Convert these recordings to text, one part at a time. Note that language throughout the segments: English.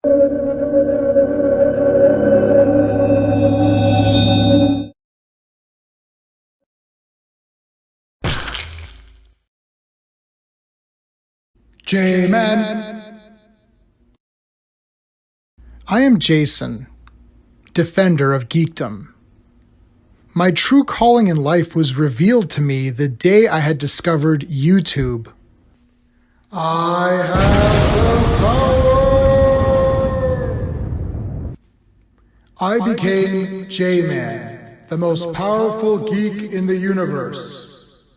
J-Man. I am Jason, defender of geekdom. My true calling in life was revealed to me the day I had discovered YouTube. I have the power! I became J-Man, the most powerful geek in the universe.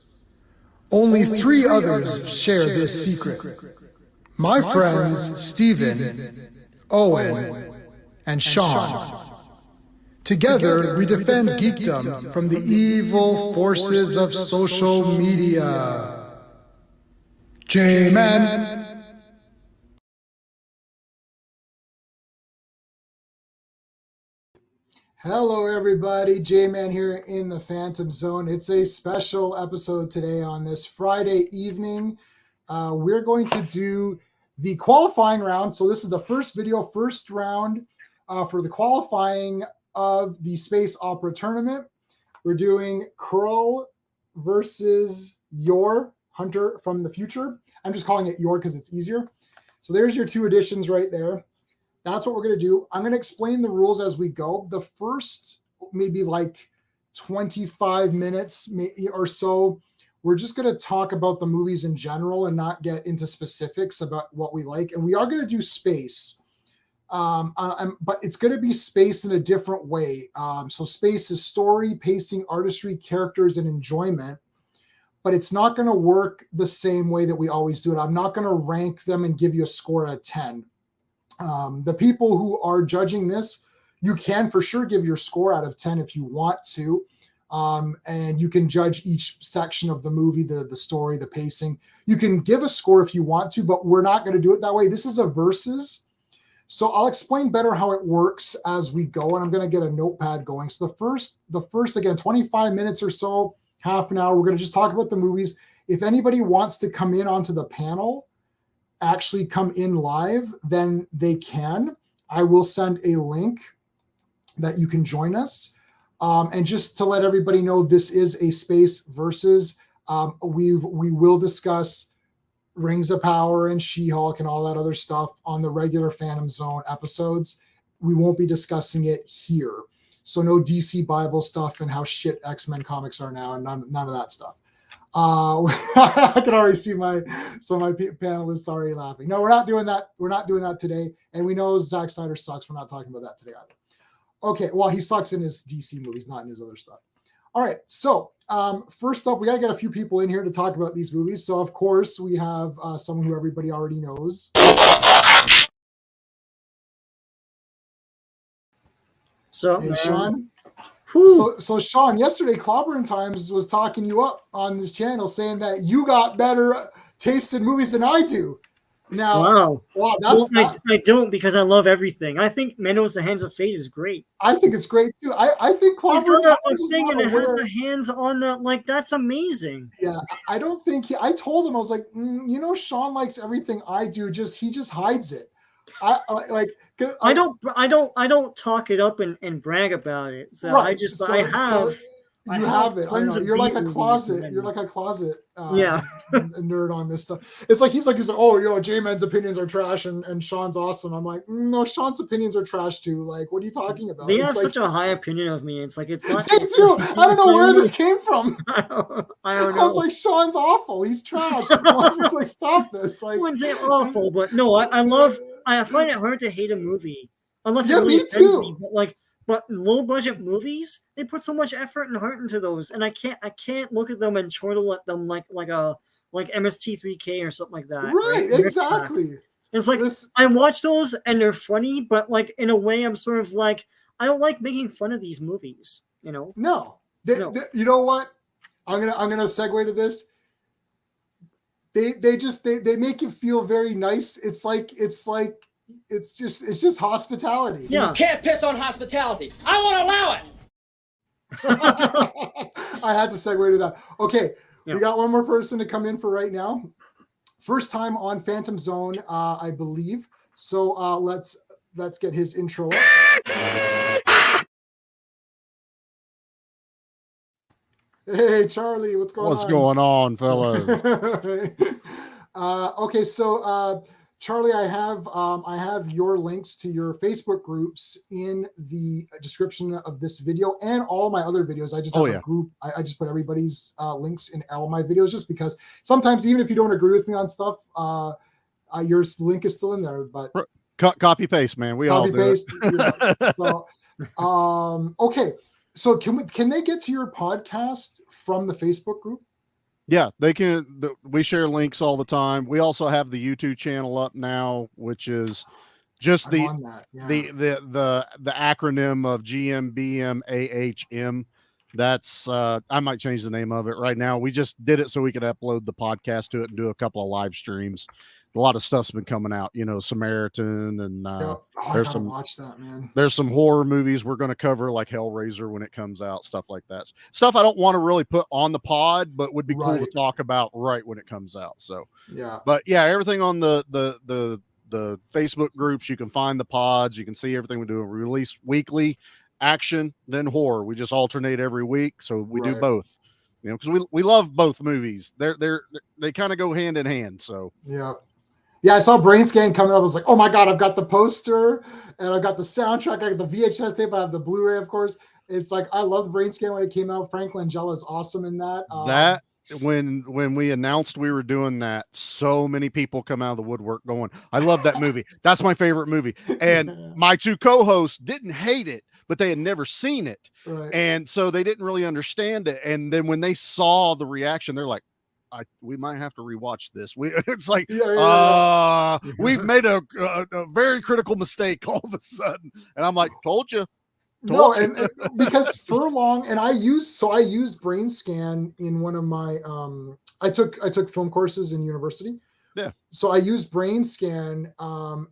Only 3 others share this secret. My friends Steven, Owen, and Sean. Together, we defend geekdom from the evil forces of social media. J-Man. Hello everybody, J-Man here in the Phantom Zone. It's a special episode today on this Friday evening. We're going to do the qualifying round. So this is the first round for the qualifying of the Space Opera Tournament. We're doing Krull versus Yor, Hunter from the Future. I'm just calling it Yor because it's easier. So there's your 2 editions right there. That's what we're going to do. I'm going to explain the rules as we go. The first maybe like 25 minutes or so, we're just going to talk about the movies in general and not get into specifics about what we like. And we are going to do space. But it's going to be space in a different way. So space is story, pacing, artistry, characters, and enjoyment. But it's not going to work the same way that we always do it. I'm not going to rank them and give you a score out of 10. The people who are judging this, you can for sure give your score out of 10 if you want to. And you can judge each section of the movie, the story, the pacing. You can give a score if you want to, but we're not going to do it that way. This is a versus. So I'll explain better how it works as we go, and I'm going to get a notepad going. So the first, again, 25 minutes or so, half an hour, we're going to just talk about the movies. If anybody wants to come in onto the panel, actually come in live, then they can. I will send a link that you can join us. And just to let everybody know, this is a space versus. We will discuss Rings of Power and She-Hulk and all that other stuff on the regular Phantom Zone episodes. We won't be discussing it here. So no DC Bible stuff and how shit X-Men comics are now, and none of that stuff. I can already see my panelists already laughing. No, we're not doing that. We're not doing that today. And we know Zack Snyder sucks. We're not talking about that today either. Okay, well, he sucks in his DC movies, not in his other stuff. All right, so first up, we got to get a few people in here to talk about these movies. So, of course, we have someone who everybody already knows. So, hey, Sean. So Sean, yesterday Clobberin Times was talking you up on this channel, saying that you got better taste in movies than I do. Now, wow, I don't, because I love everything. I think Manos the Hands of Fate is great. I think it's great too. I think Clobberin Times is not aware. It has the hands on the that's amazing. Yeah, I don't think I told him, I was like, Sean likes everything I do. He just hides it. I don't talk it up and brag about it. So right. I have it. I know. You're like a closet. You're like a closet nerd on this stuff. It's like he's like, oh, J-Man's opinions are trash and Sean's awesome. I'm like, no, Sean's opinions are trash too. Like, what are you talking about? They have such a high opinion of me. It's like, it's not. They do. I don't know where this came from. I don't know. I was like, Sean's awful. He's trash. I was just like, stop this. Like, I wouldn't say awful, but no, I find it hard to hate a movie unless it really offends me. But low budget movies, they put so much effort and heart into those, and I can't look at them and chortle at them like MST3K or something like that. Right, exactly. It's like I watch those and they're funny, but like in a way, I'm sort of like, I don't like making fun of these movies. No. You know what? I'm gonna segue to this. They make you feel very nice. It's just hospitality. Yeah. You can't piss on hospitality. I won't allow it. I had to segue to that. Okay, We got one more person to come in for right now. First time on Phantom Zone, I believe. So let's let's get his intro up. Hey, Charlie, what's going on? What's going on, fellas? Okay, so Charlie, I have your links to your Facebook groups in the description of this video and all my other videos. I just have a group. I just put everybody's links in all my videos just because sometimes even if you don't agree with me on stuff, your link is still in there. But copy paste, man. We all do paste. It. So, okay. So can they get to your podcast from the Facebook group? Yeah, they can. We share links all the time. We also have the YouTube channel up now, which is just the acronym of GMBMAHM. That's I might change the name of it right now. We just did it so we could upload the podcast to it and do a couple of live streams. A lot of stuff's been coming out, Samaritan, and watch that, man. There's some horror movies we're going to cover, like Hellraiser when it comes out, stuff like that. Stuff I don't want to really put on the pod, but would be cool to talk about right when it comes out. So but everything on the Facebook groups, you can find the pods, you can see everything we do. We release weekly action, then horror. We just alternate every week, so we do both. Because we love both movies. They kind of go hand in hand. So yeah, I saw Brain Scan coming up. I was like, oh my God, I've got the poster and I've got the soundtrack. I got the VHS tape. I have the Blu-ray, of course. It's like, I loved Brain Scan when it came out. Frank Langella is awesome in that. When we announced we were doing that, so many people come out of the woodwork going, I love that movie. That's my favorite movie. And my two co-hosts didn't hate it, but they had never seen it. And so they didn't really understand it. And then when they saw the reaction, they're like, we might have to rewatch this. It's like, we've made a very critical mistake all of a sudden. And I'm like, told you. And because Furlong and I used Brain Scan in one of my I took film courses in university. Yeah. So I used Brain Scan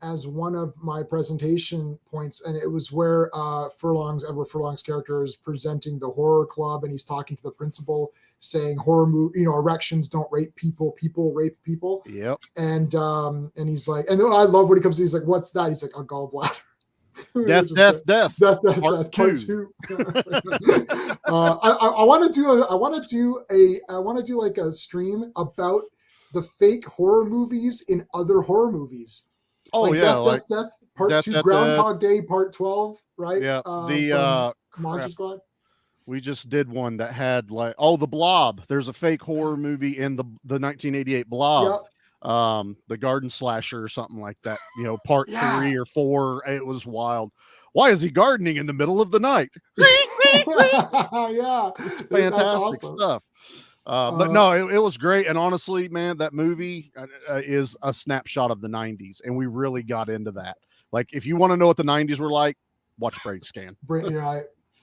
as one of my presentation points, and it was where Edward Furlong's character is presenting the horror club, and he's talking to the principal, saying horror movie, erections don't rape people, people rape people. Yep. And he's like, and I love when he comes, he's like, what's that? He's like, a gallbladder. Death. Part two. I want to do like a stream about the fake horror movies in other horror movies. Oh, like Death, Part 2, Groundhog Day, Part 12, right? Yeah. Monster Squad. We just did one that had The Blob. There's a fake horror movie in the 1988 Blob. Yep. The Garden Slasher or something like that. Part 3 or 4. It was wild. Why is he gardening in the middle of the night? It's fantastic stuff. But no, it was great. And honestly, man, that movie is a snapshot of the 90s. And we really got into that. Like, if you want to know what the 90s were like, watch Brain Scan.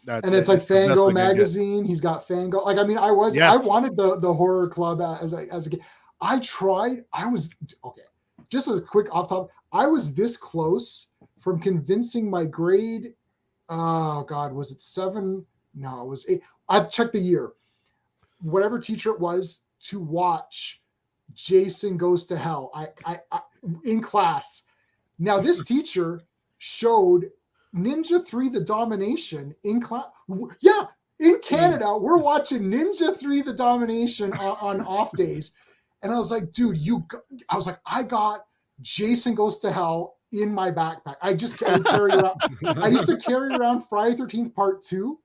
And it's like Fango magazine. He's got Fango. Like, I mean, I wanted the horror club as a kid. Just as a quick off top, I was this close from convincing my grade. Oh God, was it 7? No, it was 8. I've checked the year. Whatever teacher it was, to watch Jason Goes to Hell. I in class. Now this teacher showed Ninja 3 The Domination in class. Yeah, in Canada, we're watching Ninja 3 The Domination on off days. And I was like, dude, I got Jason Goes to Hell in my backpack. I used to carry around Friday 13th Part 2.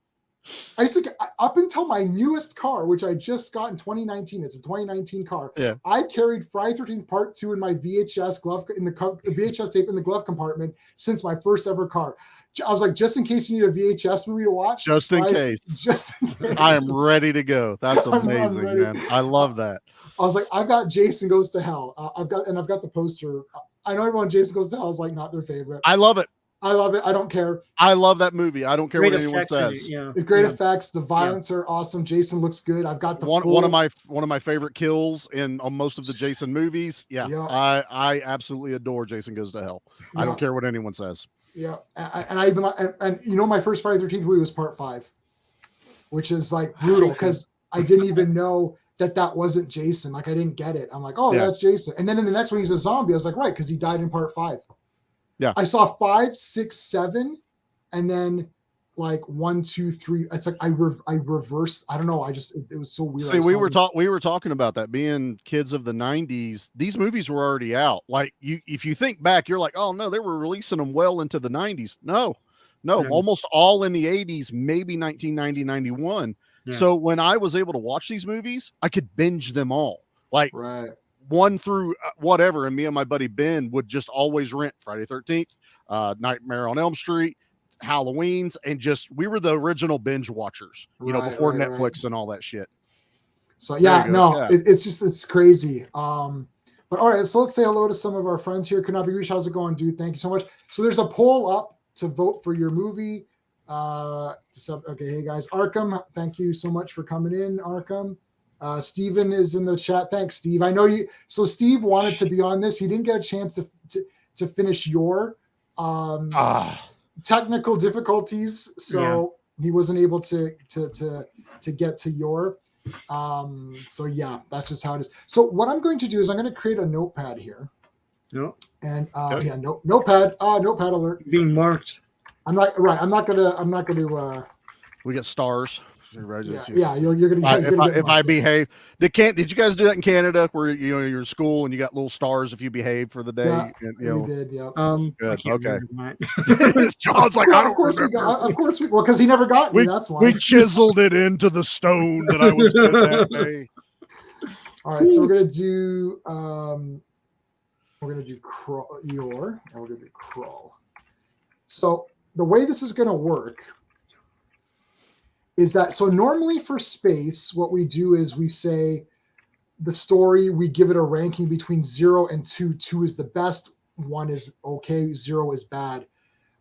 I used to get, up until my newest car, which I just got in 2019. It's a 2019 car. Yeah. I carried Friday 13th Part 2 in my VHS VHS tape in the glove compartment since my first ever car. I was like, just in case you need a VHS movie to watch. Just in case. I am ready to go. That's amazing, man. I love that. I was like, I've got Jason Goes to Hell. I've got the poster. I know everyone Jason Goes to Hell is like not their favorite. I love it. I love it. I don't care. I love that movie. I don't care what anyone says. It's great effects. The violence are awesome. Jason looks good. I've got the one of my favorite kills in most of the Jason movies. Yeah. I absolutely adore Jason Goes to Hell. Yeah. I don't care what anyone says. Yeah. And I even my first Friday the 13th movie was Part 5, which is like brutal because I didn't even know that wasn't Jason. Like I didn't get it. I'm like, oh, that's Jason. And then in the next one, he's a zombie. I was like, right, because he died in Part 5. Yeah. I saw 5, 6, 7, and then like 1, 2, 3. It's like I reversed. I don't know. It was so weird. See, we were talking about that being kids of the 90s. These movies were already out. Like if you think back, you're like, oh no, they were releasing them well into the 90s. No, almost all in the 80s, maybe 1990, 91. Yeah. So when I was able to watch these movies, I could binge them all. Like one through whatever. And me and my buddy Ben would just always rent Friday 13th, Nightmare on Elm Street, Halloween's, and we were the original binge watchers, before Netflix and all that shit. So it's crazy. But all right, so let's say hello to some of our friends here. Could not be reached. How's it going, dude? Thank you so much. So there's a poll up to vote for your movie. Okay, hey guys, Arkham, thank you so much for coming in, Arkham. Steven is in the chat. Thanks, Steve. I know you. So Steve wanted to be on this. He didn't get a chance to finish your technical difficulties, so he wasn't able to get to your. So yeah, that's just how it is. So what I'm going to do is I'm going to create a notepad here. Yep. And notepad alert. Being marked. I'm not gonna. We get stars. You're gonna. If I behave, did you guys do that in Canada where you're in school and you got little stars if you behave for the day? Yeah, and, we did. Yeah. Good. Okay. John's like, of course we. Well, because he never got me. That's why we chiseled it into the stone that I was good that day. All right, so we're gonna do. We're gonna do Krull, and we're gonna do Krull. So the way this is gonna work is that, so normally for space, what we do is we say the story, we give it a ranking between 0 and 2. 2 is the best, 1 is okay, 0 is bad.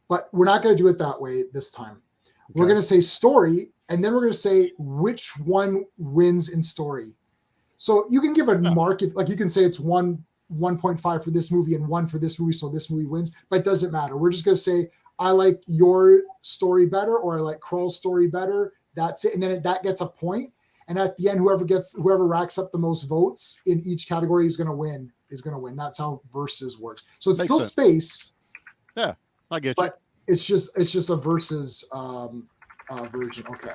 But we're not going to do it that way this time. Okay. We're going to say story, and then we're going to say which one wins in story. So you can give a mark, like you can say it's 1.5 for this movie and 1 for this movie, so this movie wins, but it doesn't matter. We're just going to say, I like your story better, or I like Krull's story better. That's it. And then that gets a point. And at the end, whoever racks up the most votes in each category is going to win. That's how versus works. So it's still space. Yeah, I get you. But it's just a versus version. Okay.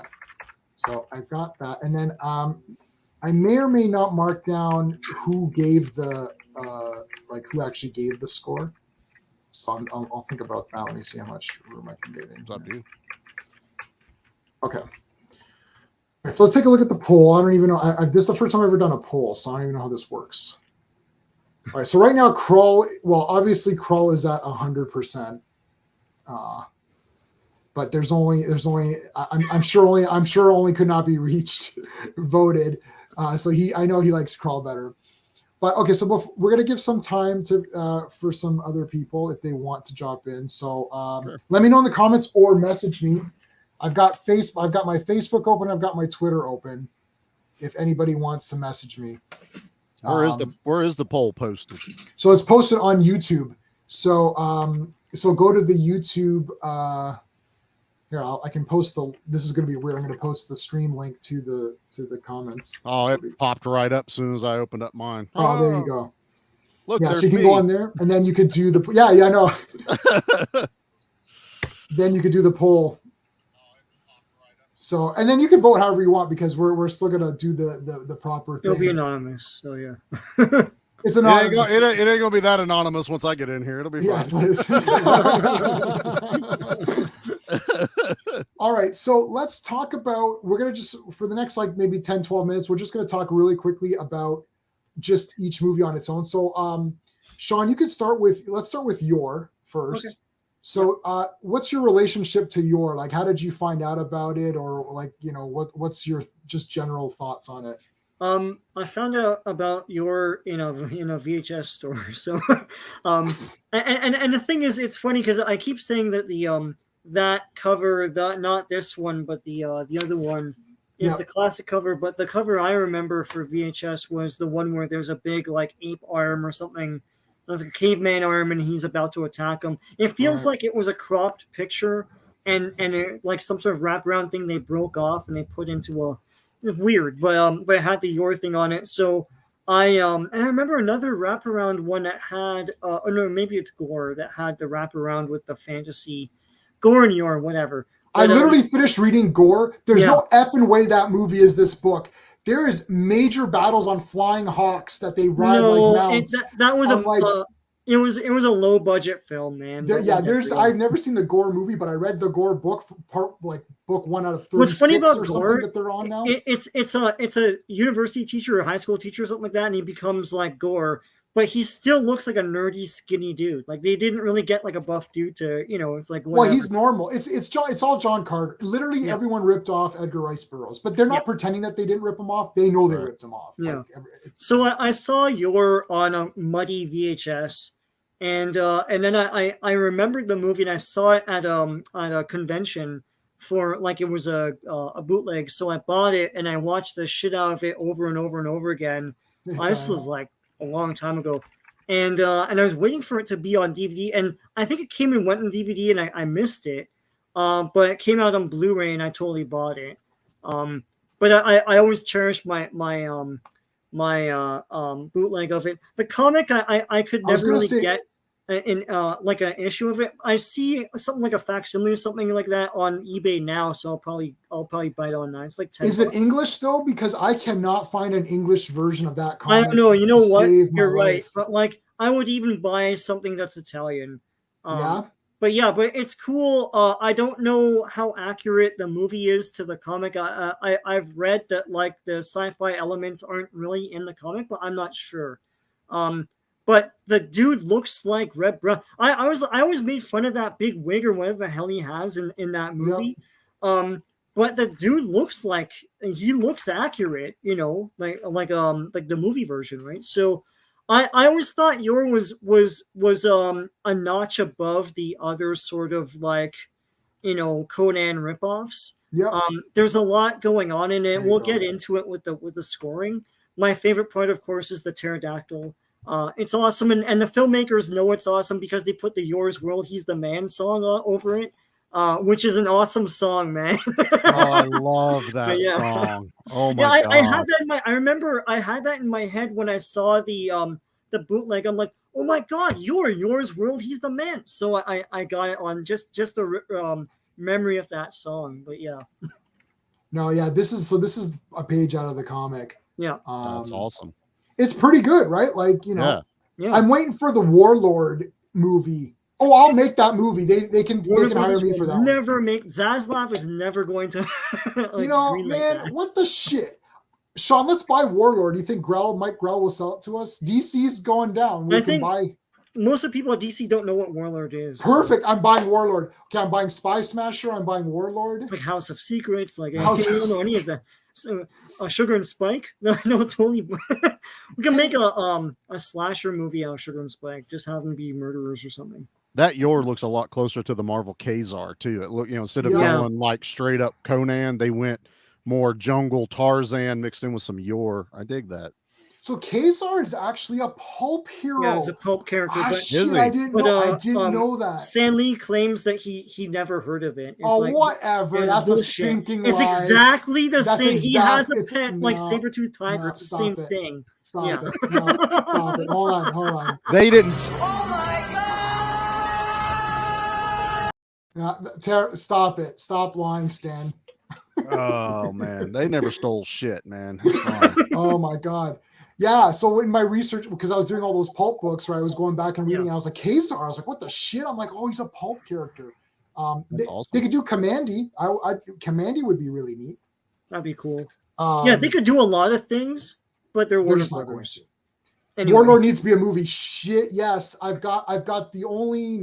So I've got that. And then I may or may not mark down who gave the who actually gave the score. So I'll think about that. Let me see how much room I can get in. What's up, dude? Okay. So let's take a look at the poll. I don't even know. This is the first time I've ever done a poll, so I don't even know how this works. All right. So right now, Krull. Well, obviously, Krull is at 100%. But there's only. I'm sure only could not be reached voted. So I know he likes Krull better. But okay, so we're gonna give some time to for some other people if they want to drop in. So sure. Let me know in the comments or message me. I've got my Facebook open. I've got my Twitter open. If anybody wants to message me, where is the poll posted? So it's posted on YouTube. So go to the YouTube. Here, I can post this is going to be weird. I'm going to post the stream link to the comments. Oh, it popped right up as soon as I opened up mine. Oh, there you go. Look, so you can go on there, and then you could do I know. Then you could do the poll. So, and then you can vote however you want, because we're still gonna do the proper thing. It'll be anonymous, so yeah. It's anonymous. It ain't gonna be that anonymous once I get in here. It'll be fine. All right, so let's talk about. We're gonna just for the next maybe 10-12 minutes. We're just gonna talk really quickly about just each movie on its own. So, Sean, you could start with. Let's start with Your first. Okay. So, what's your relationship to Your? Like, how did you find out about it, or what's your just general thoughts on it? I found out about Your in a VHS store. So, and the thing is, it's funny because I keep saying that the that cover, not this one, but the other one is the classic cover. But the cover I remember for VHS was the one where there's a big ape arm or something. There's a caveman arm and he's about to attack him. It feels like it was a cropped picture and it, like some sort of wraparound thing they broke off and they put into it was weird, but it had the Your thing on it. So and I remember another wraparound one that had oh no, maybe it's Gore that had the wraparound with the fantasy Gore and Yor, whatever. But, I literally finished reading Gore. There's no effing way that movie is this book. There is major battles on flying hawks that they ride like mounts. That was it was a low budget film, man. I've never seen the Gore movie, but I read the Gore book, book 1 out of 36 What's funny about or Gore, something that they're on now. It's a university teacher or high school teacher or something like that, and he becomes like Gore, but he still looks like a nerdy, skinny dude. Like they didn't really get like a buff dude to, it's like whatever. Well, he's normal. It's all John Carter. Literally everyone ripped off Edgar Rice Burroughs, but they're not pretending that they didn't rip him off. They know they ripped him off. Yeah. So I saw Yor on a muddy VHS. And then I remembered the movie, and I saw it at a convention for like it was a bootleg. So I bought it and I watched the shit out of it over and over and over again. This was like a long time ago, and I was waiting for it to be on DVD, and I think it came and went on DVD, and I missed it. But it came out on Blu-ray, and I totally bought it. But I always cherished my bootleg of it. The comic I could never really get in like an issue of it. I see something like a facsimile or something like that on eBay now, so I'll probably buy it on that. It's like $10. Is it English though? Because I cannot find an English version of that comic. I don't know. You know what? You're right. But like, I would even buy something that's Italian. But it's cool. I don't know how accurate the movie is to the comic. I've read that like the sci-fi elements aren't really in the comic, but I'm not sure. But the dude looks like Red Brown. I always made fun of that big wig or whatever the hell he has in that movie. But the dude looks accurate, like the movie version, right? So I always thought Yor was a notch above the other sort of like, Conan ripoffs. There's a lot going on in it. We'll get into it with the scoring. My favorite part, of course, is the pterodactyl. It's awesome, and the filmmakers know it's awesome because they put the Yor's World He's the Man song over it, which is an awesome song, man. I love that song. Oh my god! I had that I remember I had that in my head when I saw the bootleg. I'm like, oh my god, Yor's World He's the Man. So I got it on just the memory of that song. But this is a page out of the comic. That's awesome. It's pretty good, right? Like, I'm waiting for the Warlord movie. Oh, I'll make that movie. They can hire me for that. Zaslav is never going to. What the shit, Sean? Let's buy Warlord. Do you think Mike Grell will sell it to us? DC's going down. We can buy. Most of the people at DC don't know what Warlord is. Perfect. I'm buying Warlord. Okay, I'm buying Spy Smasher. I'm buying Warlord. Like House of Secrets. Like I don't know any of that. So, Sugar and Spike. No, it's only we can make a slasher movie out of Sugar and Spike. Just have them be murderers or something. That Yor looks a lot closer to the Marvel Kazar too. It look, instead of going like straight up Conan, they went more jungle Tarzan mixed in with some Yor. I dig that. So Kazar is actually a pulp hero. Yeah, it's a pulp character. I didn't know that. Stan Lee claims that he never heard of it. It's whatever. That's bullshit. A stinking lie. It's exactly the same. He has a pet like saber-toothed tiger. It's the same thing. Stop it. No, stop it. Hold on. They didn't. Oh my god. Stop it. Stop lying, Stan. Oh man, they never stole shit, man. Oh my god. Yeah, so in my research, because I was doing all those pulp books, right, I was going back and reading, and I was like, Kazar. I was like, what the shit? I'm like, oh, he's a pulp character. Awesome. They could do Commandy. Commandy would be really neat. That'd be cool. They could do a lot of things, but they're just not going to. Anyway. Warlord needs to be a movie. Shit, yes. I've got the only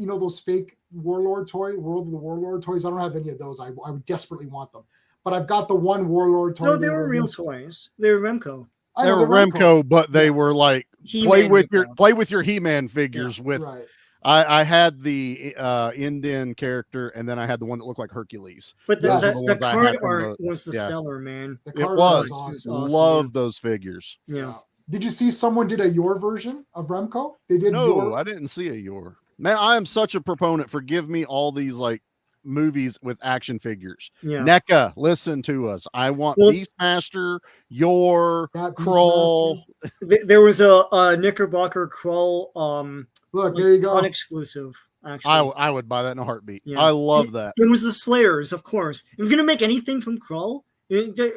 those fake Warlord World of the Warlord toys. I don't have any of those. I would desperately want them. But I've got the one Warlord toy. No, they were real toys. They were Remco. They were Remco, but they were like play with your He-Man figures with. Right. I had the Indien character, and then I had the one that looked like Hercules. But the card art was the seller, man. The card art was awesome. Love those figures. Yeah. Did you see someone did a Yor version of Remco? They did. No, I didn't see a Yor. Man, I am such a proponent for give me all these like movies with action figures. Yeah. NECA, listen to us. I want Beastmaster, your Krull. There was a Knickerbocker Krull. Look, there you go. Exclusive. Actually, I would buy that in a heartbeat. Yeah. I love that. It was the Slayers, of course. If you're gonna make anything from Krull,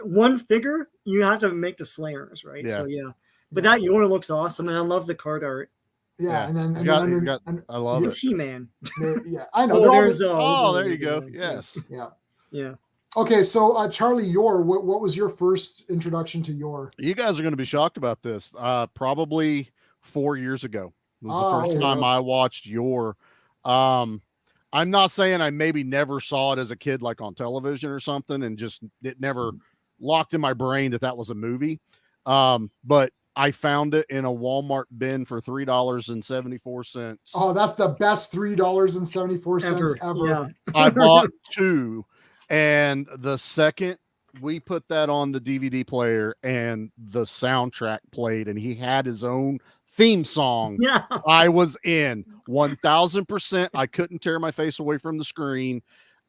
one figure, you have to make the Slayers, right? Yeah. So yeah. But that Yor looks awesome, and I love the card art. Yeah, and then I love it. He-Man. Yeah, I know. There you go. Yes. Yeah. Okay, so Charlie, Yor, what was your first introduction to Yor? You guys are going to be shocked about this. Probably 4 years ago. It was the first time I watched Yor. I'm not saying I maybe never saw it as a kid, like on television or something, and just it never locked in my brain that was a movie. But I found it in a Walmart bin for $3.74. Oh, that's the best $3.74 ever. Yeah. I bought 2, and the second we put that on the DVD player and the soundtrack played, and he had his own theme song. Yeah. I was in 1000%. I couldn't tear my face away from the screen.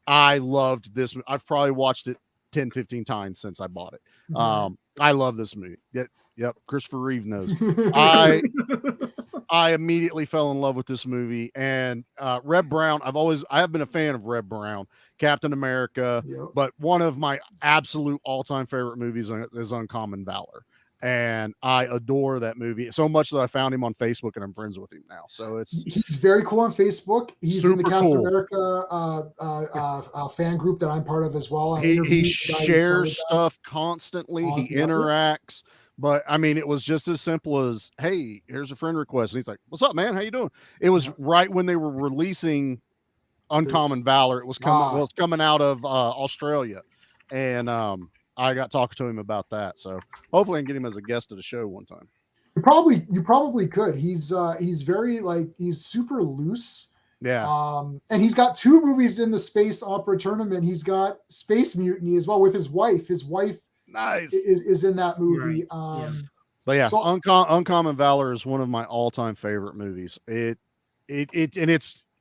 I loved this. I've probably watched it 10, 15 times since I bought it. I love this movie. Yep. Christopher Reeve knows. I immediately fell in love with this movie, and Reb Brown. I have been a fan of Reb Brown, Captain America, but one of my absolute all-time favorite movies is Uncommon Valor. And I adore that movie so much that I found him on Facebook and I'm friends with him now. So he's very cool on Facebook. He's in the Captain America fan group that I'm part of as well. He shares stuff constantly. He interacts. But I mean, it was just as simple as, hey, here's a friend request. And he's like, what's up, man? How you doing? It was right when they were releasing Uncommon Valor. It was coming out of Australia. And I got talking to him about that, so hopefully I can get him as a guest of the show one time. You probably could. He's very he's super loose. Yeah. And he's got 2 movies in the space opera tournament. He's got Space Mutiny as well with his wife. His wife is in that movie. Right. But yeah, so, Uncommon Valor is one of my all-time favorite movies.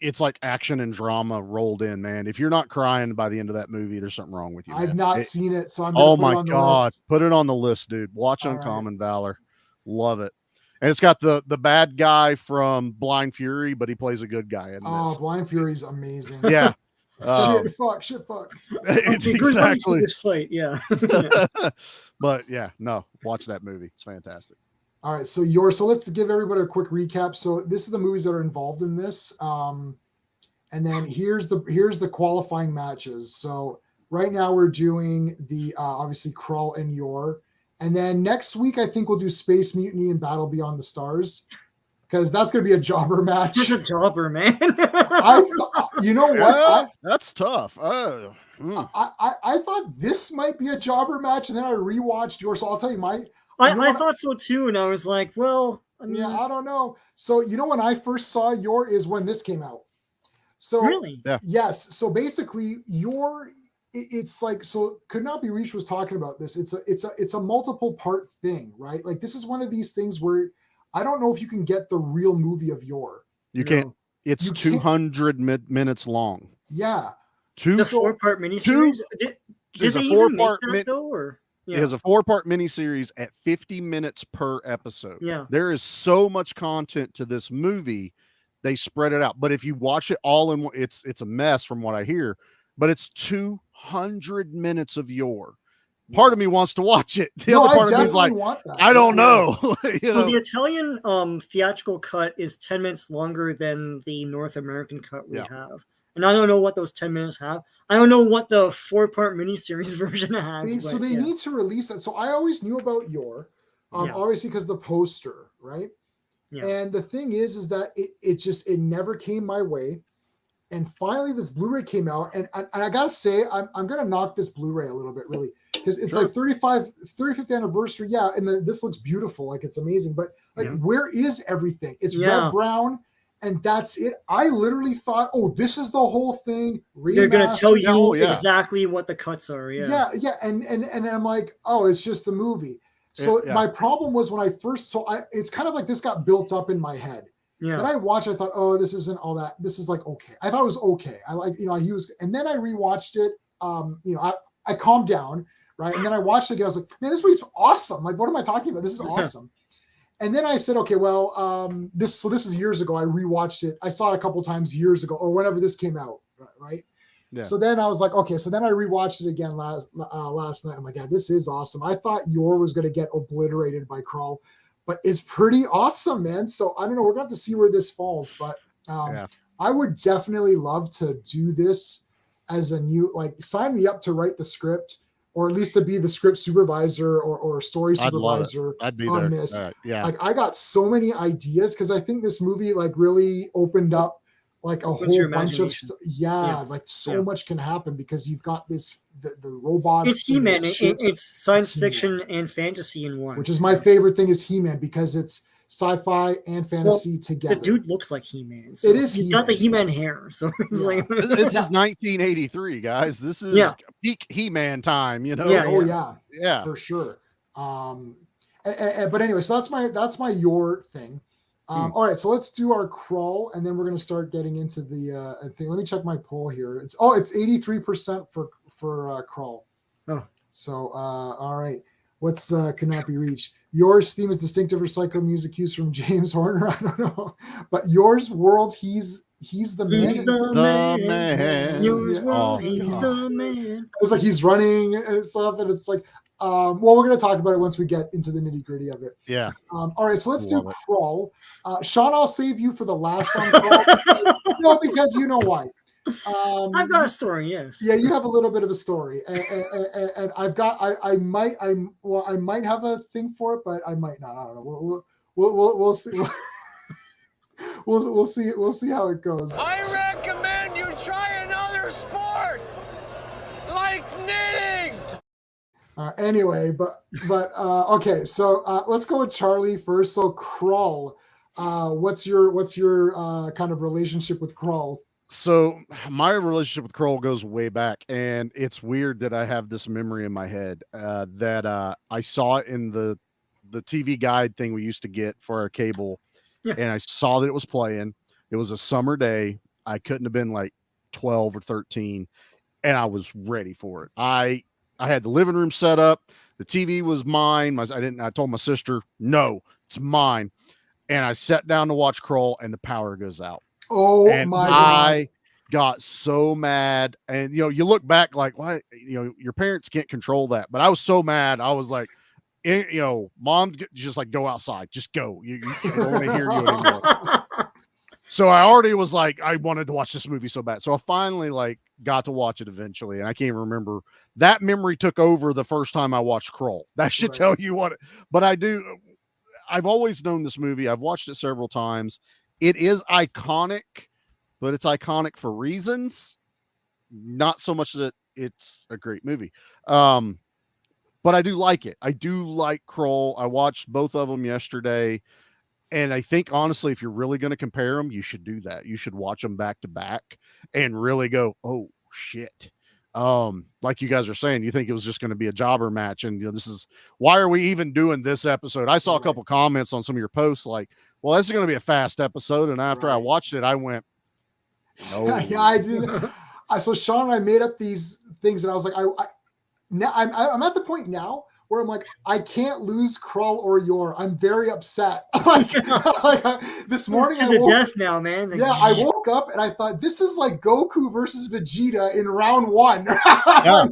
It's like action and drama rolled in, man. If you're not crying by the end of that movie, there's something wrong with you. I've not seen it, so I'm oh my god, put it on the list, dude. Watch Uncommon Valor, love it. And it's got the bad guy from Blind Fury, but he plays a good guy in this. Blind Fury's amazing. Yeah. Shit, fuck. It's exactly this fight, yeah. But yeah, no, watch that movie. It's fantastic. All right, so let's give everybody a quick recap. So this is the movies that are involved in this, and then here's the qualifying matches. So right now we're doing the obviously Krull and Yor, and then next week I think we'll do Space Mutiny and Battle Beyond the Stars, because that's going to be a jobber match. It's a jobber, man. You know what? That's tough. I thought this might be a jobber match, and then I rewatched Yor. So I'll tell you I thought so too, and I was like, well, I mean, I don't know. So when I first saw Yor is when this came out. So really, yes. So basically, Yor, it's like, so Could Not Be Reached was talking about this. It's a multiple part thing, right? Like this is one of these things where I don't know if you can get the real movie of Yor. You can't. It's 200 minutes long. Yeah. The 4-part miniseries. Did they even make that though, or? Yeah. It has a 4-part miniseries at 50 minutes per episode. Yeah. There is so much content to this movie. They spread it out. But if you watch it all in one, it's a mess from what I hear. But it's 200 minutes of Yor. Part of me wants to watch it. The other part of me is like, I don't know. The Italian theatrical cut is 10 minutes longer than the North American cut we have. And I don't know what those 10 minutes have. I don't know what the 4-part miniseries version has. So they need to release that. So I always knew about Yor, obviously because the poster, right? Yeah. And the thing is that it never came my way. And finally this Blu-ray came out. And I got to say, I'm going to knock this Blu-ray a little bit, really. Because it's like 35th anniversary. Yeah. And this looks beautiful. Like it's amazing. But where is everything? It's Red Brown. And that's it. I literally thought, this is the whole thing. They're going to tell you exactly what the cuts are. Yeah. And I'm like, it's just the movie. So my problem was when I first, it's kind of like this got built up in my head. Yeah. Then I watched. I thought, oh, this isn't all that. This is like okay. I thought it was okay. I like, he was. And then I rewatched it. I calmed down, right? And then I watched it again. I was like, man, this movie's awesome. Like, what am I talking about? This is awesome. And then I said, okay, well, this is years ago. I rewatched it. I saw it a couple times years ago, or whenever this came out, right? Yeah. So then I was like, okay. So then I rewatched it again last night. I'm like, yeah, this is awesome. I thought Yor was going to get obliterated by Krull, but it's pretty awesome, man. So I don't know. We're going to have to see where this falls, but I would definitely love to do this as a new, like, sign me up to write the script, or at least to be the script supervisor or story supervisor on this. Like, I got so many ideas because I think this movie like really opened up like a whole bunch of stuff. Like so much can happen because you've got the robot. It's He-Man. It's science fiction and fantasy in one. Which is my favorite thing is He-Man because it's sci-fi and fantasy together. The dude looks like He-Man. So it is. He's got the He-Man hair. So it's like this is 1983, guys. This is peak He-Man time. You know. Yeah, for sure. But anyway, so that's my Yor thing. All right, so let's do our Krull, and then we're going to start getting into the thing. Let me check my poll here. It's 83% for Krull. Oh, so all right, what's cannot be reached? Yor's theme is distinctive recycled music cues from James Horner. I don't know, but Yor's world, he's the man. He's the man. Yor's world, he's the man. It's like he's running and stuff, and it's like. Well, we're going to talk about it once we get into the nitty gritty of it. Yeah. All right, so let's do Krull. Sean, I'll save you for the last on Krull. because you know why. I've got a story. Yes. Yeah, you have a little bit of a story, and I've got. I might have a thing for it, but I might not. I don't know. We'll see. We'll see. We'll see how it goes. I recommend you try another sport, like knitting. Anyway, but okay, so let's go with Charlie first. So Krull, what's your kind of relationship with Krull? So my relationship with Krull goes way back, and it's weird that I have this memory in my head that I saw it in the TV guide thing we used to get for our cable, and I saw that it was playing. It was a summer day. I couldn't have been like 12 or 13, and I was ready for it. I had the living room set up. The TV was mine. I told my sister, no, it's mine. And I sat down to watch Krull, and the power goes out. Oh, and my God. I got so mad. And, you look back like, why, your parents can't control that. But I was so mad. I was like, Mom, just like, go outside. Just go. You don't want to hear you anymore. So I already was like, I wanted to watch this movie so bad. So I finally got to watch it eventually. And I can't remember. That memory took over the first time I watched Krull. That should tell you what. But I've always known this movie. I've watched it several times. It is iconic, but it's iconic for reasons. Not so much that it's a great movie. But I do like it. I do like Krull. I watched both of them yesterday. And I think, honestly, if you're really going to compare them, you should do that. You should watch them back to back and really go, oh, shit. Like you guys are saying, you think it was just going to be a jobber match. And this is, why are we even doing this episode? I saw a couple comments on some of your posts like, well, this is going to be a fast episode. And after I watched it, I went, no. Yeah, I did. So Sean and I made up these things, and I was like, I'm at the point now where I'm like, I can't lose Krull or Yor. I'm very upset. This morning, to the death now, man. I woke up and I thought, this is like Goku versus Vegeta in round one.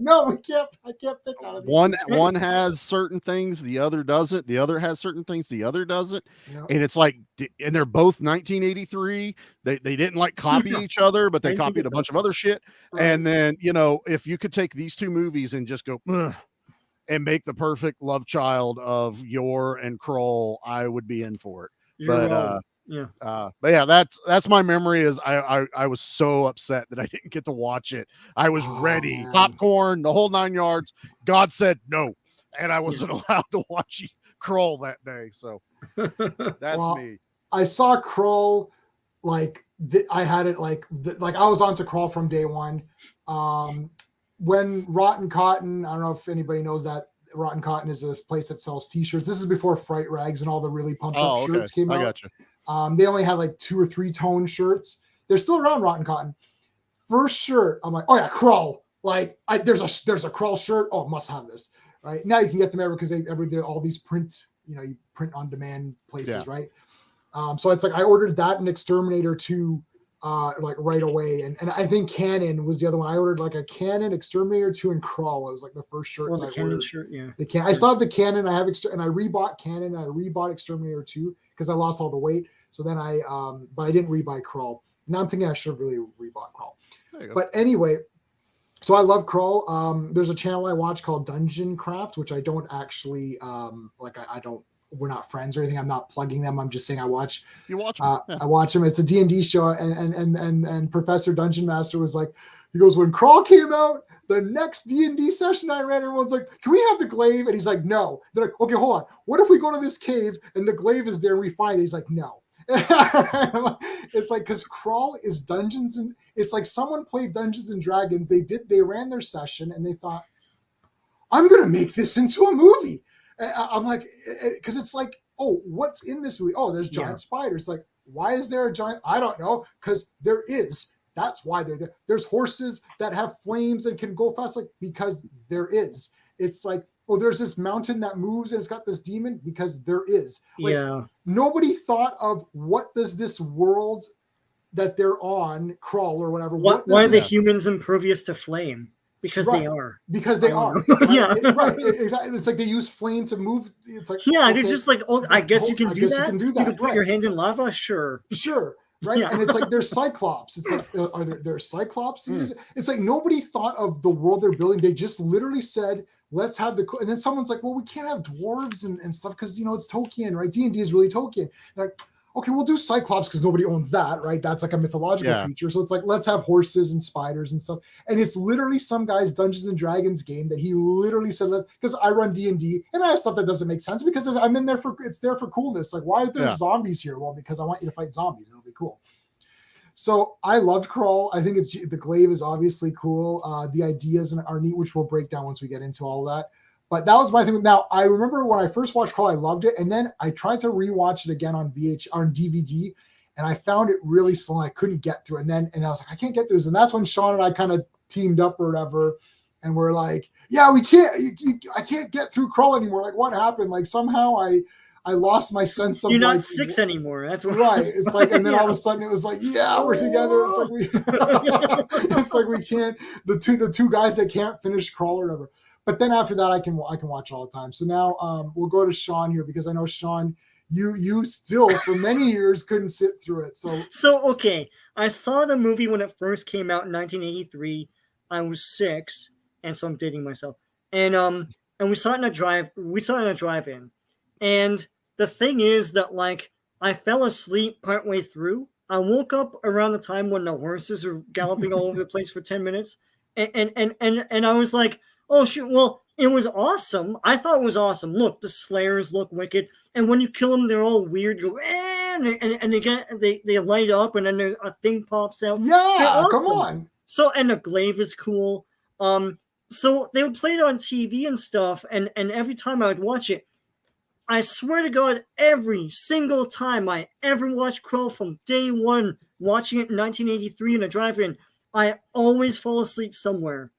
No, I can't pick out of these. One has certain things, the other doesn't. The other has certain things, the other doesn't. Yep. And it's like, and they're both 1983. They didn't copy each other, but they copied a bunch of other shit. Right. And then, if you could take these two movies and just go, ugh, and make the perfect love child of Yor and Krull, I would be in for it. But yeah, that's my memory. Is I was so upset that I didn't get to watch it. I was ready, popcorn, the whole 9 yards. God said no, and I wasn't allowed to watch Krull that day. So that's me. I saw Krull I had it I was on to Krull from day one. When Rotten Cotton, I don't know if anybody knows that Rotten Cotton is a place that sells t-shirts. This is before Fright Rags and all the really pumped up shirts came out. I got you. They only had like 2 or 3 tone shirts. They're still around, Rotten Cotton. First shirt, I'm like, oh yeah, Krull. Like there's a Krull shirt. Oh, must have this. Right now you can get them everywhere because they're all these print, you print on demand places, right? So it's like I ordered that and Exterminator 2 like right away, and I think Cannon was the other one. I ordered like a Cannon, Exterminator 2, and Krull. It was like the first shirts I ordered. Shirt, yeah. I still have the Cannon. I have and I rebought Cannon. And I rebought Exterminator 2 because I lost all the weight. So then but I didn't rebuy Krull. Now I'm thinking I should have really rebought Krull. But anyway, so I love Krull. There's a channel I watch called Dungeon Craft, which I don't actually I don't. We're not friends or anything. I'm not plugging them. I'm just saying I watch. You watch them. I watch them. It's a D&D show, and Professor Dungeon Master was like, he goes, when Krull came out, the next D&D session I ran, everyone's like, can we have the glaive? And he's like, no. They're like, okay, hold on. What if we go to this cave and the glaive is there and we find it? He's like, no. It's like, because Krull is Dungeons, and it's like someone played Dungeons and Dragons. They ran their session and they thought, I'm going to make this into a movie. I'm like, because it's like, oh, what's in this movie? Oh, there's giant spiders. Like, why is there a giant? I don't know, because there is. That's why they're there. There's horses that have flames and can go fast, like because there is. It's like, oh, there's this mountain that moves and it's got this demon because there is. Like, nobody thought of what does this world that they're on, Krull or whatever. Why are the humans impervious to flame? Because they are. Because they are. Right? Right. Exactly. It's like they use flame to move. It's like they're just like, oh, I guess you can do that. You can put your hand in lava. Sure. Right. And it's like there's Cyclops. It's like are there Cyclops? It's like nobody thought of the world they're building. They just literally said, let's have and then someone's like, well, we can't have dwarves and stuff because it's Tolkien, right? D&D is really Tolkien. They're like, okay, we'll do Cyclops because nobody owns that, right? That's like a mythological creature. So it's like, let's have horses and spiders and stuff. And it's literally some guy's Dungeons and Dragons game that he literally said, because I run D&D and I have stuff that doesn't make sense because I'm in there it's there for coolness. Like, why are there zombies here? Well, because I want you to fight zombies. It'll be cool. So I loved Krull. I think the glaive is obviously cool. The ideas are neat, which we'll break down once we get into all of that. But that was my thing. Now, I remember when I first watched Krull, I loved it. And then I tried to rewatch it again on DVD, and I found it really slow. I couldn't get through it. And I was like, I can't get through this. And that's when Sean and I kind of teamed up or whatever. And we're like, yeah, we can't, I can't get through Krull anymore. Like, what happened? Like, somehow I lost my sense of. You're not 6 anymore. That's what right. It's like, and then all of a sudden it was like, yeah, we're together. It's like we can't. The two guys that can't finish Krull or whatever. But then after that, I can watch all the time. So now we'll go to Sean here because I know Sean, you still for many years couldn't sit through it. So okay, I saw the movie when it first came out in 1983. I was 6, and so I'm dating myself. And we saw it in a drive-in. And the thing is that like I fell asleep partway through. I woke up around the time when the horses are galloping all over the place for 10 minutes, and I was like, oh shoot! Well, it was awesome. I thought it was awesome. Look, the Slayers look wicked, and when you kill them, they're all weird. You go, and they light up, and then a thing pops out. Yeah, awesome. Come on. So and the glaive is cool. So they would play it on TV and stuff, and every time I would watch it, I swear to God, every single time I ever watched Krull from day one, watching it in 1983 in a drive-in, I always fall asleep somewhere.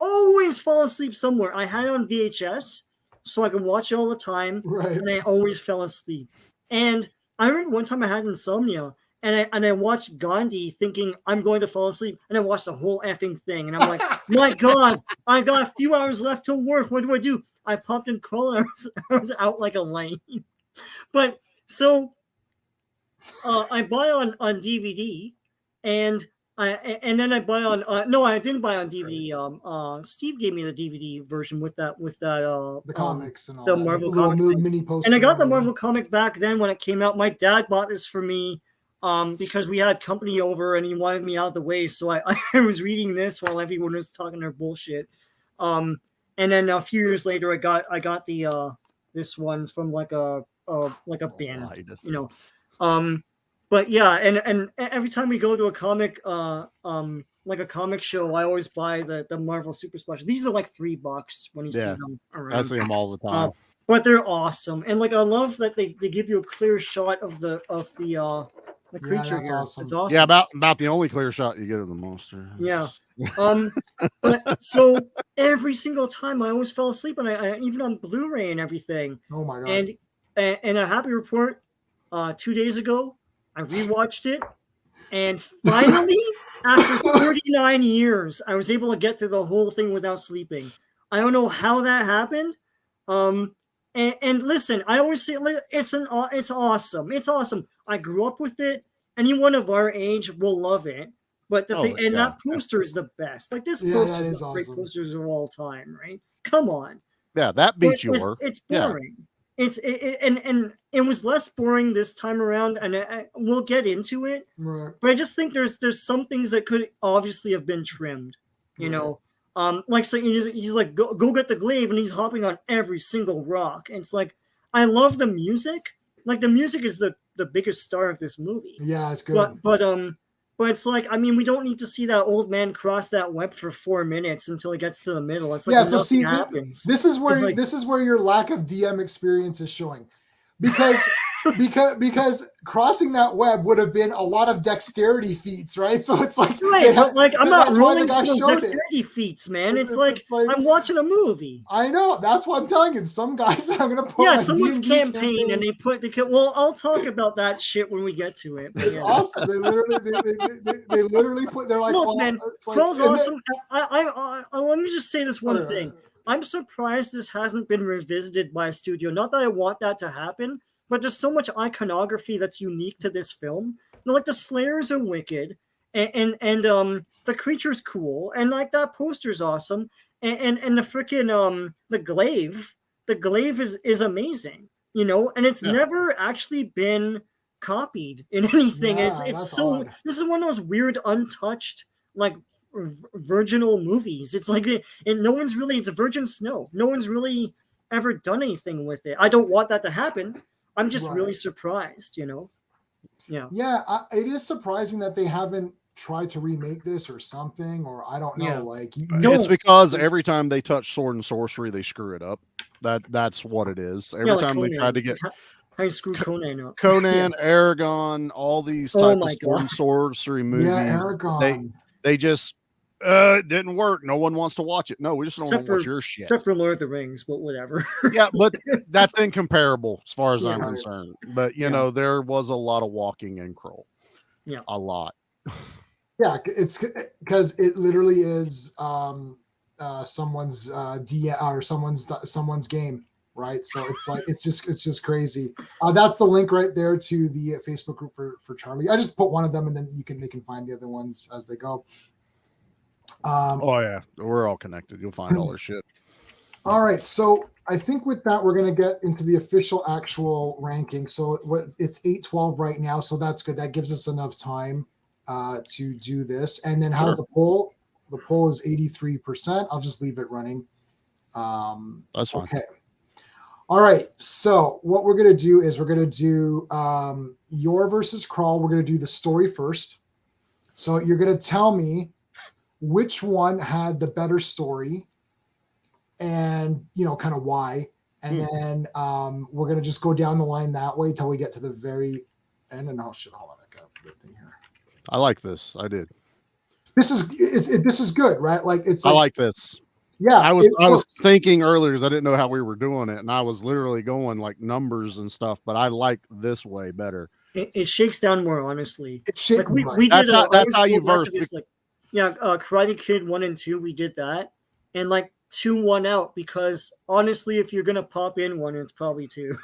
Always fall asleep somewhere. I had it on VHS so I could watch it all the time, and I always fell asleep. And I remember one time I had insomnia, and I watched Gandhi thinking I'm going to fall asleep, and I watched the whole effing thing, and I'm like, my God, I got a few hours left till work. What do I do? I popped in Krull, and I was out like a light. But so I buy on DVD, and then I buy on no, I didn't buy on DVD. Steve gave me the DVD version with that the comics and all the Marvel comics mini poster. And I got the Marvel comic back then when it came out. My dad bought this for me because we had company over and he wanted me out of the way. So I was reading this while everyone was talking their bullshit. And then a few years later, I got the this one from like a bin, you know. But yeah, and every time we go to a comic, like a comic show, I always buy the Marvel Super Special. These are like $3 when you see them around. I see them all the time. but they're awesome. And like I love that they give you a clear shot of the creature that's here. awesome. It's awesome. Yeah, about the only clear shot you get of the monster. Yeah. But so every single time I always fell asleep, and I even on Blu-ray and everything. Oh my god! And a happy report. 2 days ago, I rewatched it, and finally, after 49 years, I was able to get through the whole thing without sleeping. I don't know how that happened. And listen, I always say it's awesome. It's awesome. I grew up with it. Anyone of our age will love it. But that poster is the best. Like this poster is one of the great posters of all time, right? Come on. Yeah, that beats yours. It's boring. Yeah. And it was less boring this time around, and we'll get into it. Right. But I just think there's some things that could obviously have been trimmed. You know, like so he's like go get the glaive, and he's hopping on every single rock. And it's like I love the music. Like the music is the biggest star of this movie. Yeah, it's good. But it's like, I mean, we don't need to see that old man cross that web for 4 minutes until he gets to the middle. It's like so see, this is where your lack of DM experience is showing, because crossing that web would have been a lot of dexterity feats, right? So it's like, but like I'm not rolling for those dexterity feats, man. It's like I'm watching a movie. I know, that's what I'm telling you. Some guys I'm gonna put someone's campaign and they put well, I'll talk about that shit when we get to it. It's awesome. They literally put. They're like, look, man, Krull's awesome. I let me just say this one thing. I'm surprised this hasn't been revisited by a studio. Not that I want that to happen. But there's so much iconography that's unique to this film. Like the Slayers are wicked, and the creature's cool, and like that poster's awesome, and the freaking the glaive is amazing, you know, and it's never actually been copied in anything. It's so odd. This is one of those weird untouched like virginal movies. It's like and no one's really. It's a virgin snow. No one's really ever done anything with it. I don't want that to happen. I'm just really surprised, you know? Yeah. Yeah, it is surprising that they haven't tried to remake this or something, or I don't know. Yeah. Like, it's because every time they touch sword and sorcery, they screw it up. That's what it is. Every time Conan. They tried to get how you screw Conan up. Conan, Aragon, all these type of sword and sorcery movies. Yeah, Aragon. They just it didn't work. No one wants to watch it. No, we just don't want to watch your shit. Except for Lord of the Rings, but whatever. Yeah, but that's incomparable as far as I'm concerned. But you know, there was a lot of walking in Krull. Yeah, a lot. Yeah, it's because it literally is someone's or someone's game, right? So it's like it's just crazy. That's the link right there to the Facebook group for Charlie. I just put one of them, and then they can find the other ones as they go. Oh yeah, we're all connected. You'll find all our shit. All right, so I think with that we're going to get into the official actual ranking. So it's 8-12 right now, so that's good. That gives us enough time to do this. And then how's the poll? The poll is 83%. I'll just leave it running. That's fine. Okay. All right. So what we're going to do is we're going to do your versus Krull. We're going to do the story first. So you're going to tell me which one had the better story and, you know, kind of why. And then we're going to just go down the line that way till we get to the very end. And hold on, I got the thing here. I like this. I did. This is good, right? Like I like this. Yeah. I was thinking earlier because I didn't know how we were doing it. And I was literally going like numbers and stuff, but I like this way better. It shakes down more, honestly. It shakes. Like we did that's how you verse. Karate Kid 1 and 2, we did that, and like 2 won out because honestly, if you're gonna pop in one, it's probably 2.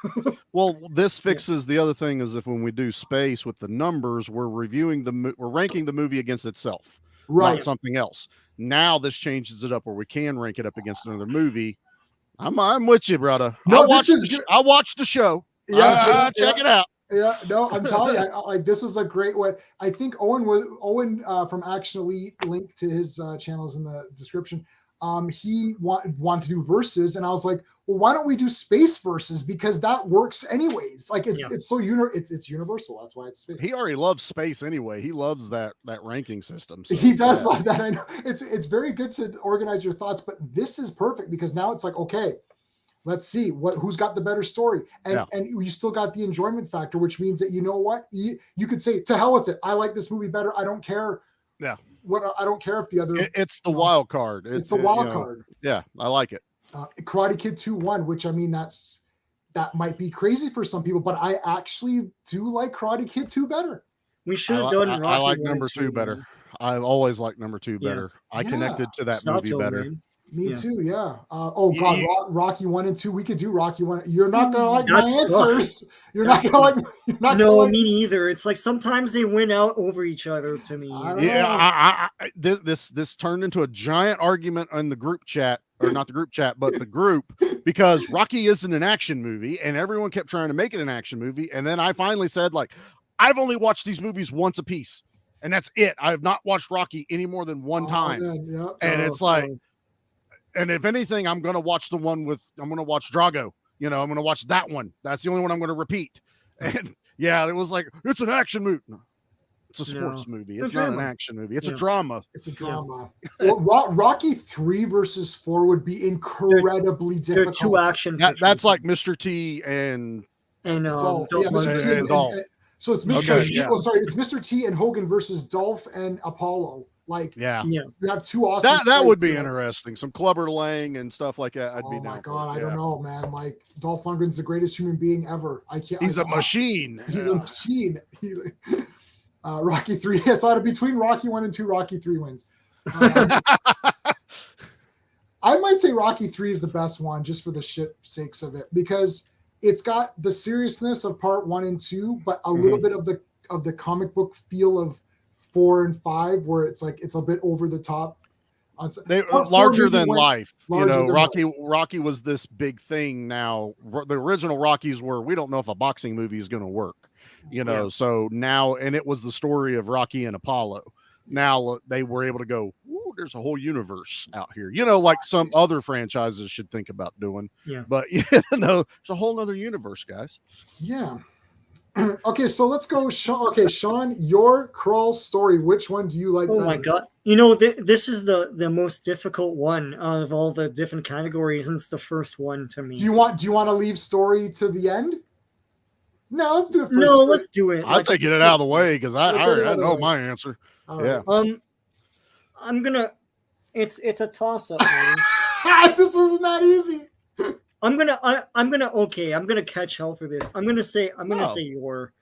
Well, this fixes the other thing is if when we do space with the numbers, we're reviewing we're ranking the movie against itself, right? Not something else. Now this changes it up where we can rank it up against another movie. I'm with you, brother. No, I watched the show. Yeah, check it out. Yeah, no, I'm telling you, like this was a great one. I think Owen from Action Elite, link to his channels in the description. He wanted to do verses, and I was like, well, why don't we do space verses, because that works anyways. Like it's so it's universal. That's why it's space. He already loves space anyway. He loves that ranking system. So, he does love that. I know it's very good to organize your thoughts, but this is perfect because now it's like, okay, Let's see who's got the better story. And you still got the enjoyment factor, which means that, you know what, you could say, to hell with it. I like this movie better. I don't care. Yeah. I don't care if the other. It's the wild card. It's the wild card. Yeah. I like it. Karate Kid 2 won, which, I mean, that might be crazy for some people, but I actually do like Karate Kid 2 better. We should have done Rocky. I like number 2 better. I've always liked number 2 better. I connected to that movie better. Man. Me too, yeah. Rocky 1 and 2. We could do Rocky 1. You're not gonna like my answers. You're not gonna like. No, me neither. It's like sometimes they win out over each other to me. This turned into a giant argument in the group chat, or not the group chat, but the group, because Rocky isn't an action movie, and everyone kept trying to make it an action movie. And then I finally said, like, I've only watched these movies once a piece, and that's it. I have not watched Rocky any more than one time. And it's like. And if anything, I'm going to watch I'm going to watch Drago. I'm going to watch that one. That's the only one I'm going to repeat. And yeah, it was like, it's an action movie. No, it's a sports movie. It's not an action movie. It's a drama. It's a drama. Well, Rocky 3 versus 4 would be incredibly difficult. They're two action. That's like Mr. T and Dolph. Dolph. So it's Mr. T. Oh, sorry. It's Mr. T and Hogan versus Dolph and Apollo. Like, you have two awesome. That would be interesting. Some clubber lang and stuff like that. I'd be down. Oh my god, I don't know, man. Like, Dolph Lundgren's the greatest human being ever. He's a machine. He's a machine. Rocky 3. So out of between Rocky 1 and 2, Rocky 3 wins. I might say Rocky 3 is the best one, just for the shit sakes of it, because it's got the seriousness of part 1 and 2, but a little bit of the comic book feel of 4 and 5, where it's like it's a bit over the top. They larger than life. Rocky was this big thing. Now the original Rockies were, we don't know if a boxing movie is going to work. So now, and it was the story of Rocky and Apollo. Now they were able to go, ooh, there's a whole universe out here. Like some other franchises should think about doing. Yeah. But there's a whole other universe, guys. Yeah. Okay, so let's go, Sean. Okay, Sean, your Krull story. Which one do you like? Oh my god! This is the most difficult one out of all the different categories, and it's the first one to me. Do you want to leave story to the end? No, let's do it first. No, let's do it. I'll get it out of the way because I already know my answer. Yeah. I'm gonna. It's a toss up. This isn't that easy. I'm gonna catch hell for this. I'm gonna say your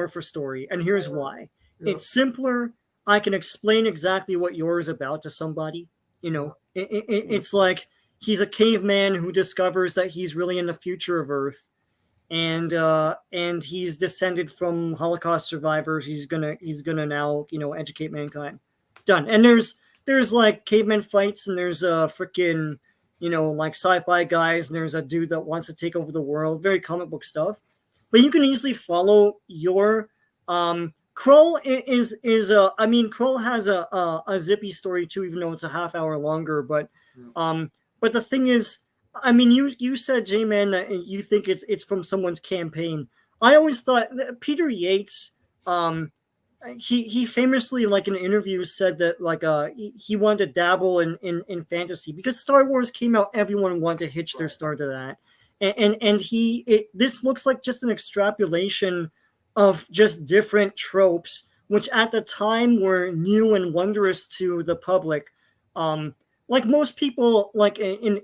for story, and here's why. Yeah. It's simpler. I can explain exactly what yours about to somebody. It's like he's a caveman who discovers that he's really in the future of Earth, and he's descended from Holocaust survivors. He's gonna now educate mankind. Done. And there's like caveman fights, and there's freaking. Like sci-fi guys, and there's a dude that wants to take over the world. Very comic book stuff. But you can easily follow your Krull Krull has a zippy story too, even though it's a half hour longer. But the thing is, you said, J-Man, that you think it's from someone's campaign. I always thought that Peter Yates, he famously, like in interviews, said that like he wanted to dabble in fantasy because Star Wars came out. Everyone wanted to hitch their star to that, and this looks like just an extrapolation of just different tropes, which at the time were new and wondrous to the public. Like most people, like in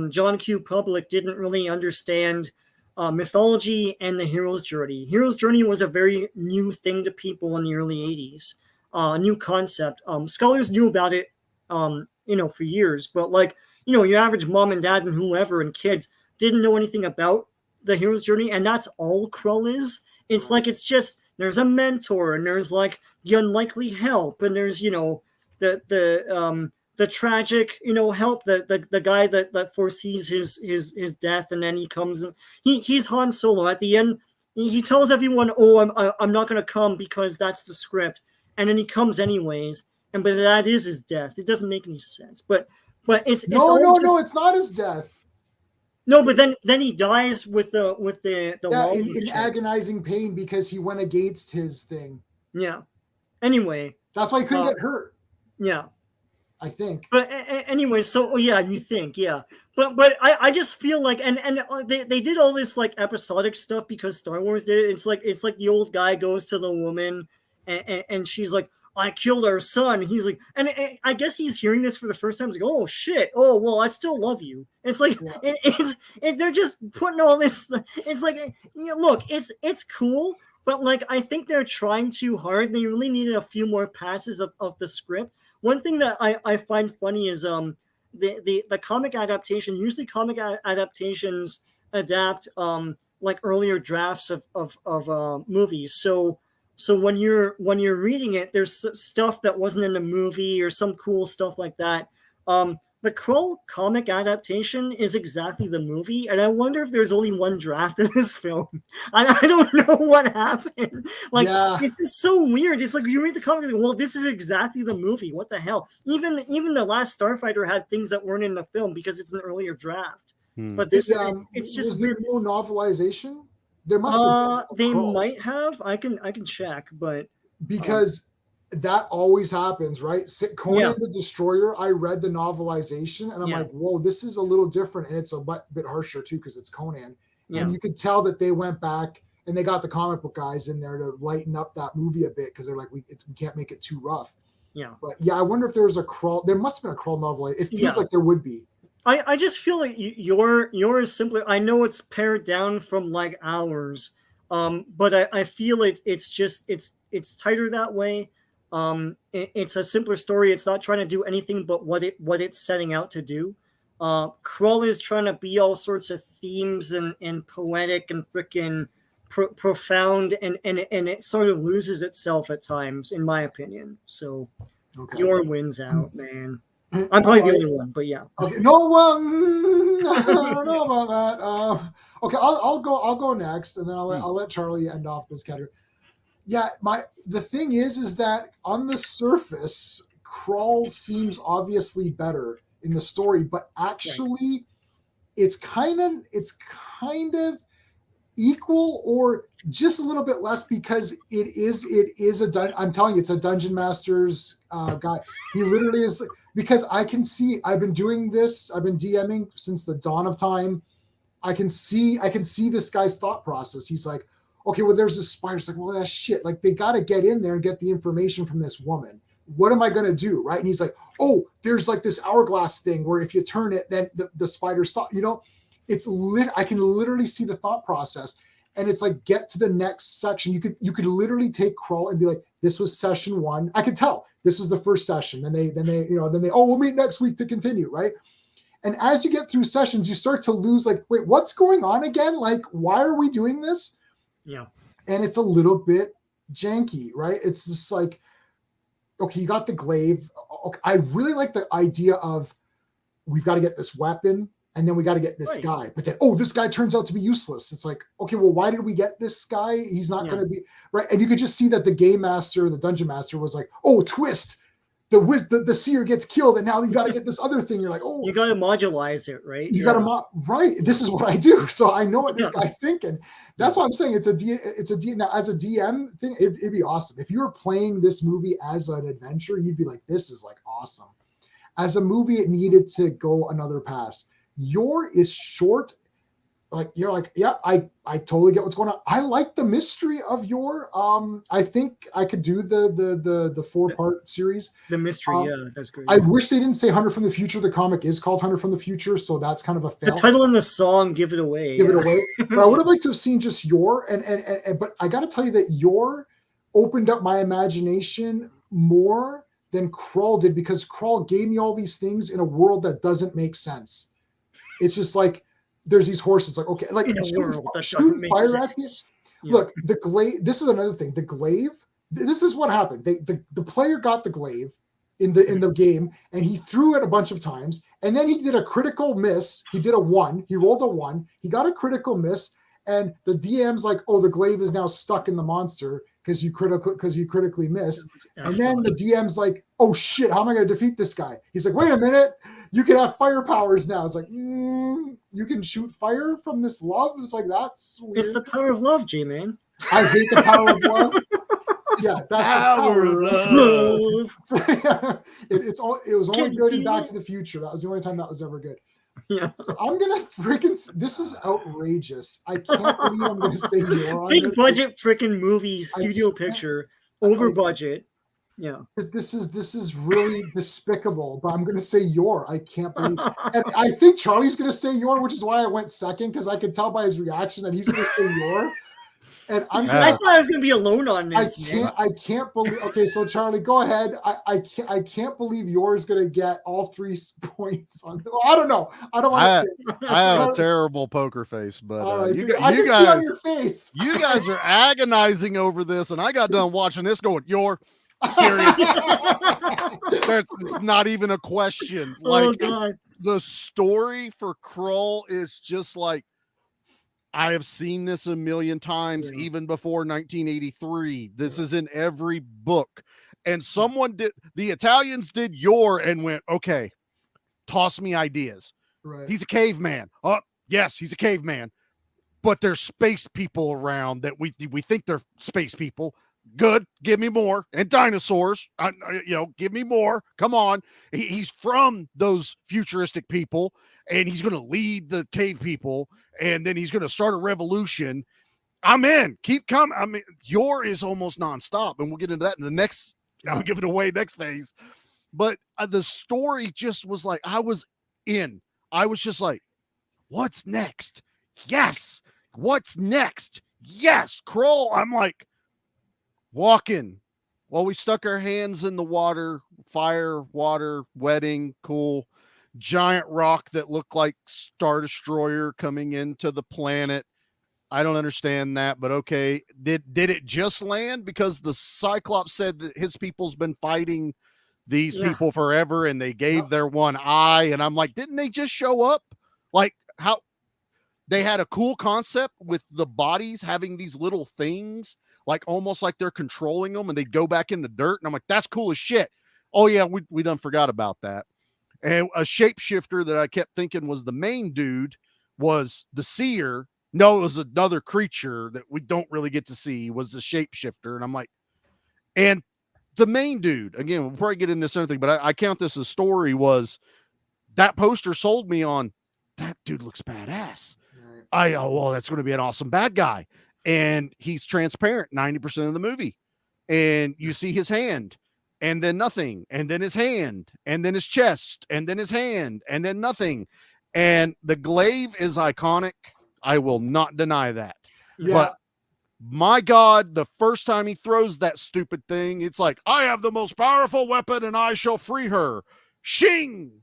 John Q. Public, didn't really understand mythology and the hero's journey. Hero's journey was a very new thing to people in the early 80s, new concept. Scholars knew about it, for years, but your average mom and dad and whoever and kids didn't know anything about the hero's journey, and that's all Krull is. It's like it's just there's a mentor, and there's like the unlikely help, and there's the tragic, help, the guy that foresees his death, and then he comes and he's Han Solo. At the end, he tells everyone, "Oh, I'm not going to come because that's the script," and then he comes anyways. But that is his death. It doesn't make any sense. But it's it's not his death. No, but then he dies with the in agonizing pain because he went against his thing. Yeah. Anyway, that's why he couldn't get hurt. Yeah. I think. But anyway, so yeah, you think, yeah. But I just feel like and they did all this like episodic stuff because Star Wars did it. It's like the old guy goes to the woman and she's like, I killed our son. He's like, and I guess he's hearing this for the first time. He's like, oh shit. Oh well, I still love you. It's like they're just putting all this. It's like, look, it's cool, but like I think they're trying too hard. They really needed a few more passes of the script. One thing that I find funny is the comic adaptation. Usually, comic adaptations adapt like earlier drafts of movies. So when you're reading it, there's stuff that wasn't in the movie or some cool stuff like that. The Krull comic adaptation is exactly the movie, and I wonder if there's only one draft of this film. I don't know what happened. Like, it's just so weird. It's like you read the comic, like, well, this is exactly the movie. What the hell? Even the Last Starfighter had things that weren't in the film because it's an earlier draft. But this it's just was there no novelization? There must have been. They might have. I can check, but because that always happens, right? Conan the Destroyer, I read the novelization and I'm like, whoa, this is a little different, and it's a bit harsher too because it's Conan. And you could tell that they went back and they got the comic book guys in there to lighten up that movie a bit because they're like, we can't make it too rough. Yeah. But yeah, I wonder if there was a Krull. There must have been a Krull novel. It feels like there would be. I just feel like yours simply. I know it's pared down from like ours, but I feel it's just it's tighter that way. It's a simpler story. It's not trying to do anything but what it's setting out to do. Krull is trying to be all sorts of themes and poetic and freaking profound, and it sort of loses itself at times, in my opinion. So your wins out, man. I'm probably the only one, but yeah. Okay, no one. I don't know about that. Okay, I'll go next, and then I'll let Charlie end off this category. Yeah, the thing is that on the surface, Krull seems obviously better in the story, but actually, it's kind of equal or just a little bit less because it is a I'm telling you, it's a Dungeon Master's guy. He literally is. Because I can see, I've been doing this, I've been DMing since the dawn of time. I can see this guy's thought process. He's like, okay, well, there's this spider. It's like, well, that's shit. Like, they got to get in there and get the information from this woman. What am I going to do, right? And he's like, oh, there's like this hourglass thing where if you turn it, then the spider stops. You know, I can literally see the thought process. And it's like, get to the next section. You could literally take Krull and be like, this was session 1. I could tell this was the first session. Then they we'll meet next week to continue, right? And as you get through sessions, you start to lose like, wait, what's going on again? Like, why are we doing this? Yeah. And it's a little bit janky, right? It's just like, okay, you got the glaive. Okay, I really like the idea of we've got to get this weapon. And then we got to get this guy. But then, this guy turns out to be useless. It's like, okay, well, why did we get this guy? He's not going to be right. And you could just see that the game master, the dungeon master was like, oh, twist. The seer gets killed. And now you got to get this other thing. You're like, oh. You got to modulize it, right? You got to, right. This is what I do. So I know what this guy's thinking. That's why I'm saying it's a now as a DM thing, it'd be awesome. If you were playing this movie as an adventure, you'd be like, this is like awesome. As a movie, it needed to go another pass. Your is short. Like you're like, yeah, I totally get what's going on. I like the mystery of your. I think I could do the 4-part series. The mystery, that's great. I wish they didn't say Hunter from the Future. The comic is called Hunter from the Future, so that's kind of a fail. The title and the song give it away. But I would have liked to have seen just your and but I got to tell you that your opened up my imagination more than Krull did because Krull gave me all these things in a world that doesn't make sense. It's just like there's these horses, like okay, like shooting fire at you. Yeah. Look, the glaive. This is another thing. The glaive. This is what happened. The player got the glaive in the game, and he threw it a bunch of times, and then he did a critical miss. He did a 1. He rolled a 1. He got a critical miss, and the DM's like, oh, the glaive is now stuck in the monster because you critically missed. And then the DM's like, oh shit, how am I going to defeat this guy? He's like, wait a minute, you can have fire powers now. It's like, you can shoot fire from this love? It's like, that's weird. It's the power of love, J-Man. I hate the power of love. Yeah, that's power of love. It was only good in Back to the Future. That was the only time that was ever good. Yeah. So I'm gonna freaking. This is outrageous. I can't believe I'm gonna say Yor on Big this. budget freaking movie, studio picture, over budget. Yeah. This is really despicable. But I'm gonna say Yor. I can't believe. And I think Charlie's gonna say Yor, which is why I went second, because I could tell by his reaction that he's gonna say Yor. And I thought I was gonna be alone on this. I can't believe. Okay, so Charlie, go ahead. I can't believe yours gonna get all 3 points on. Well, I don't know. I don't want to say. I have a terrible poker face, but right, you I can guys, see on your face. You guys are agonizing over this, and I got done watching this, going, "Yor." Serious. It's not even a question. Like the story for Krull is just like, I have seen this a million times, even before 1983. This is in every book. And the Italians did Yor and went, okay, toss me ideas. Right. He's a caveman. Oh, yes, he's a caveman. But there's space people around that we think they're space people. Good, give me more. And dinosaurs, give me more. Come on. He's from those futuristic people, and he's going to lead the cave people, and then he's going to start a revolution. I'm in. Keep coming. I mean, Yor is almost nonstop, and we'll get into that in the next. I'll give it away next phase. But the story just was like, I was in. I was just like, what's next? Yes. What's next? Yes. Krull. I'm like, walking. Well, we stuck our hands in the water, fire, water, wedding, cool. Giant rock that looked like Star Destroyer coming into the planet. I don't understand that, but okay. Did it just land because the Cyclops said that his people's been fighting these people forever and they gave their one eye? And I'm like, didn't they just show up? Like, how they had a cool concept with the bodies having these little things, like almost like they're controlling them, and they go back in the dirt. And I'm like, that's cool as shit. Oh yeah, we done forgot about that. And a shapeshifter that I kept thinking was the main dude was the seer. No, it was another creature that we don't really get to see, was the shapeshifter. And I'm like, and the main dude, again, we'll probably get into this other thing, but I count this as story, was that poster sold me on that dude looks badass. Right. Well, that's going to be an awesome bad guy. And he's transparent 90% of the movie. And you see his hand, and then nothing, and then his hand, and then his chest, and then his hand, and then nothing. And the glaive is iconic. I will not deny that. Yeah. But my God, the first time he throws that stupid thing, it's like, I have the most powerful weapon and I shall free her. Shing!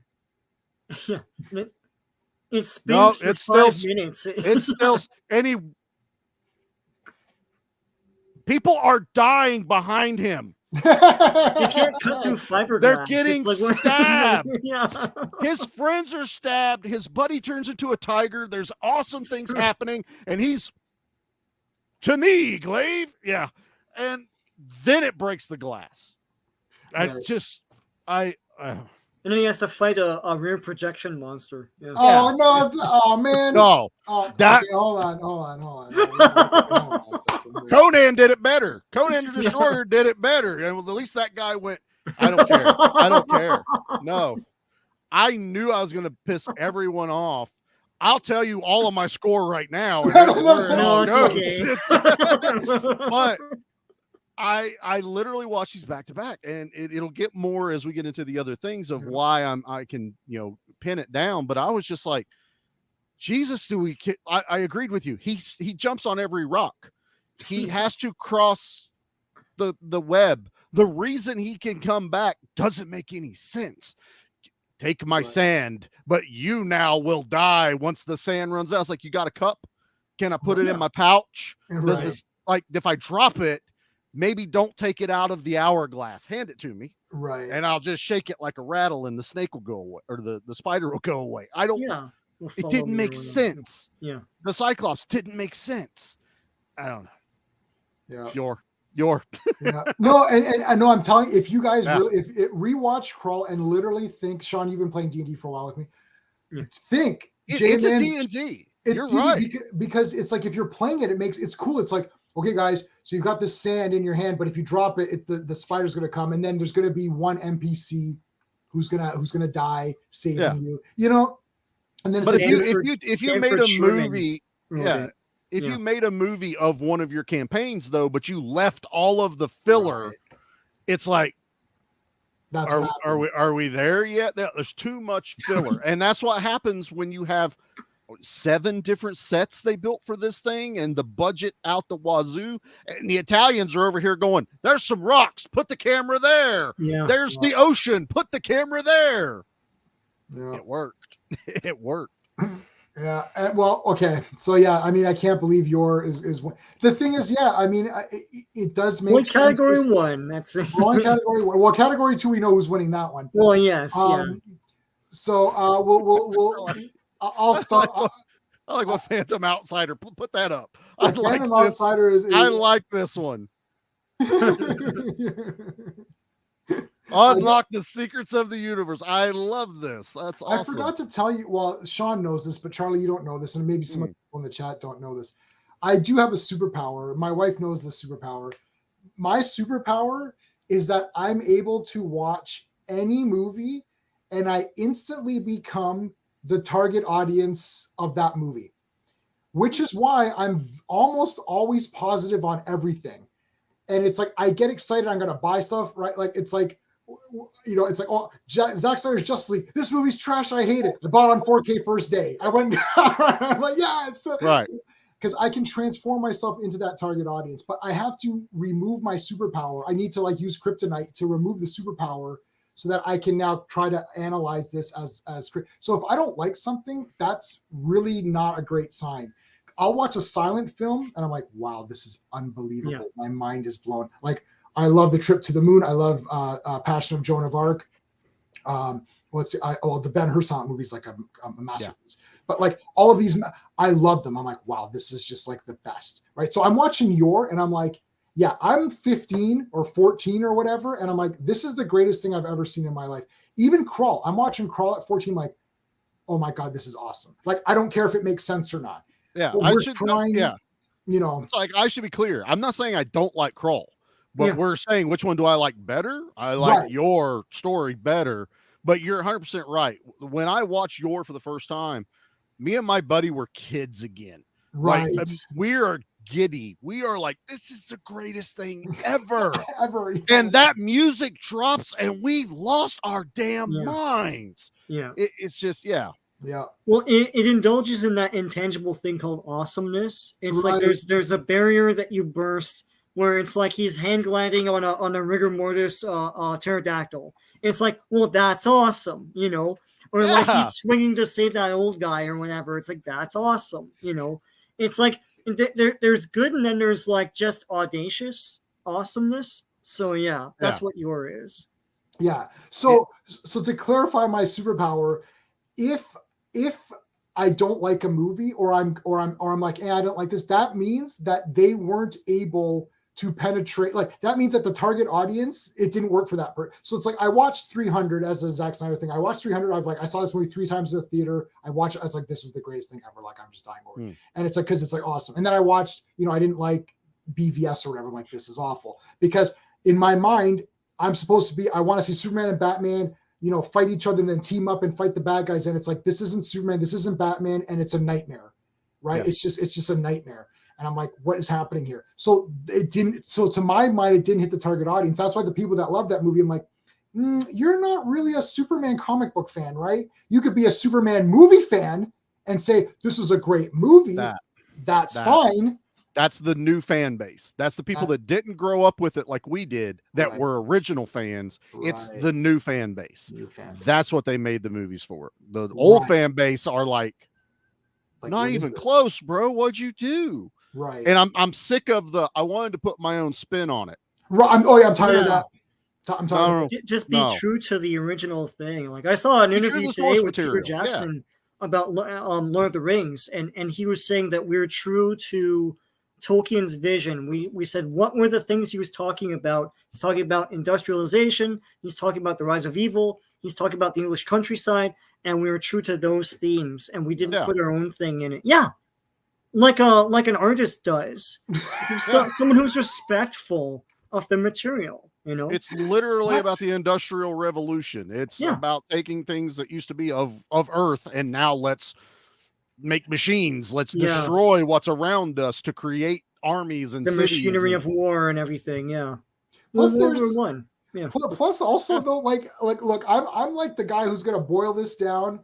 Yeah. It spins for 5 minutes. It's still people are dying behind him. You can't cut through fiberglass. They're getting stabbed. Yeah. His friends are stabbed. His buddy turns into a tiger. There's awesome things happening. And he's, to me, glaive. Yeah. And then it breaks the glass. Right. And then he has to fight a rear projection monster. Yeah. Oh, no. Oh, man. No. Okay, hold on. Conan did it better. Conan the Destroyer did it better. And at least that guy went, I don't care. I don't care. No. I knew I was going to piss everyone off. I'll tell you all of my score right now. But I literally watch these back to back, and it'll get more as we get into the other things of why I can pin it down. But I was just like, Jesus, I agreed with you. He jumps on every rock. He has to cross the web. The reason he can come back doesn't make any sense. Take my sand, but you now will die once the sand runs out. It's like, you got a cup? Can I put it in my pouch? Does this, like, if I drop it, maybe don't take it out of the hourglass. Hand it to me. Right. And I'll just shake it like a rattle and the snake will go away, or the spider will go away. I don't. Yeah. It didn't make sense. Yeah. The Cyclops didn't make sense. I don't know. Yeah. Your. Yeah. No, and I know, I'm telling you, if you guys really, if it rewatch Krull and literally think, Sean, you've been playing D&D for a while with me. Yeah. Think it's a D&D. It's You're D&D right. because it's like, if you're playing it, it's cool. It's like, okay, guys, so you've got this sand in your hand, but if you drop it, the spider's going to come, and then there's going to be one NPC who's gonna die saving you, you know. And then, but if you made a movie, if you made a movie of one of your campaigns though, but you left all of the filler, it's like, are we there yet? There's too much filler, and that's what happens when you have 7 different sets they built for this thing and the budget out the wazoo, and the Italians are over here going, there's some rocks, put the camera there. There's the ocean, put the camera there. It worked. It worked. Yeah. Well, okay. So yeah, I mean, I can't believe your is one. The thing is, yeah, I mean, it does make sense. Category 1. That's it. Only category 1. Well, category 2, we know who's winning that one. Well, yes. So we'll I'll start. I like what Phantom Outsider. Put that up. I like Phantom Outsider is I like this one. Unlock the secrets of the universe. I love this. That's awesome. I forgot to tell you. Well, Sean knows this, but Charlie, you don't know this, and maybe some people in the chat don't know this. I do have a superpower. My wife knows this superpower. My superpower is that I'm able to watch any movie, and I instantly become the target audience of that movie, which is why I'm almost always positive on everything. And it's like, I get excited. I'm going to buy stuff, right? Like, it's like, you know, it's like, oh, Zack Snyder's Justice League. This movie's trash. I hate it. I bought it on 4K first day. I went, I'm like, yeah, it's right. Because I can transform myself into that target audience, but I have to remove my superpower. I need to like use kryptonite to remove the superpower so that I can now try to analyze this as. So if I don't like something, that's really not a great sign. I'll watch a silent film and I'm like, wow, this is unbelievable. Yeah. My mind is blown. Like, I love The Trip to the Moon. I love Passion of Joan of Arc. The Ben Hur movie's like a masterpiece. Yeah. But like all of these, I love them. I'm like, wow, this is just like the best, right? So I'm watching and I'm like, yeah, I'm 15 or 14 or whatever. And I'm like, this is the greatest thing I've ever seen in my life. Even Krull, I'm watching Krull at 14, like, oh my God, this is awesome. Like, I don't care if it makes sense or not. Yeah, but we're trying, you know. It's like, I should be clear. I'm not saying I don't like Krull, but we're saying which one do I like better? I like your story better, but you're 100% right. When I watched for the first time, me and my buddy were kids again. Right. Like, we are giddy. We are like, this is the greatest thing ever. Ever. And that music drops and we lost our damn minds. Yeah. It's just, Yeah. Well, it indulges in that intangible thing called awesomeness. It's like there's a barrier that you burst where it's like he's hand gliding on a rigor mortis pterodactyl. It's like, well, that's awesome, you know. Or like he's swinging to save that old guy or whatever. It's like, that's awesome, you know. It's like there's good and then there's like just audacious awesomeness. So that's what your is. Yeah. So to clarify my superpower, if I don't like a movie or I'm like, hey, I don't like this, that means that they weren't able to penetrate. Like, that means that the target audience, it didn't work for that person. So it's like, I watched 300 as a Zack Snyder thing. I watched 300. I saw this movie 3 times in the theater. I watched it. I was like, this is the greatest thing ever. Like, I'm just dying over it. And it's like, cause it's like awesome. And then I watched, I didn't like BVS or whatever. I'm like, this is awful, because in my mind, I'm supposed to be, I want to see Superman and Batman, fight each other and then team up and fight the bad guys. And it's like, this isn't Superman, this isn't Batman, and it's a nightmare, right? Yes. It's just a nightmare. And I'm like, what is happening here? So to my mind, it didn't hit the target audience. That's why the people that love that movie, I'm like, you're not really a Superman comic book fan, right? You could be a Superman movie fan and say, this is a great movie. That's fine. That's the new fan base. That's the people that didn't grow up with it like we did, that were original fans. It's the new fan base. That's what they made the movies for. The old fan base are like not even close, bro. What'd you do? Right. And I'm sick of I wanted to put my own spin on it. Right. I'm tired of that. I'm tired of it. Just be true to the original thing. Like, I saw an interview today with Peter Jackson about Lord of the Rings, and he was saying that we're true to Tolkien's vision. We said, what were the things he was talking about? He's talking about industrialization. He's talking about the rise of evil. He's talking about the English countryside, and we were true to those themes, and we didn't put our own thing in it. Yeah. like an artist does. Someone who's respectful of the material. You know, it's literally about the Industrial Revolution. It's about taking things that used to be of Earth, and now let's make machines. Let's destroy what's around us to create armies and the cities machinery of war and everything. Yeah. Plus, World War I. Yeah. Plus, also though, like, look, I'm like the guy who's gonna boil this down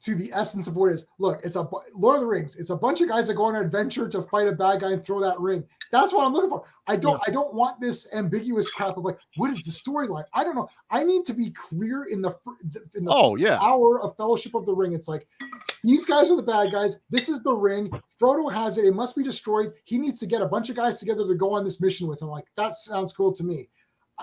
to the essence of what it is. Look, it's a Lord of the Rings. It's a bunch of guys that go on an adventure to fight a bad guy and throw that ring. That's what I'm looking for. I don't want this ambiguous crap of like, what is the storyline? I don't know. I need to be clear in the hour of Fellowship of the Ring. It's like, these guys are the bad guys. This is the ring. Frodo has it. It must be destroyed. He needs to get a bunch of guys together to go on this mission with him. Like, that sounds cool to me.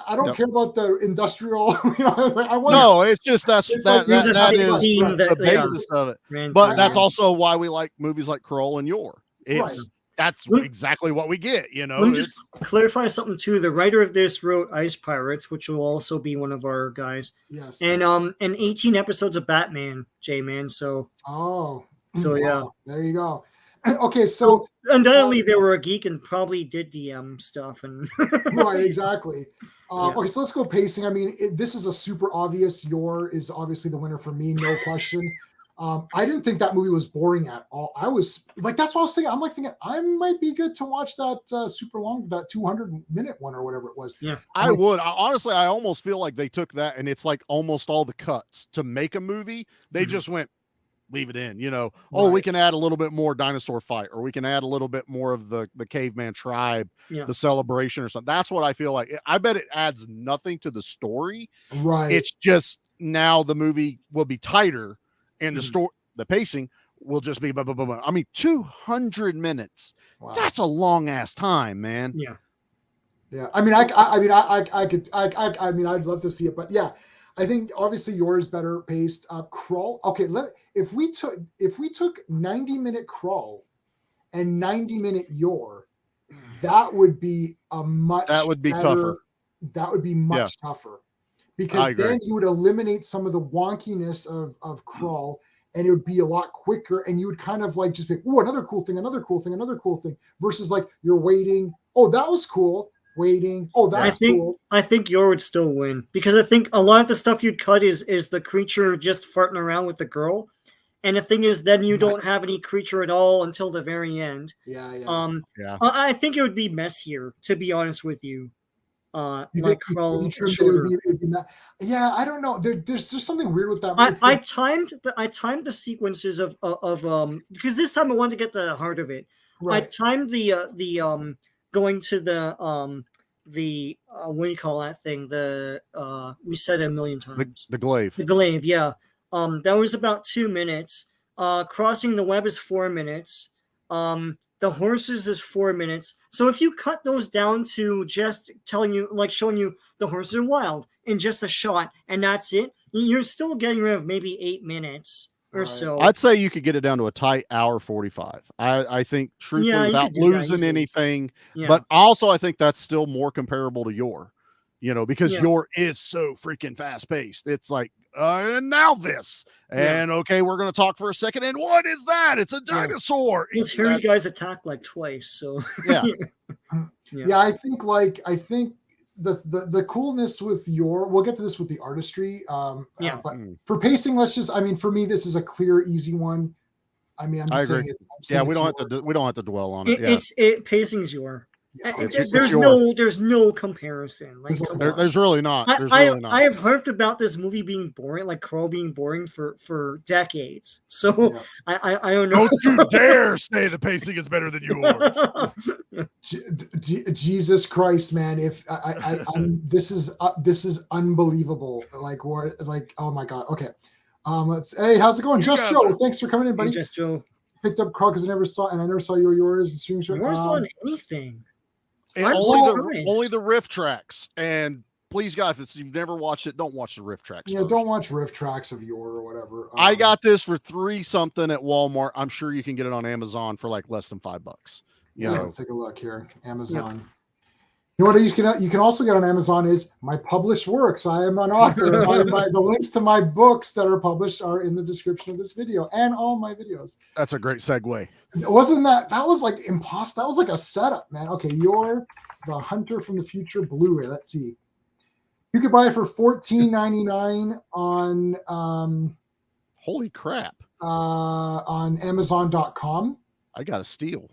I don't care about the industrial. It's just that is the basis of it. But that's also why we like movies like Krull and Yor. That's exactly what we get. You know. Let me just clarify something too. The writer of this wrote Ice Pirates, which will also be one of our guys. Yes. And 18 episodes of Batman, J-Man. So. Wow. Yeah. There you go. Okay, so undoubtedly they were a geek and probably did DM stuff and right, exactly. Okay, so let's go pacing. I mean, this is a super obvious. Yor is obviously the winner for me, no question. I didn't think that movie was boring at all. I was like, that's what I was thinking. I'm like thinking I might be good to watch that super long, that 200-minute one or whatever it was. Yeah, I would. Honestly, I almost feel like they took that and it's like almost all the cuts to make a movie. They just went, leave it in, we can add a little bit more dinosaur fight, or we can add a little bit more of the caveman tribe, the celebration or something. That's what I feel like. I bet it adds nothing to the story. Right. It's just now the movie will be tighter and the pacing will just be blah, blah, blah, blah. I mean, 200 minutes. Wow. That's a long ass time, man. Yeah. Yeah. I mean, I'd love to see it, but yeah. I think obviously yours better paced. Krull. Okay, if we took 90-minute Krull and 90-minute Yor, that would be tougher. That would be much tougher, because then you would eliminate some of the wonkiness of Krull, and it would be a lot quicker, and you would kind of like just be, oh, another cool thing, versus like you're waiting. Oh, that was cool. Waiting. Oh, that's cool. I think Yor would still win, because I think a lot of the stuff you'd cut is the creature just farting around with the girl, and the thing is, then you don't have any creature at all until the very end. Yeah. I think it would be messier, to be honest with you. Like Krull. Yeah, I don't know. There's something weird with that. I timed the sequences of because this time I wanted to get the heart of it. Right. I timed the going to the what do you call that thing? We said it a million times. The glaive. The glaive, yeah. That was about 2 minutes. Crossing the web is 4 minutes. The horses is 4 minutes. So if you cut those down to just telling you, like showing you the horses are wild in just a shot, and that's it, you're still getting rid of maybe 8 minutes. Or so. I'd say you could get it down to a tight hour 45. I think truthfully without losing anything. Yeah. But also I think that's still more comparable to Yor, because Yor is so freaking fast paced. It's like, and now this, and okay, we're going to talk for a second. And what is that? It's a dinosaur. Let's hear you guys attack like twice. So yeah. I think the coolness with Yor, we'll get to this with the artistry. But for pacing, for me, this is a clear, easy one. I mean, I'm just saying it. We don't have to dwell on it. Pacing's Yor. Yeah, there's no comparison. Like, there's really not. I have heard about this movie being boring, like Krull being boring for decades. So I don't know. Don't you dare say the pacing is better than yours. Jesus Christ, man! If this is unbelievable. Like, oh my God. Okay. Hey, how's it going, Just Joe? Thanks for coming in, buddy. Hey, Just Joe. Picked up Krull because I never saw yours. Yours on anything. Only the riff tracks, and please God, if you've never watched it, don't watch the riff tracks. Yeah, don't watch riff tracks of Yor or whatever. I got this for $3 something at Walmart. I'm sure you can get it on Amazon for like less than $5. Let's take a look here. Amazon. You know what you can also get on Amazon is my published works. I am an author. The links to my books that are published are in the description of this video and all my videos. That's a great segue. Wasn't that was like impossible? That was like a setup, man. Okay, you're the Hunter from the Future Blu-ray. Let's see. You could buy it for $14.99 on holy crap. On Amazon.com. I got a steal.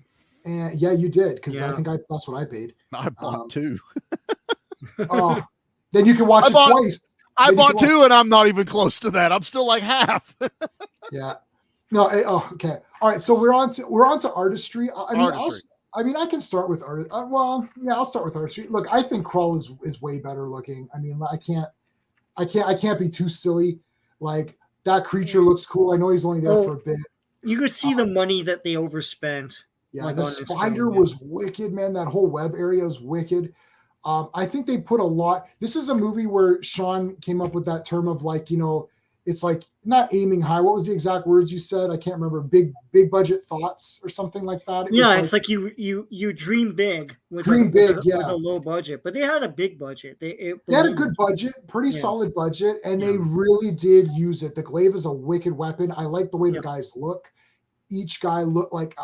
And yeah, you did, because I think that's what I paid. I bought two. Oh, then you can watch it twice. I bought two, and I'm not even close to that. I'm still like half. Yeah. No. Okay. All right. So we're on to artistry. I mean, I can start with art. I'll start with artistry. Look, I think Krull is way better looking. I mean, I can't be too silly. Like, that creature looks cool. I know he's only there for a bit. You could see the money that they overspent. Yeah, like the spider was wicked, man. That whole web area is wicked. I think they put a lot. This is a movie where Sean came up with that term of like, it's like not aiming high. What was the exact words you said? I can't remember. Big budget thoughts or something like that. It's like you dream big. With a low budget, but they had a big budget. They had a good budget, pretty solid budget, and they really did use it. The glaive is a wicked weapon. I like the way the guys look. Each guy look like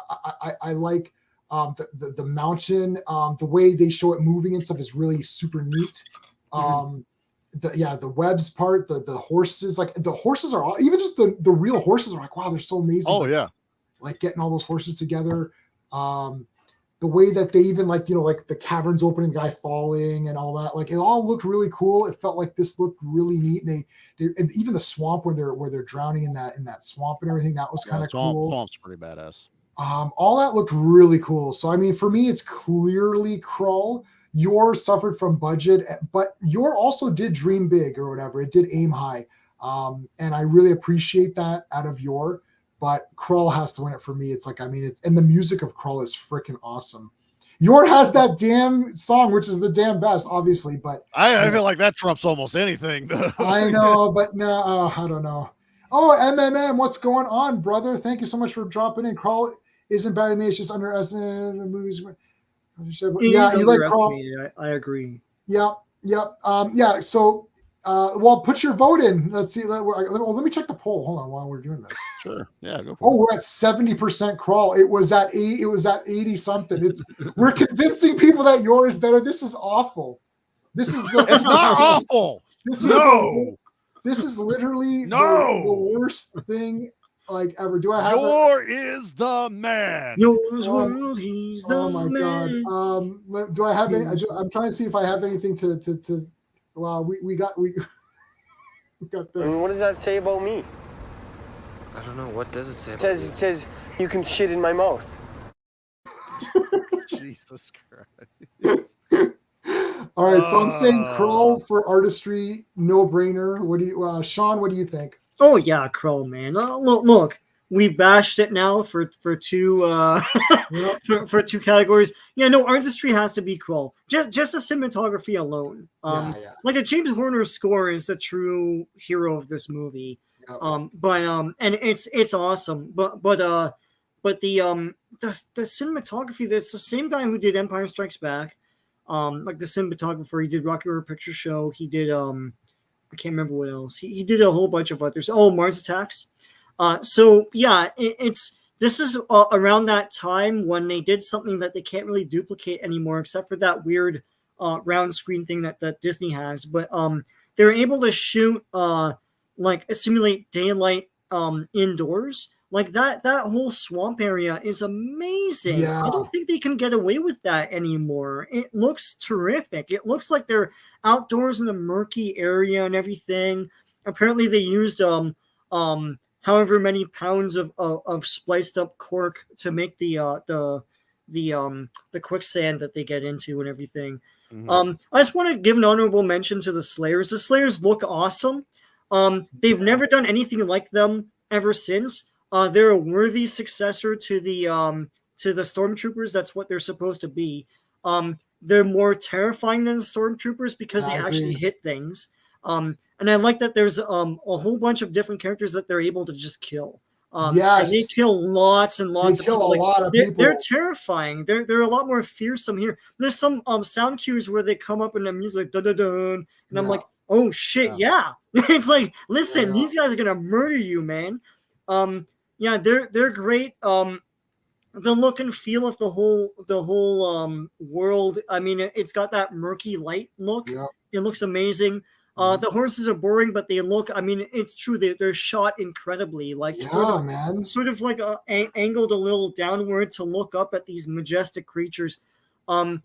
I like the mountain. The way they show it moving and stuff is really super neat. The webs part, the horses, like the horses are all, even just the real horses are like, wow, they're so amazing. Oh yeah, like getting all those horses together. The way that they even like the caverns opening, guy falling and all that, like it all looked really cool. It felt like this looked really neat. And and even the swamp where they're drowning in that swamp and everything, that was kind of cool. Swamp's pretty badass. All that looked really cool. So I mean, for me, it's clearly Krull. Yor suffered from budget, but Yor also did dream big or whatever. It did aim high, and I really appreciate that out of Yor. But Krull has to win it for me. It's like, I mean, and the music of Krull is freaking awesome. Yor has that damn song, which is the damn best, obviously. But I feel like that trumps almost anything. I know, but no, I don't know. Oh, MMM, what's going on, brother? Thank you so much for dropping in. Krull isn't bad to me. It's just underestimated in movies. Yeah, you like Krull. I agree. Yep. Yeah. So, well, put your vote in. Let's see. Let me check the poll. Hold on, while we're doing this. Sure. Yeah. Go for it. We're at 70% Krull. It was at 80 something. We're convincing people that yours is better. This is awful. It's not awful. This is literally the worst thing like ever. Do I have is the man. Yours world, he's the man. Oh my god. Do I have any? I'm trying to see if I have anything to. Well, we got this. I mean, what does that say about me? I don't know. What does it say? It says you can shit in my mouth. Jesus Christ. All right, so I'm saying Krull for artistry, no brainer. What do you, Sean? What do you think? Oh yeah, Krull, man. Look, we bashed it now for two for two categories. Yeah, no, artistry has to be Krull. Just the cinematography alone. Like a James Horner score is the true hero of this movie. Yep. And it's awesome. But the cinematography, that's the same guy who did Empire Strikes Back. Like the cinematographer, he did Rocky Horror Picture Show. He did I can't remember what else. He did a whole bunch of others. Oh, Mars Attacks. So yeah, this is around that time when they did something that they can't really duplicate anymore, except for that weird round screen thing that Disney has. But they're able to shoot like simulate daylight indoors. Like that whole swamp area is amazing. Yeah. I don't think they can get away with that anymore. It looks terrific. It looks like they're outdoors in the murky area and everything. Apparently they used however many pounds of spliced up cork to make the quicksand that they get into and everything. Mm-hmm. I just want to give an honorable mention to the Slayers. The Slayers look awesome. They've never done anything like them ever since. They're a worthy successor to the Stormtroopers. That's what they're supposed to be. They're more terrifying than the Stormtroopers because they actually hit things. And I like that there's a whole bunch of different characters that they're able to just kill. And they kill lots and lots of people. A lot of people. They're terrifying. They're a lot more fearsome here. There's some sound cues where they come up and the music like dun dun dun, and I'm like, oh shit, yeah. It's like, listen, these guys are gonna murder you, man. They're great. The look and feel of the whole world. I mean, it's got that murky light look. Yeah. It looks amazing. The horses are boring, but they look. I mean, it's true. They're shot incredibly, like sort of like angled a little downward to look up at these majestic creatures. All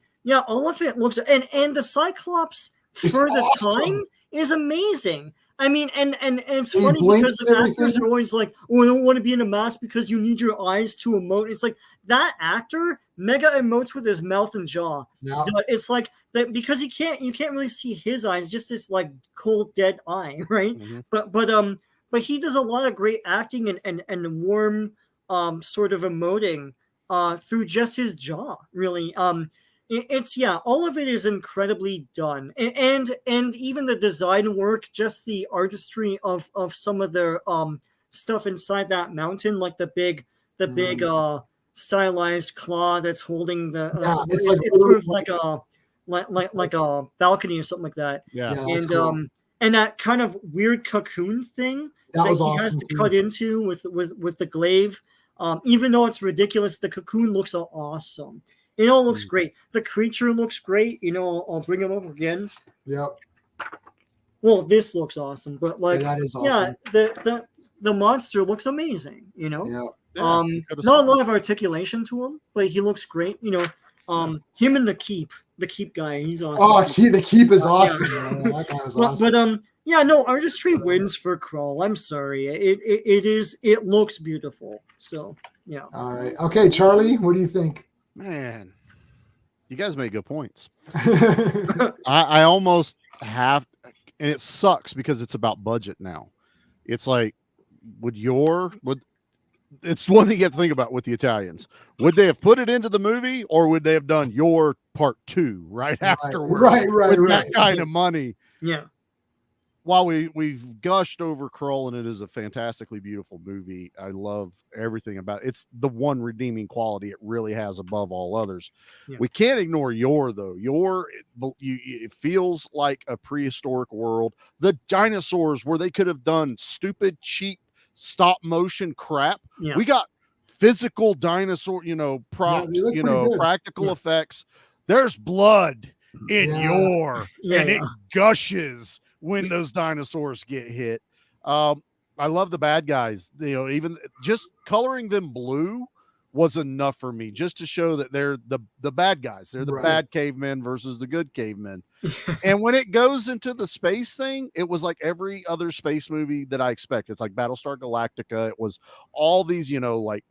of it looks, and the Cyclops for the time is amazing. I mean, and it's funny because the actors are always like, oh, I don't want to be in a mask because you need your eyes to emote. It's like that actor mega emotes with his mouth and jaw. Yeah. It's like that because you can't really see his eyes, just this like cold dead eye, right? Mm-hmm. But he does a lot of great acting and warm sort of emoting through just his jaw, really. All of it is incredibly done, and even the design work, just the artistry of some of the stuff inside that mountain, like the big stylized claw that's holding the it's sort of like a balcony or something like that. And that kind of weird cocoon thing that he awesome has to cut into with the glaive, even though it's ridiculous, the cocoon looks awesome. It all looks great. The creature looks great. I'll bring him up again. Yep. Well, this looks awesome, but like, that is awesome. The monster looks amazing. Not a lot of articulation to him, but he looks great. Him and the keep guy, he's awesome. Oh, the keep is awesome. That guy is awesome. But artistry wins for Krull. I'm sorry. It looks beautiful. So yeah. All right. Okay, Charlie, what do you think? Man, you guys make good points. I almost have, and it sucks because it's about budget now. It's like, it's one thing you have to think about with the Italians. Would they have put it into the movie, or would they have done your part 2 right afterwards? Right. That kind of money. Yeah. While we've gushed over Krull, and it is a fantastically beautiful movie. I love everything about it. It's the one redeeming quality it really has above all others. Yeah. We can't ignore Yor, though. It feels like a prehistoric world. The dinosaurs, where they could have done stupid, cheap, stop motion crap. Yeah. We got physical dinosaur, props, practical effects. There's blood in Yor, and it gushes when those dinosaurs get hit. I love the bad guys. Even just coloring them blue was enough for me, just to show that they're the bad guys. They're the bad cavemen versus the good cavemen. And when it goes into the space thing, it was like every other space movie that I expect. It's like Battlestar Galactica. It was all these, like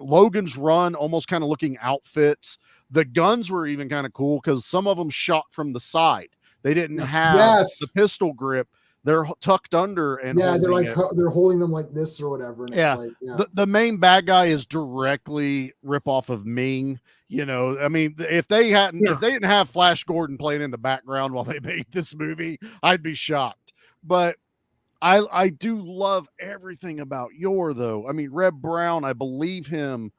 Logan's Run, almost kind of looking outfits. The guns were even kind of cool because some of them shot from the side. They didn't have the pistol grip. They're tucked under, and they're holding them like this or whatever. And it's like, the main bad guy is directly rip off of Ming. I mean, if they didn't have Flash Gordon playing in the background while they made this movie, I'd be shocked. But I do love everything about Yor, though. I mean, Reb Brown, I believe him.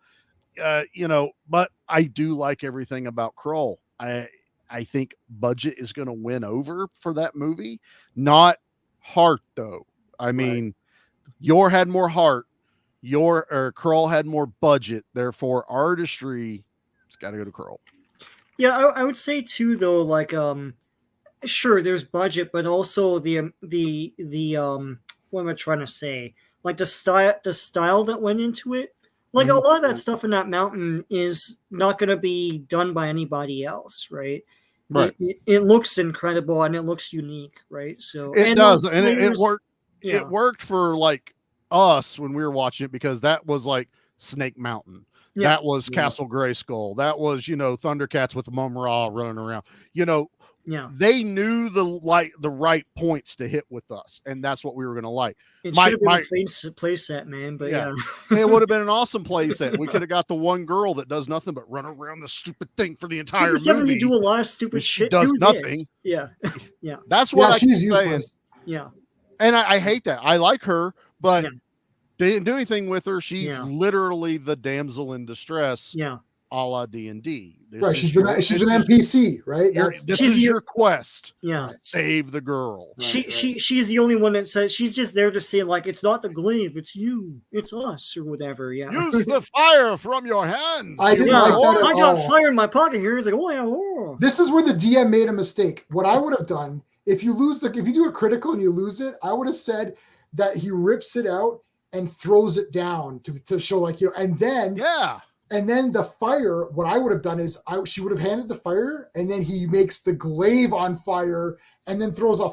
But I do like everything about Krull. I think budget is going to win over for that movie. Not heart, though. I mean, Yor had more heart. Krull had more budget. Therefore, artistry, it's got to go to Krull. Yeah, I would say too, though. Like, sure, there's budget, but also the what am I trying to say? Like the style that went into it. Like a lot of that stuff in that mountain is not going to be done by anybody else, right? Right. It looks incredible and it looks unique, right? So it does, and it worked. Yeah. It worked for like us when we were watching it because that was like Snake Mountain. Yeah. That was Castle Grayskull. That was Thundercats with Mum-Ra running around. They knew the right points to hit with us, and that's what we were going to like. It should have been a play set, man. But it would have been an awesome play set. We could have got the one girl that does nothing but run around the stupid thing for the entire movie. You do a lot of stupid shit. She does nothing. Yeah. That's what she's useless. Yeah. And I hate that. I like her, but They didn't do anything with her. She's Yeah. literally the damsel in distress. Yeah. A la D&D. Right, she's an NPC, right? This is your quest. Yeah, save the girl. She's the only one that says she's just there to say like it's not the glaive, it's you, it's us or whatever. Yeah, use the fire from your hands. I didn't like that I got fire in my pocket here. It's like This is where the DM made a mistake. What I would have done if you do a critical and you lose it, I would have said that he rips it out and throws it down to show like and then the fire, what I would have done is she would have handed the fire and then he makes the glaive on fire and then throws a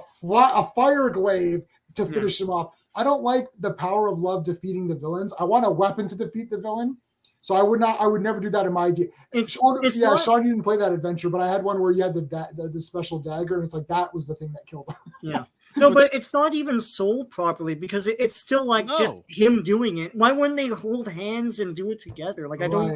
fire glaive to finish him off. I don't like the power of love defeating the villains. I want a weapon to defeat the villain. So I would never do that in my idea. Sean, you didn't play that adventure, but I had one where you had the special dagger and it's like that was the thing that killed him. Yeah. No, but it's not even sold properly because it's still like just him doing it. Why wouldn't they hold hands and do it together? Like I don't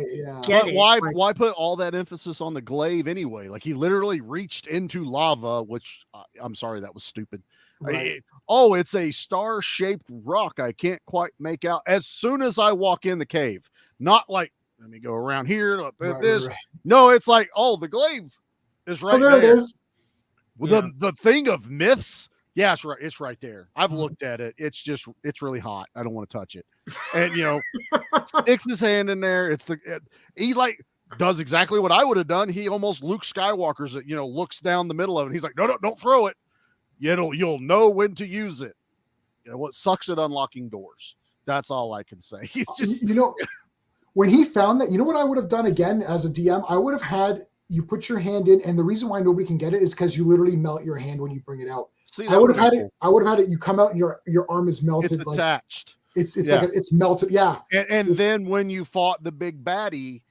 get it. Why put all that emphasis on the glaive anyway? Like he literally reached into lava, which I'm sorry, that was stupid. Right. It's a star-shaped rock. I can't quite make out. As soon as I walk in the cave, not like let me go around here. Right. No, it's like the glaive is right there. It is. The thing of myths. Yeah, it's right. It's right there. I've looked at it. It's really hot. I don't want to touch it. And sticks his hand in there. He like does exactly what I would have done. He almost Luke Skywalker's it. Looks down the middle of it. He's like, no, don't throw it. You'll know when to use it. What sucks at unlocking doors. That's all I can say. It's just when he found that. What I would have done again as a DM. I would have had you put your hand in, and the reason why nobody can get it is because you literally melt your hand when you bring it out. See, I would have had it. I would have had it. You come out and your arm is melted. It's attached. It's like it's melted. Yeah. And then when you fought the big baddie,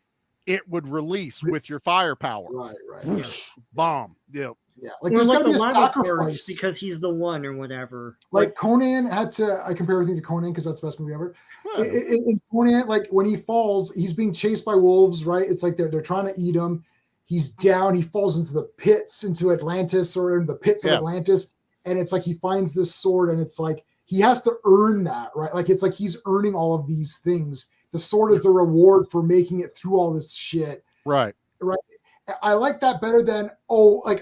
it would release with your firepower. Right. Whoosh, bomb. Yeah. Yeah. Like there's got to be a sacrifice because he's the one or whatever. Like Conan had to. I compare everything to Conan because that's the best movie ever. In Conan, like when he falls, he's being chased by wolves. Right. It's like they're trying to eat him. He's down. He falls into the pits, into Atlantis or in the pits of Atlantis. And it's like he finds this sword and it's like he has to earn that, right? Like it's like he's earning all of these things. The sword is the reward for making it through all this shit. Right. I like that better than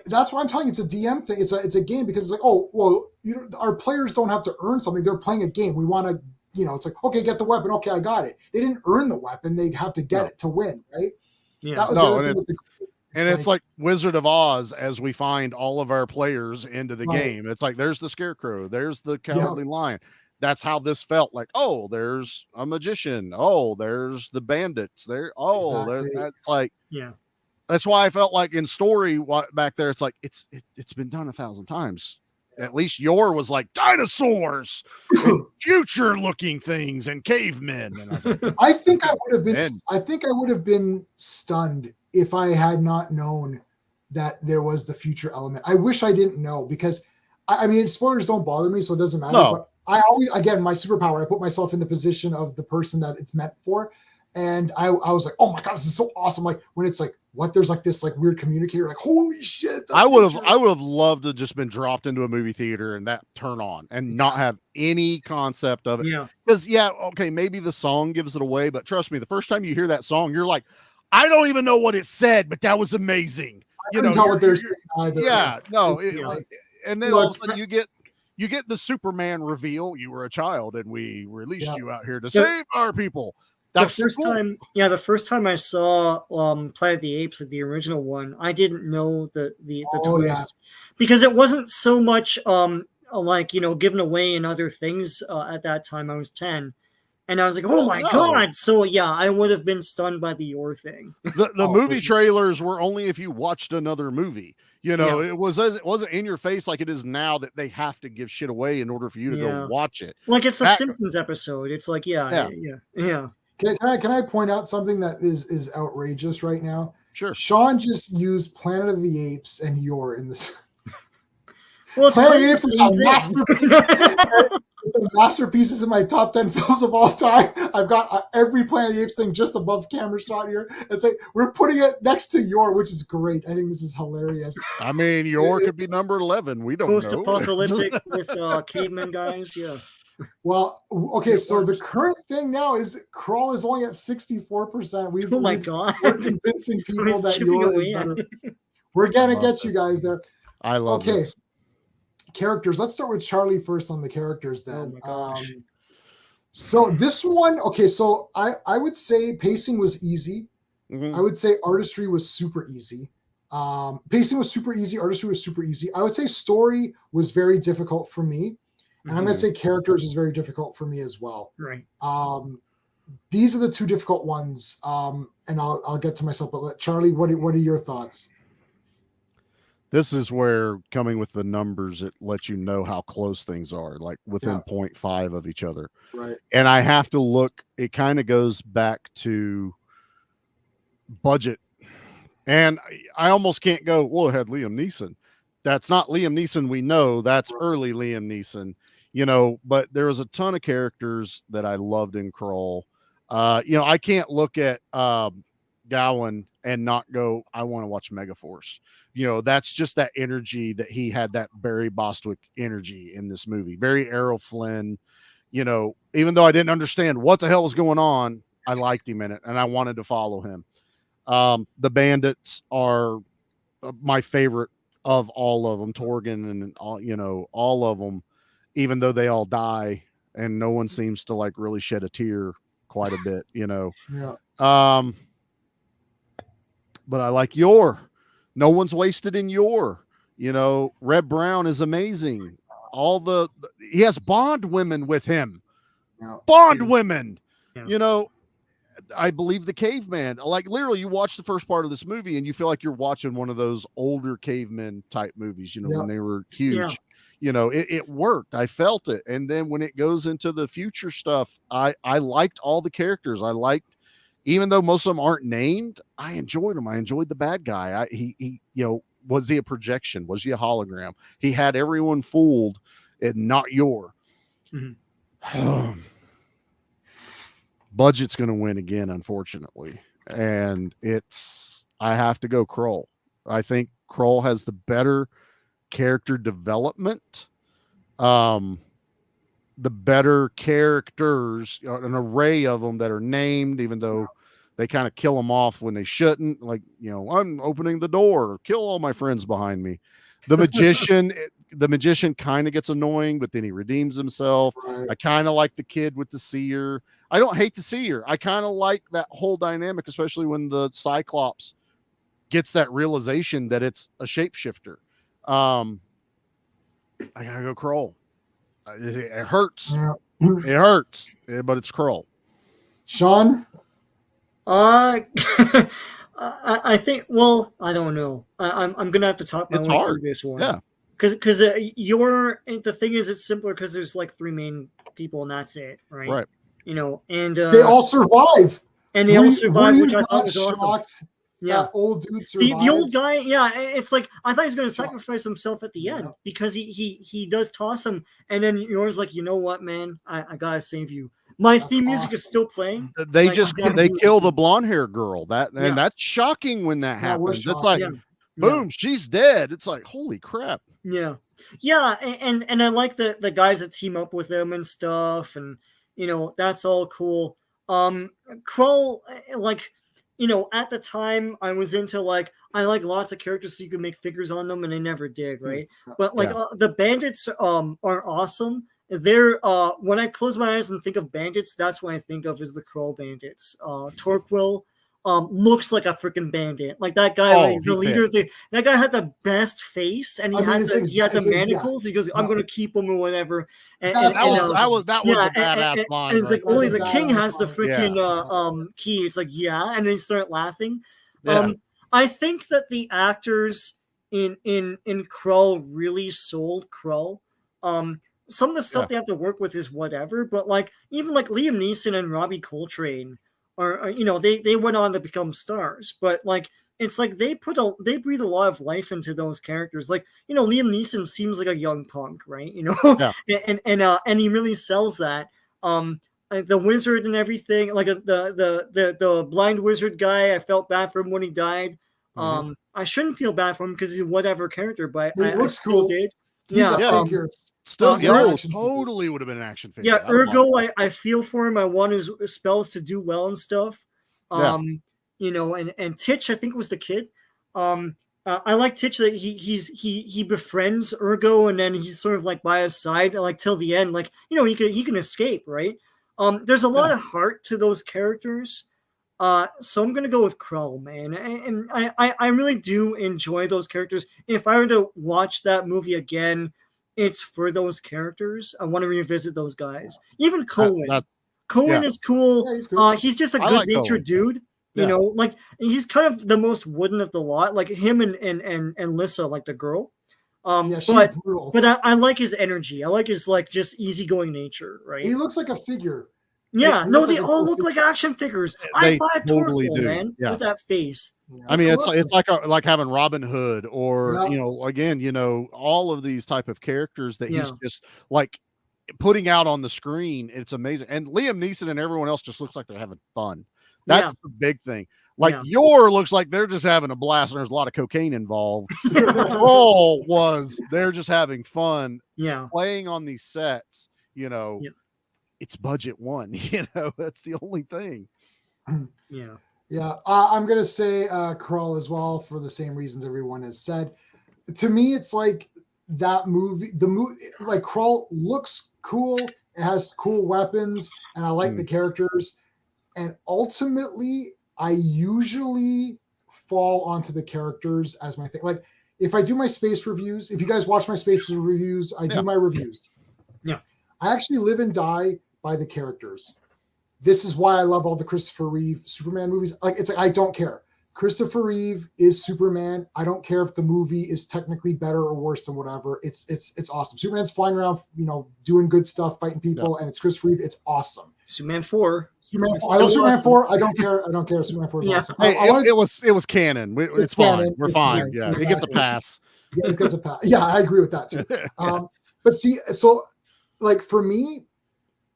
that's why I'm telling you it's a DM thing. It's a game because it's like, our players don't have to earn something. They're playing a game. We want to, it's like, okay, get the weapon. Okay, I got it. They didn't earn the weapon. They have to get it to win, right? Yeah. That was the other thing with the it's like Wizard of Oz as we find all of our players into the game. It's like, there's the Scarecrow. There's the Cowardly Lion. That's how this felt like, there's a magician. There's the bandits there. That's like, that's why I felt like in story back there, it's like, it's been done 1,000 times. At least Yor was like dinosaurs, future looking things and cavemen. And I was like, I think I would have been stunned if I had not known that there was the future element. I wish I didn't know because I mean, spoilers don't bother me, so it doesn't matter. No. But I always, again, my superpower, I put myself in the position of the person that it's meant for. And I was like, oh my God, this is so awesome. Like when it's like, there's like this like weird communicator, like, holy shit. I would have loved to just been dropped into a movie theater and that turn on and not have any concept of it. Yeah. Because maybe the song gives it away, but trust me, the first time you hear that song, you're like, I don't even know what it said, but that was amazing. I don't know what they're saying either. Yeah, no. And then all of a sudden you get the Superman reveal. You were a child and we released you out here to save our people. The first time I saw Planet of the Apes, like the original one, I didn't know the twist because it wasn't so much given away in other things at that time. I was 10. And I was like, oh my God. So I would have been stunned by the Yor thing. The movie trailers were only if you watched another movie. It wasn't in your face like it is now that they have to give shit away in order for you to go watch it. Like it's a Simpsons episode. It's like, yeah. Can I point out something that is outrageous right now? Sure. Sean just used Planet of the Apes and Yor in this. Well, Planet of the Apes is a masterpiece. It's a masterpiece. It's in my top 10 films of all time. I've got every Planet of the Apes thing just above camera shot here. It's like we're putting it next to Yor, which is great. I think this is hilarious. I mean, Yor could be number 11. We don't know. Post-apocalyptic with caveman guys. Yeah. Well, okay, so the current thing now is Krull is only at 64%. Oh my God. We're convincing people that yours is better. We're going to get you guys there. I love this. Characters. Let's start with Charlie first on the characters then. Oh my gosh. So this one, okay, so I would say pacing was easy. Mm-hmm. I would say artistry was super easy. Pacing was super easy. Artistry was super easy. I would say story was very difficult for me. And I'm going to say characters is very difficult for me as well. Right. These are the two difficult ones. And I'll get to myself, but Charlie, what are your thoughts? This is where coming with the numbers, it lets you know how close things are, like within 0.5 of each other. Right. And I have to look, it kind of goes back to budget. And I almost can't go, well, it had Liam Neeson. That's not Liam Neeson we know. That's early Liam Neeson, you know, but there was a ton of characters that I loved in Krull. You know, I can't look at Gowan and not go, I want to watch Megaforce. You know, that's just that energy that he had, that Barry Bostwick energy in this movie. Very Errol Flynn, you know, even though I didn't understand what the hell was going on, I liked him in it and I wanted to follow him. The bandits are my favorite of all of them, Torgan and all, you know, all of them, even though they all die and no one seems to like really shed a tear quite a bit, you know. Yeah. But I like Yor. No one's wasted in Yor. You know, Red Brown is amazing. He has Bond women with him. Yeah. Bond women. Yeah. You know, I believe the caveman. Like literally, you watch the first part of this movie and you feel like you're watching one of those older cavemen type movies. You know, when they were huge. Yeah. You know, it worked. I felt it. And then when it goes into the future stuff, I liked all the characters. I liked. Even though most of them aren't named, I enjoyed them. I enjoyed the bad guy. He, you know, was he a projection? Was he a hologram? He had everyone fooled and not Yor. Mm-hmm. Budget's going to win again, unfortunately. And I have to go Krull. I think Krull has the better character development. The better characters, an array of them that are named, even though they kind of kill them off when they shouldn't. Like, you know, I'm opening the door, kill all my friends behind me. The magician kind of gets annoying, but then he redeems himself. Right. I kind of like the kid with the seer. I don't hate the seer. I kind of like that whole dynamic, especially when the Cyclops gets that realization that it's a shapeshifter. I gotta go Krull. It hurts. Yeah. It hurts, but it's Krull. Sean? I think. Well, I don't know. I'm gonna have to talk my way through this one. Yeah. Because the thing is, it's simpler because there's like three main people and that's it, right? Right. You know, and they all survive. And they all survive, which I thought was shocked awesome. Yeah, that old dude survived. The old guy, yeah, it's like I thought he was going to sacrifice himself at the end because he does toss him, and then Yor's like, you know what, man, I gotta save you. My theme music is still playing. They kill the blonde hair girl. That's shocking when that happens. It's like, boom, she's dead. It's like, holy crap. Yeah, and I like the guys that team up with them and stuff, and you know that's all cool. Krull, like. You know, at the time I was into I like lots of characters so you can make figures on them, and I never did, right? But the bandits are awesome. They're when I close my eyes and think of bandits, that's what I think of is the Krull bandits. Torquil looks like a freaking bandit. Like that guy, the leader. That guy had the best face, and he had the manacles. He goes, "I'm going to keep them or whatever." And that was a badass line. And it's like only the king has the freaking key. It's like and then they start laughing. Yeah. I think that the actors in Krull really sold Krull. Some of the stuff they have to work with is whatever, but even Liam Neeson and Robbie Coltrane. Or you know, they went on to become stars, but it's like they breathe a lot of life into those characters. Like, you know, Liam Neeson seems like a young punk, right? You know, and he really sells that. The wizard and everything, like the blind wizard guy, I felt bad for him when he died. I shouldn't feel bad for him because he's whatever character, but I looks still cool. did. He's a figure. Still, totally would have been an action figure. Yeah, Ergo, I feel for him. I want his spells to do well and stuff. You know, and Titch, I think was the kid. I like Titch that he befriends Ergo, and then he's sort of like by his side, like till the end. Like, you know, he can escape, right? There's a lot of heart to those characters. So I'm gonna go with Krull, man, and I really do enjoy those characters. If I were to watch that movie again, it's for those characters. I want to revisit those guys. Even Cohen. Cohen is cool. Yeah, he's cool. He's just a good-natured dude. You know, like he's kind of the most wooden of the lot. Like him and Lissa, like the girl. She's brutal. But I like his energy. I like his like just easygoing nature. Right. He looks like a figure. Yeah, no, they all look like action figures. I buy totally do, man, with that face. Yeah, I mean, it's like having Robin Hood, or you know, again, you know, all of these type of characters that he's just like putting out on the screen. It's amazing, and Liam Neeson and everyone else just looks like they're having fun. That's the big thing. Like Yor looks like they're just having a blast, and there's a lot of cocaine involved. Krull they're just having fun. Yeah, playing on these sets, you know. Yeah. It's budget one, you know, that's the only thing. Yeah. I'm going to say Krull as well for the same reasons everyone has said. To me, it's like that movie, like Krull looks cool. It has cool weapons and I like the characters. And ultimately, I usually fall onto the characters as my thing. Like if I do my space reviews, if you guys watch my space reviews, I do my reviews. Yeah. I actually live and die by the characters. This is why I love all the Christopher Reeve Superman movies. Like it's like I don't care. Christopher Reeve is Superman. I don't care if the movie is technically better or worse than whatever. It's awesome. Superman's flying around, you know, doing good stuff, fighting people, and it's Christopher Reeve. It's awesome. Superman 4. I love Superman 4. I don't care. Superman 4 is awesome. Hey, it was canon. It's fine. Canon. We're fine. Yeah, exactly. He gets a pass. Yeah, it gets a pass. Yeah, I agree with that too. But see, so like for me,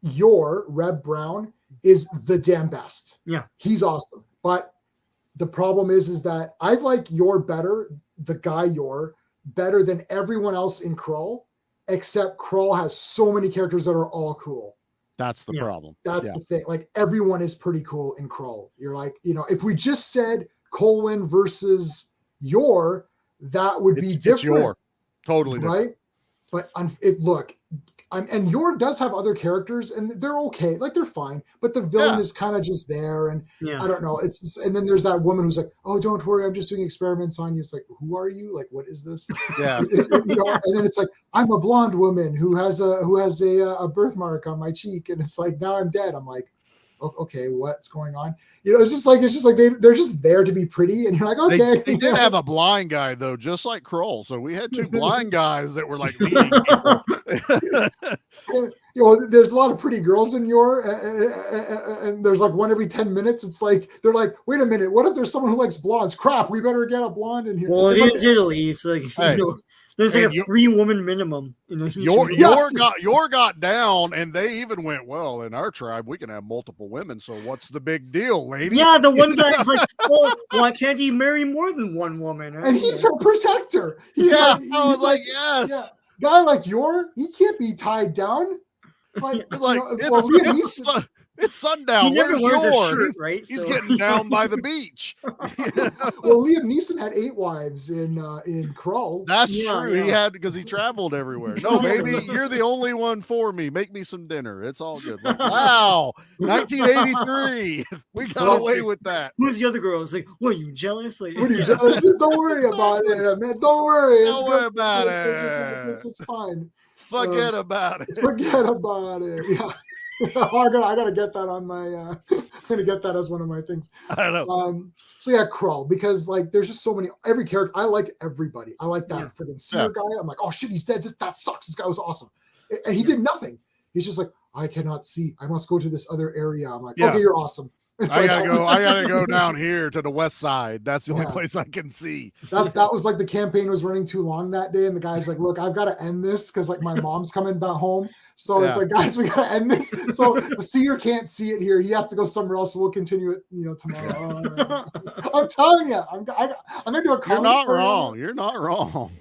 Yor Reb Brown is the damn best. Yeah, he's awesome. But the problem is that I like Yor better, the guy Yor, better than everyone else in Krull, except Krull has so many characters that are all cool. That's the problem. That's the thing. Like everyone is pretty cool in Krull. You're like, you know, if we just said Colwyn versus Yor, that would be different. It's Yor. Totally different. Right? But and Yor does have other characters, and they're okay, like they're fine. But the villain is kind of just there, and I don't know. It's just, and then there's that woman who's like, "Oh, don't worry, I'm just doing experiments on you." It's like, who are you? Like, what is this? Yeah, you know. And then it's like, I'm a blonde woman who has a birthmark on my cheek, and it's like now I'm dead. I'm like, okay, what's going on? You know, it's just like they're just there to be pretty, and you're like, okay. They did have a blind guy though, just like Krull. So we had two blind guys that were like leading people. You know, there's a lot of pretty girls in Yor, and there's like one every 10 minutes. It's like they're like, wait a minute, what if there's someone who likes blondes? Crap, we better get a blonde in here. Well, it is Italy. It's like you know. There's like a 3-woman minimum. You know, Yor got down, and they even went, well, in our tribe, we can have multiple women, so what's the big deal, lady? Yeah, the one guy's like, well, why can't he marry more than one woman? And he's her protector. I was like, yes. Yeah. Guy like Yor, he can't be tied down. Like, it's sundown. Where's Yor? He's getting down by the beach. Well, Liam Neeson had 8 wives in Krull. That's true. Yeah. He had because he traveled everywhere. No, baby, you're the only one for me. Make me some dinner. It's all good. Like, wow, 1983. We got away with that. Who's the other girl? It's like, what, are you jealous? Like, what are you jealous? Don't worry about it, man. Don't worry. Don't worry about it. It's fine. Forget about it. Forget about it. Yeah. I gotta get that on my I'm gonna get that as one of my things. I don't know. So yeah, Krull, because like there's just so many, every character. I liked everybody. I like that freaking Seer guy. I'm like, oh shit, he's dead. That sucks. This guy was awesome. And he did nothing. He's just like, I cannot see. I must go to this other area. I'm like, okay, you're awesome. I gotta go down here to the west side. That's the only place I can see. That was like the campaign was running too long that day, and the guy's like, "Look, I've got to end this because like my mom's coming back home." So it's like, guys, we gotta end this. So the seer can't see it here. He has to go somewhere else. So we'll continue it, you know, tomorrow. I'm telling you, I'm gonna do a. You're not wrong. You're not wrong.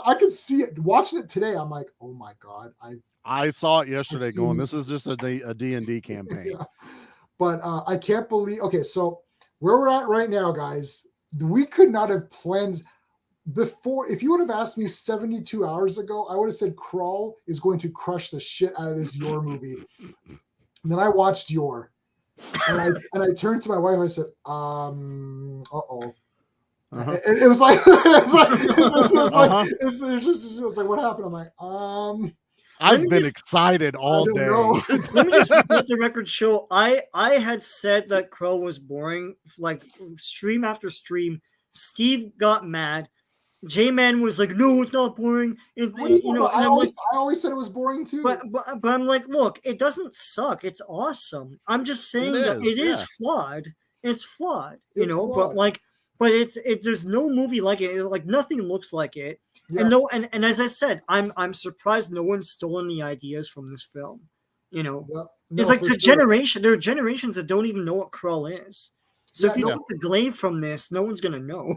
I could see it. Watching it today, I'm like, oh my God. I saw it yesterday going, this is just a D&D campaign. Yeah. But I can't believe, okay, so where we're at right now, guys, we could not have planned before. If you would have asked me 72 hours ago, I would have said Krull is going to crush the shit out of this Yor movie. And then I watched Yor. And I turned to my wife and I said, uh-oh. Uh-huh. And it was like, it's like, what happened? I'm like, I've been excited all day. Let me just let the record show. I had said that Krull was boring, like stream after stream. Steve got mad. J-Man was like, "No, it's not boring." I always said it was boring too. But I'm like, look, it doesn't suck. It's awesome. I'm just saying that it is flawed. It's flawed, flawed. But there's no movie like it. Like nothing looks like it. Yeah. And as I said, I'm surprised no one's stolen the ideas from this film. It's like there are generations that don't even know what Krull is. So if you took the glaive from this, no one's gonna know.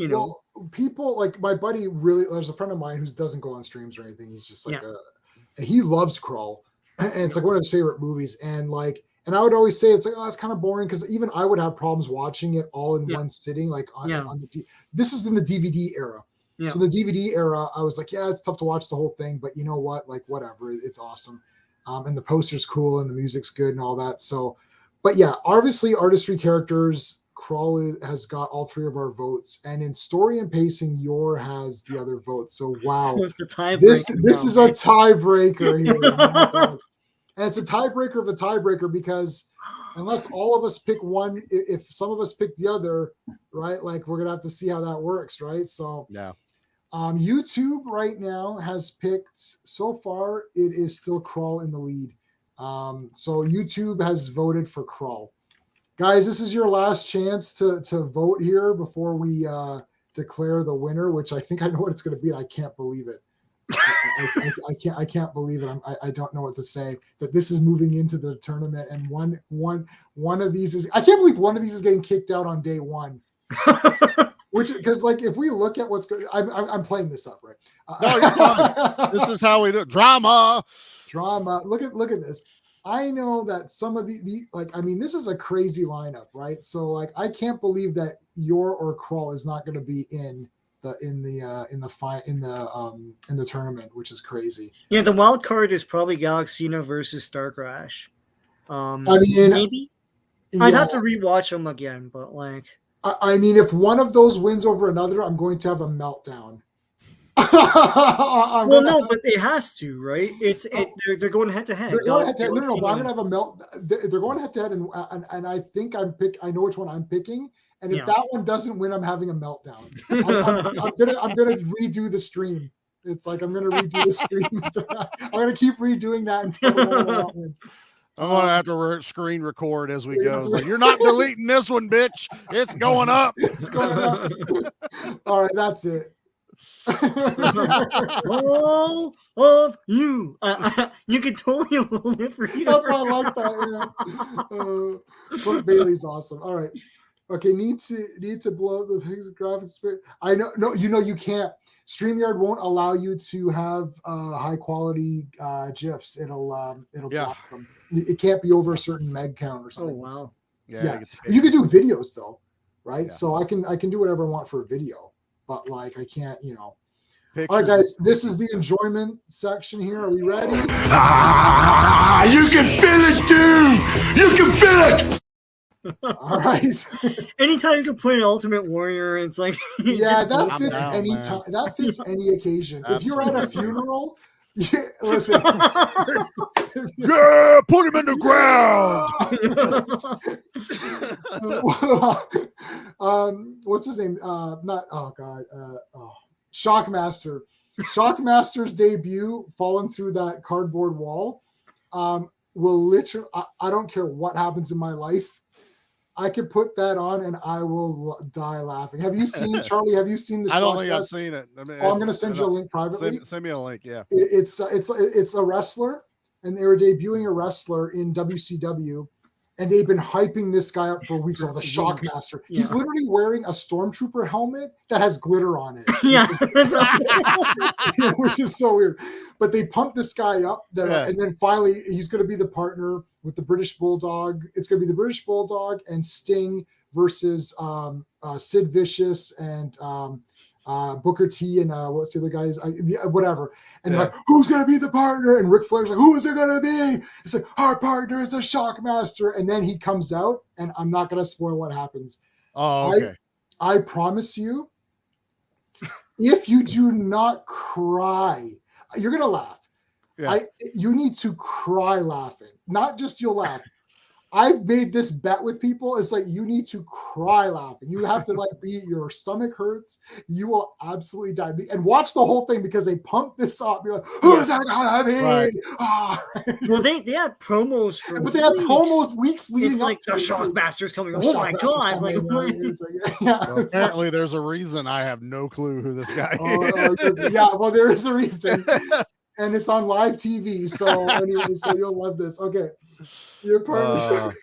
Well, people like my buddy there's a friend of mine who doesn't go on streams or anything. He's just like he loves Krull, and it's like one of his favorite movies. And I would always say it's like, oh, it's kind of boring because even I would have problems watching it all in one sitting. Like on the this is in the DVD era. Yeah. So the DVD era, I was like, yeah, it's tough to watch the whole thing, but you know what? Like, whatever, it's awesome. And the poster's cool and the music's good and all that. So, but yeah, obviously artistry, characters, Krull has got all 3 of our votes. And in story and pacing, Yor has the other votes. So wow, so it's the tiebreaker. This is a tiebreaker here. And it's a tiebreaker of a tiebreaker because unless all of us pick one, if some of us pick the other, right? Like we're going to have to see how that works, right? So yeah. YouTube right now has picked, so far, it is still Krull in the lead. So YouTube has voted for Krull. Guys, this is your last chance to vote here before we declare the winner, which I think I know what it's going to be. And I can't believe it. I can't believe it. I don't know what to say. That this is moving into the tournament, and one of these is. I can't believe one of these is getting kicked out on day one. Which, because like if we look at what's going, I'm playing this up, right? No, you're fine. This is how we do it. Drama. Look at this. I know that some of the this is a crazy lineup, right? So like I can't believe that Yor or Krull is not going to be in the tournament, which is crazy. Yeah, the wild card is probably Galaxina versus Starcrash. Maybe. Yeah. I'd have to rewatch them again, but like. If one of those wins over another, I'm going to have a meltdown. But it has to, right? They're going head to head. They're going head to head. No, but I'm going to have a melt. They're going head to head, and I think I know which one I'm picking. And if that one doesn't win, I'm having a meltdown. I'm gonna redo the stream. It's like I'm gonna redo the stream. I'm gonna keep redoing that until one wins. I'm gonna have to screen record as we go. Like, you're not deleting this one, bitch. It's going up. It's going up. All right, that's it. All of you. You can totally live for you. That's why I like that. Plus Bailey's awesome. All right. Okay, need to blow up the graphics. I know, no, you can't. StreamYard won't allow you to have high quality GIFs. It'll block them. It can't be over a certain meg count or something. Oh wow. Yeah. You can do videos though, right? Yeah. So I can do whatever I want for a video, but like I can't, Pictures. All right, guys, this is the enjoyment section here. Are we ready? You can feel it, dude. You can feel it. All right. Anytime you can put an Ultimate Warrior, it's like that fits any time. That fits any occasion. If you're at a funeral, listen. Yeah, put him in the ground. What's his name? Shockmaster. Shockmaster's debut, falling through that cardboard wall, will literally. I don't care what happens in my life. I could put that on and I will die laughing. Have you seen, Charlie? Have you seen the? I don't think I've seen it. I'm going to send you a link privately. Send me a link. Yeah. It's a wrestler, and they were debuting a wrestler in WCW, and they've been hyping this guy up for weeks. Oh, the Shockmaster. Yeah. He's literally wearing a Stormtrooper helmet that has glitter on it. Yeah. Which is so weird. But they pumped this guy up there, and then finally he's going to be the partner with the British Bulldog. It's going to be the British Bulldog and Sting versus Sid Vicious and Booker T and what's the other guys? Whatever. And they're like, who's going to be the partner? And Ric Flair's like, who is it going to be? It's like, our partner is a Shockmaster. And then he comes out, and I'm not going to spoil what happens. Oh, okay. I promise you, if you do not cry, you're going to laugh. Yeah. You need to cry laughing. Not just you'll laugh. I've made this bet with people. It's like, you need to cry laughing. You have to your stomach hurts. You will absolutely die. And watch the whole thing because they pump this up. You're like, who's that gonna be? Right. Well, they had promos for they had promos weeks leading it's up like to the Shockmaster's coming. Oh my God. Well, apparently there's a reason. I have no clue who this guy is. Yeah, well, there is a reason. And it's on live TV. So anyway, so you'll love this. Okay. Your partner.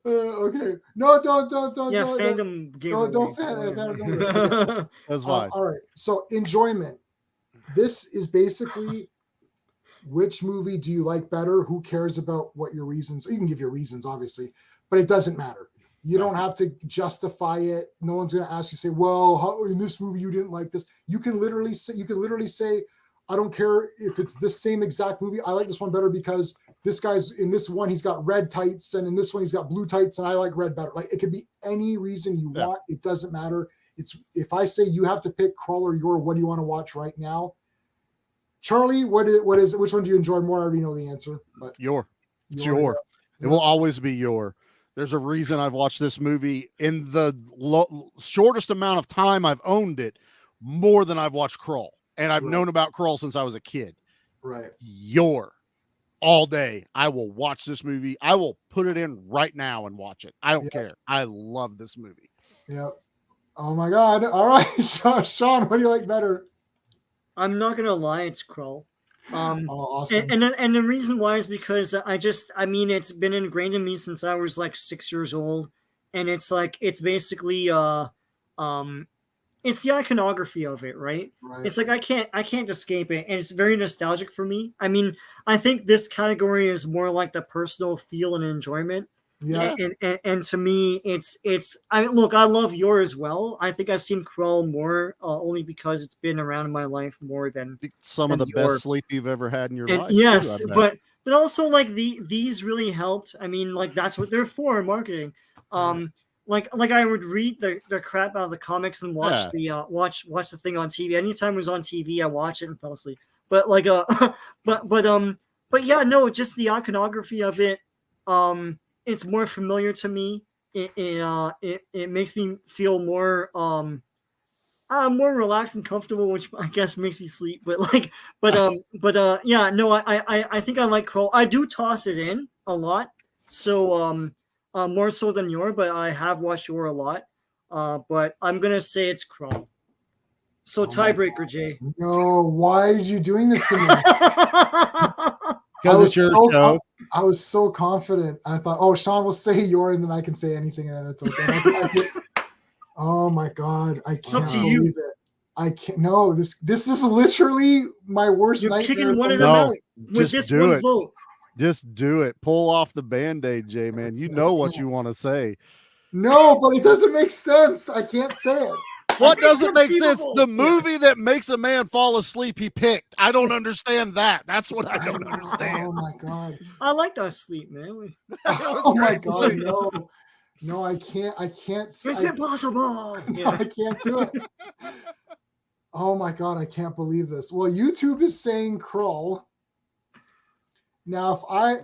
Okay. No, don't. Yeah, fandom. Don't fandom. That's fine. All right. So enjoyment. This is basically which movie do you like better? Who cares about what your reasons? You can give your reasons, obviously, but it doesn't matter. You don't have to justify it. No one's going to ask you, say, well, how, in this movie you didn't like this. You can literally say, I don't care if it's this same exact movie. I like this one better because this guy's in this one, he's got red tights, and in this one, he's got blue tights, and I like red better. Like, it could be any reason you want. It doesn't matter. It's if I say you have to pick Krull or Yor, what do you want to watch right now? Charlie, what is it? Which one do you enjoy more? I already know the answer. But Yor. It's Yor. It will always be Yor. There's a reason I've watched this movie in the shortest amount of time I've owned it, more than I've watched Krull. And I've known about Krull since I was a kid. Right. Yor. All day. I will watch this movie. I will put it in right now and watch it. I don't care. I love this movie. Yep. Oh my God. All right. Sean, what do you like better? I'm not going to lie. It's Krull. Awesome. And the reason why is because it's been ingrained in me since I was like 6 years old. And it's basically, it's the iconography of it, right? It's like I can't escape it, and it's very nostalgic for me. I mean, I think this category is more like the personal feel and enjoyment. Yeah. And to me, I love Yor as well. I think I've seen Krull more only because it's been around in my life more than some of the best sleep you've ever had in your life. Yes, but also like these really helped. I mean, like that's what they're for, marketing. Like I would read the crap out of the comics and watch watch the thing on TV. Anytime it was on TV, I watched it and fell asleep. But yeah, no, just the iconography of it. It's more familiar to me. It makes me feel more more relaxed and comfortable, which I guess makes me sleep. Yeah, no, I think I like Krull. I do toss it in a lot. So more so than Yor, but I have watched Yor a lot. But I'm gonna say it's Krull. So tiebreaker, Jay. No, why are you doing this to me? Because it's your show. I was so confident. I thought, oh, Sean will say Yor, and then I can say anything, and then it's okay. Oh my God, I can't believe it. I can't. No, this is literally my worst nightmare. You're picking one of them out with this one vote. Just do it. Pull off the Band-Aid, Jay, man. You know what you want to say. No, but it doesn't make sense. I can't say it. What doesn't make sense? The movie that makes a man fall asleep, he picked. I don't understand that. That's what I don't understand. Oh my God. I like to sleep, man. Oh my God, no. No, I can't. It's impossible. No, I can't do it. Oh my God, I can't believe this. Well, YouTube is saying Krull. Now,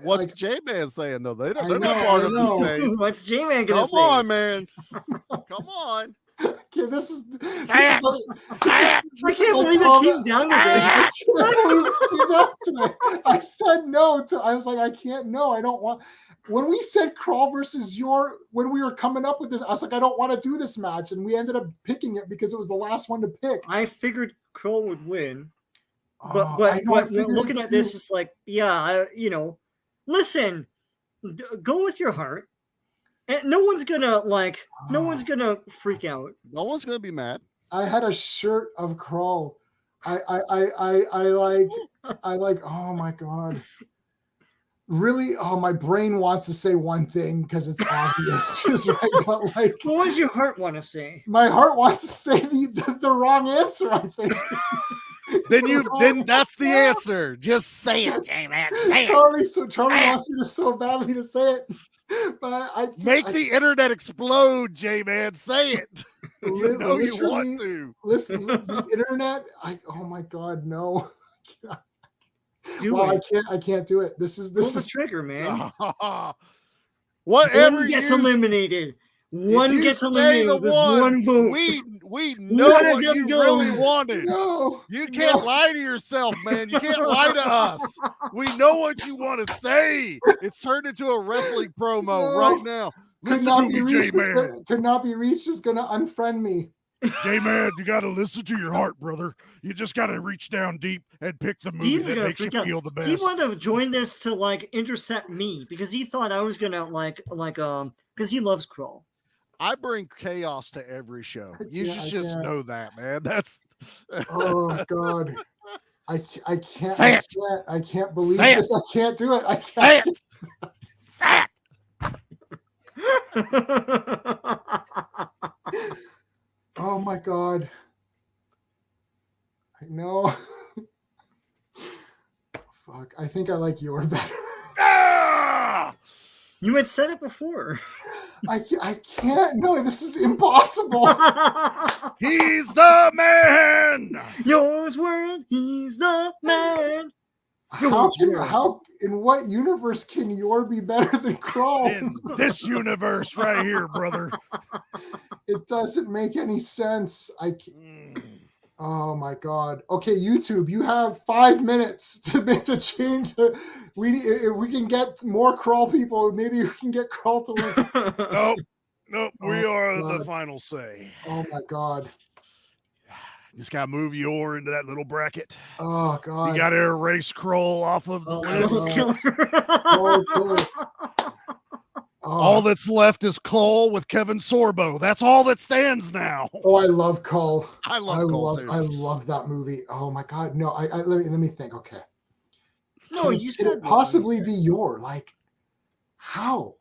what's J-Man saying though? They're not part of the space. What's J-Man gonna say? Come on, man. Come on. Okay, this is I can't believe it came down to this. I said no to. I was like, I can't. No, I don't want. When we said Krull versus Yor, when we were coming up with this, I was like, I don't want to do this match, and we ended up picking it because it was the last one to pick. I figured Krull would win, but looking at this, it's like, yeah, listen. go with your heart, and no one's gonna freak out. No one's gonna be mad. I had a shirt of Krull. I like. Oh my god. Really? Oh, my brain wants to say one thing because it's obvious, right? But like, what does your heart want to say? My heart wants to say the wrong answer. I think. Then that's the answer. Just say it, J-Man. Charlie wants me to so badly to say it, but make the internet explode, J-Man. Say it. You know you want to. Listen, the internet. Oh my god, no. I can't do it. This is the trigger, man. Whatever one gets eliminated. One gets eliminated. There's one vote. We know what you really wanted. No, you can't lie to yourself, man. You can't lie to us. We know what you want to say. It's turned into a wrestling promo right now. Could not be reached. Is gonna unfriend me. J-Man, you got to listen to your heart, brother. You just got to reach down deep and pick the movie that makes you feel the best. Steve wanted to join this to like intercept me because he thought I was gonna because he loves Krull. I bring chaos to every show. You just know that, man. That's oh god. I can't. I can't believe this. I can't do it. I can't. Say it. Oh my god. I know. Fuck. I think I like your better. Ah! You had said it before. I can't. No, this is impossible. He's the man. Yours world. He's the man. How in what universe can your be better than Krull? In this universe right here, brother. It doesn't make any sense. Oh my god. Okay, YouTube, you have 5 minutes to change. If we can get more Krull people, maybe we can get Krull to win. Nope. We are the final say. Oh my god. Just gotta move your into that little bracket. Oh god. You gotta erase Krull off of the list. All that's left is Cole with Kevin Sorbo. That's all that stands now. Oh, I love Cole. I love that movie. Oh my god. No, let me think. Okay. No, you said it possibly be your how?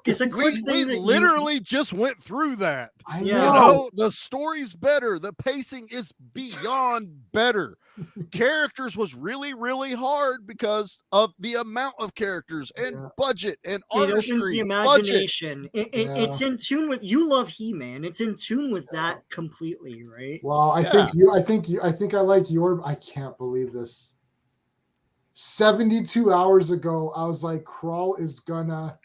It's a quick thing we literally just went through that. I know. You know, the story's better. The pacing is beyond better. Characters was really, really hard because of the amount of characters and budget and artistry. It opens the imagination. It's in tune with you love He-Man. It's in tune with that completely, right? Well, I think I like your. I can't believe this. 72 hours ago, I was like, Krull is gonna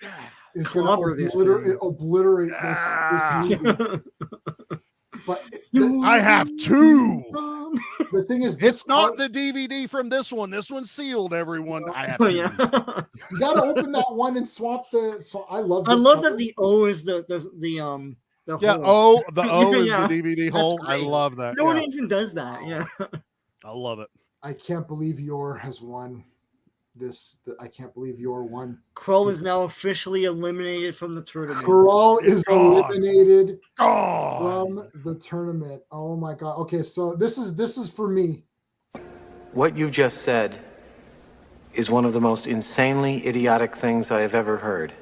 obliterate this movie. But I have two. The thing is, it's not the DVD from this one. This one's sealed, everyone. I have you gotta open that one and swap the. So I love that the O is the hole. The O is the DVD hole. I love that. No one even does that. Yeah, I love it. I can't believe Yor has won this. I can't believe Yor won. Krull is now officially eliminated from the tournament. Krull is eliminated from the tournament. Oh my god. Okay, so this is for me. What you just said is one of the most insanely idiotic things I have ever heard.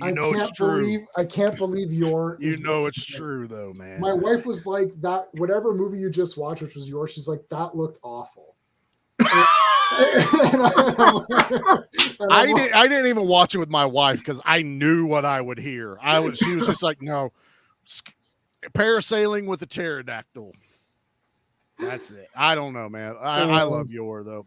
I can't believe Yor. It's true though, man. My wife was like, that whatever movie you just watched, which was yours, she's like, that looked awful. I didn't even watch it with my wife because I knew what I would hear. She was just like, no, parasailing with a pterodactyl. That's it. I don't know, man. I love Yor though.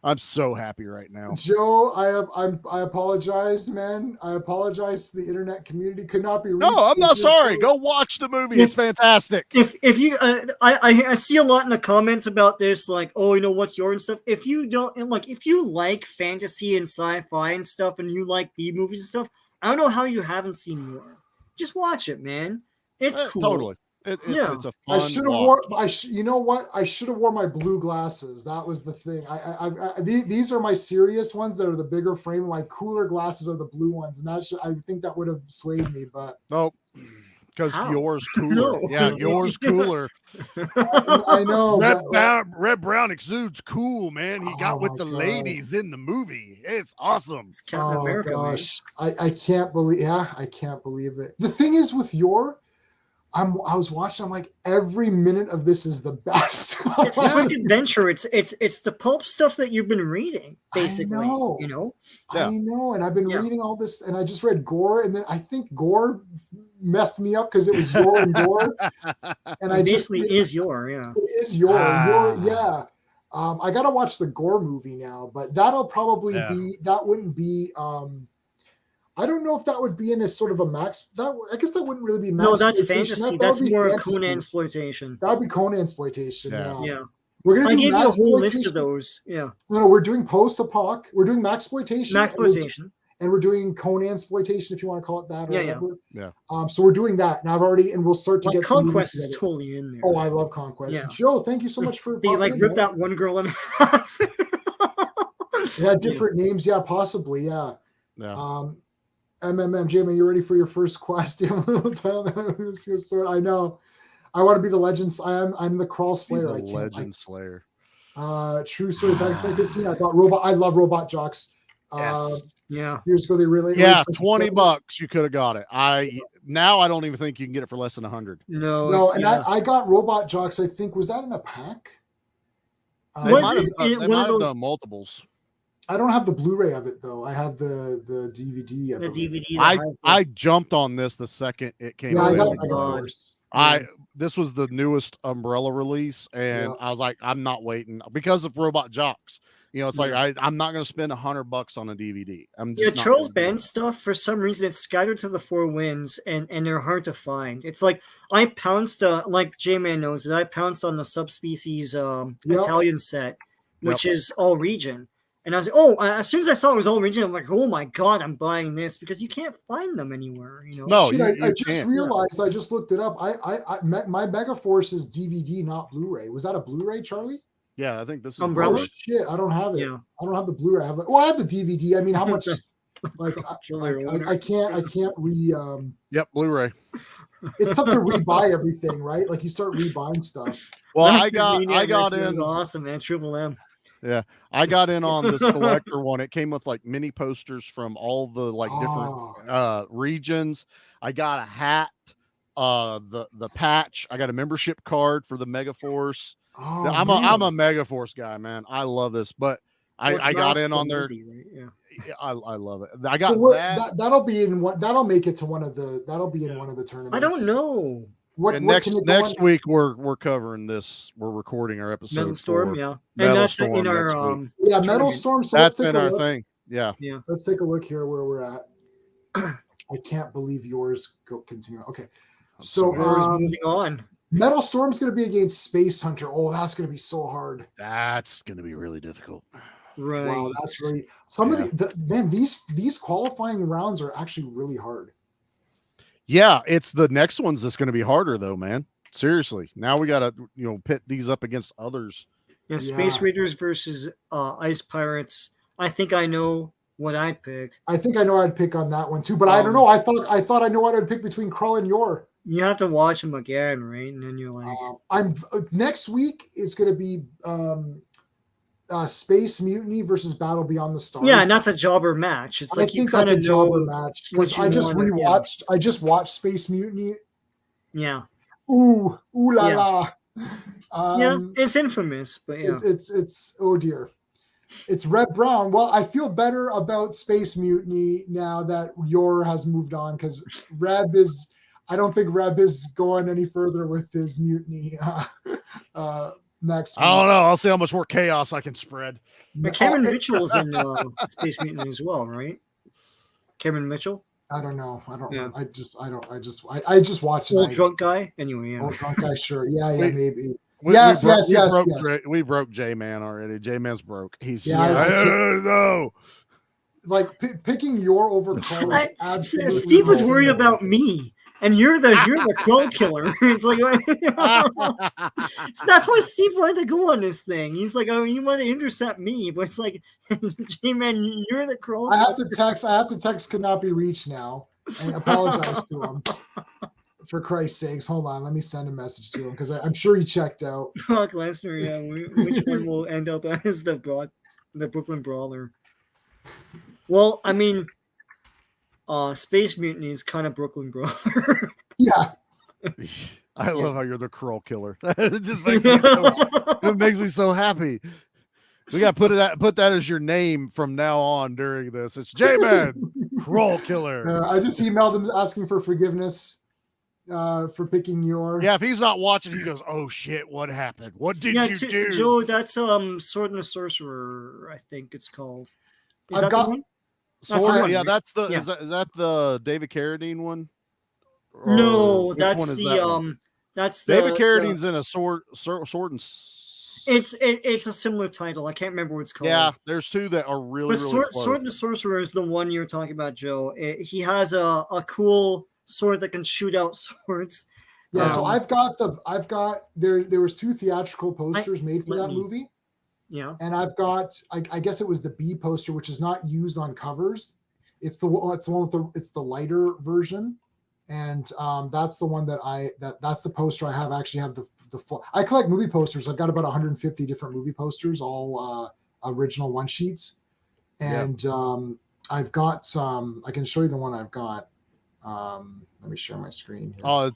I'm so happy right now. Joe, I apologize, man. I apologize to the internet community. Could not be reached. No, I'm not sorry. Go watch the movie. It's fantastic. If you, I see a lot in the comments about this, like, oh, you know what's Yor and stuff. If you don't, and like, if you like fantasy and sci-fi and stuff, and you like B movies and stuff, I don't know how you haven't seen Yor. Just watch it, man. It's cool. Totally. It's a fun I should have wore. You know what? I should have wore my blue glasses. That was the thing. These are my serious ones that are the bigger frame. My cooler glasses are the blue ones, and I think that would have swayed me. But nope. Because yours cooler. No. Yeah, yours cooler. I know. Red Brown exudes cool, man. He got with the ladies in the movie. It's awesome. It's Captain America, gosh. I can't believe I can't believe it. The thing is with I was watching, I'm like, every minute of this is the best. It's like adventure. It's the pulp stuff that you've been reading, basically. I know. You know? Yeah. I know. And I've been reading all this, and I just read Gore, and then I think Gore messed me up because it was Yor and Gore. And it basically is Yor, yeah. It is Yor, yeah. I gotta watch the Gore movie now, but that'll probably that wouldn't be I don't know if that would be in a sort of a max. I guess that wouldn't really be max. No, that's fantasy. That's more Conan exploitation. That would be Conan exploitation. Yeah. We're gonna give you a whole list of those. Yeah. No, we're doing post-apoc. We're doing maxploitation. And we're doing Conan exploitation, if you want to call it that. Yeah. So we're doing that now. And we'll start to get Conquest is totally in there. Oh, I love Conquest. Yeah. Joe, thank you so much for. They rip that one girl in half. Yeah, different names. Yeah, possibly. Yeah. J-Man, you ready for your first quest? I know. I want to be the Legends. I'm the Krull Slayer. Legend Slayer. True story. Back in 2015, I got robot. I love robot jocks. Years ago, they really. $20. You could have got it. Now I don't even think you can get it for less than 100. No. And I got robot jocks. I think was that in a pack? They might have done multiples. I don't have the Blu-ray of it though. I have the DVD. I jumped on this the second it came out. I got Megaforce. This was the newest Umbrella release, and I was like, I'm not waiting because of Robot Jocks. It's like I'm not going to spend $100 on a DVD. Charles Band stuff, for some reason, it's scattered to the four winds, and they're hard to find. It's like I pounced, like J-Man knows it. I pounced on the Subspecies Italian set, which is all region. And I was like, as soon as I saw it was all region, I'm like, oh my God, I'm buying this because you can't find them anywhere. No, I just realized, I just looked it up. My Megaforce is DVD, not Blu-ray. Was that a Bluray, Charlie? Yeah, I think this is Umbrella. Oh, shit, I don't have it. Yeah. I don't have the Blu-ray. I have the DVD. I mean, how much? I can't Yep, Blu-ray. It's tough to rebuy everything, right? Like you start rebuying stuff. Well, I got in. Awesome, man. Triple M. Yeah, I got in on this collector one. It came with like mini posters from all the different regions. I got a hat, the patch. I got a membership card for the Megaforce. I'm a Megaforce guy, man. I love this, but I got in on there. Movie, right? Yeah, I love it. I got that'll be in one. That'll make it to one of the. That'll be in one of the tournaments. I don't know. Next week we're covering this. We're recording our episode. Metal Storm, and that's in our Metal Storm. So that's in our thing. Yeah. Let's take a look here where we're at. I can't believe yours continue. Okay, so moving on. Metal Storm's going to be against Space Hunter. Oh, that's going to be so hard. That's going to be really difficult. Right. Wow, that's really these qualifying rounds are actually really hard. Yeah, it's the next ones that's going to be harder though, man. Seriously. Now we got to, pit these up against others. Yeah, Space Raiders versus Ice Pirates. I think I know what I'd pick. I think I know I'd pick on that one too, but I don't know. I thought I know what I'd pick between Krull and Yor. You have to watch them again, right? And then you're like, next week is going to be Space Mutiny versus Battle Beyond the Stars. Yeah, and that's a jobber match. It's like you kind of know jobber match because I just rewatched. I just watched Space Mutiny. Yeah. Ooh la la. It's infamous, but it's oh dear. It's Red Brown. Well, I feel better about Space Mutiny now that Yor has moved on because Reb is. I don't think Reb is going any further with his mutiny next week. I don't know. I'll see how much more chaos I can spread. But Cameron Mitchell's in Space Mutiny as well, right? Cameron Mitchell? I don't know. I don't know. I just watched it. Old drunk guy? Anyway, Old drunk guy, sure. Yeah, maybe. Yes. We broke J-Man already. J-Man's broke. He's I don't know. Like picking Yor over Krull is absolutely. Steve was worried about me. and you're the Krull killer. It's like, so that's why Steve wanted to go on this thing. He's like, oh, you want to intercept me, but it's like, J-Man, you're the Krull. I have to text could not be reached now and apologize to him. For Christ's sakes, hold on. Let me send a message to him because I'm sure he checked out. Brock Lesnar, yeah. Which one will end up as the Brooklyn Brawler? Well, I mean, Space Mutiny is kind of Brooklyn Brawler. Yeah. I love how you're the Krull killer. It just makes me so happy. We got to put that as your name from now on during this. It's J-Man, Krull killer. I just emailed him asking for forgiveness for picking your. Yeah, if he's not watching, he goes, "Oh shit, what happened? What did you do?" Joe, that's Sword and the Sorcerer, I think it's called. I've got one? Sword, yeah, that's the is that the David Carradine one? Or no, that's the that's the David Carradine's in a sword and. It's a similar title. I can't remember what it's called. Yeah, there's two that are really. But Sword and the Sorcerer is the one you're talking about, Joe. He has a cool sword that can shoot out swords. Yeah, so I've got there was 2 theatrical posters made for that movie. Yeah. And I've got I guess it was the B poster, which is not used on covers. It's the one with the lighter version. And that's the one that's the poster I have. I actually have the full. I collect movie posters. I've got about 150 different movie posters, all original one sheets. And I've got some. I can show you the one I've got. Let me share my screen here. Oh,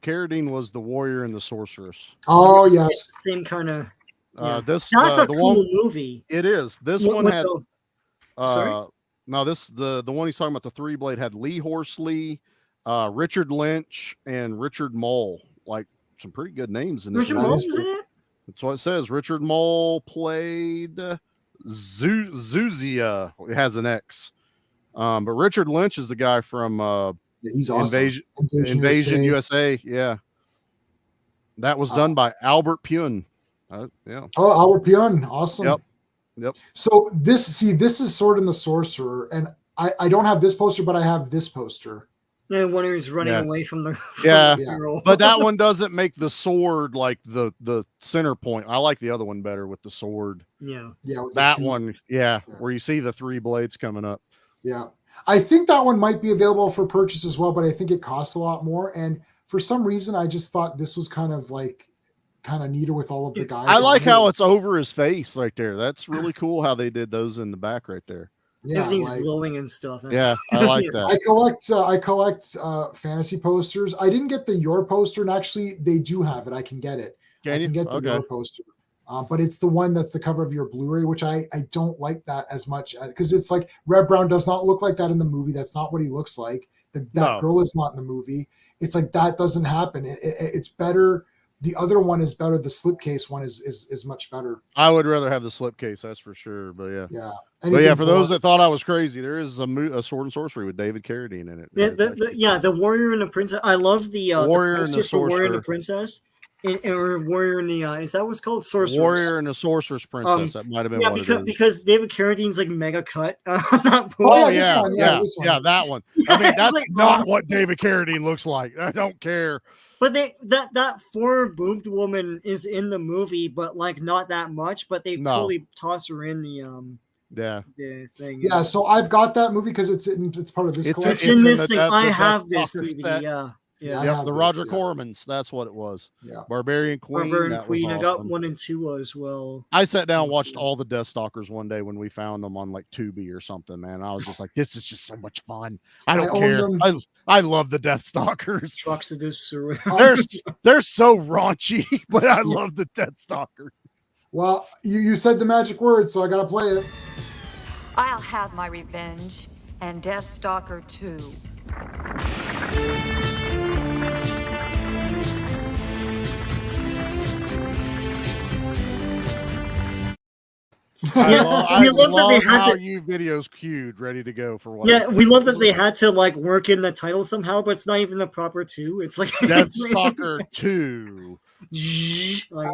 Carradine was the warrior and the sorceress. Oh yes, same kind of. That's a cool movie. It is. This one had. Sorry? No, the one he's talking about, the 3-blade, had Lee Horsley, Richard Lynch, and Richard Mole. Like some pretty good names in this. Richard Mole was in it. That's what it says. Richard Mole played Zuzia. It has an X. But Richard Lynch is the guy from he's awesome. Invasion USA. Yeah, that was done by Albert Pune. Yeah. Oh, Albert Pune, awesome. Yep. So this is Sword and the Sorcerer, and I don't have this poster, but I have this poster. Yeah, when he was running away from the girl. But that one doesn't make the sword like the center point. I like the other one better with the sword. Yeah. That one, where you see the 3 blades coming up. Yeah. I think that one might be available for purchase as well, but I think it costs a lot more. And for some reason, I just thought this was kind of neater with all of the guys. I like how it's over his face right there. That's really cool how they did those in the back right there. Yeah, everything's glowing and stuff. Yeah, I like that. I collect fantasy posters. I didn't get the Your poster, and actually they do have it. I can get it. I can get the Your poster. But it's the one that's the cover of your Blu-ray, which I don't like that as much because it's like Red Brown does not look like that in the movie. That's not what he looks like. That girl is not in the movie. It's like that doesn't happen. It's better. The other one is better. The slipcase one is much better. I would rather have the slipcase, that's for sure. But yeah. Yeah. But yeah, for those that thought I was crazy, there is a Sword and Sorcery with David Carradine in it. The Warrior and the Princess. I love the Warrior and the Sorcerer. Warrior and the Princess. Or Warrior and the is that what's called? Sorcerer. Warrior and the Sorcerer's Princess. That might have been because David Carradine's like mega cut. That one. I mean, that's like, not what David Carradine looks like. I don't care. But that 4-boobed woman is in the movie, but like not that much. But they totally toss her in the thing. Yeah, so I've got that movie because it's part of this collection. It's in this thing. I have this DVD. Yeah. Yeah, the Roger Cormans. That's what it was. Yeah, Barbarian Queen. I got 1 and 2 as well. I sat down and watched all the Deathstalkers one day when we found them on like Tubi or something. Man, I was just like, this is just so much fun. I don't care. I love the Deathstalkers. Truxidus or they're so raunchy, but I love the Deathstalkers. Well, you said the magic word, so I gotta play it. I'll have my revenge, and Deathstalker 2. I love that they had you videos queued, ready to go for one. Yeah, we love that they had to like work in the title somehow, but it's not even the proper 2. It's like Deathstalker 2.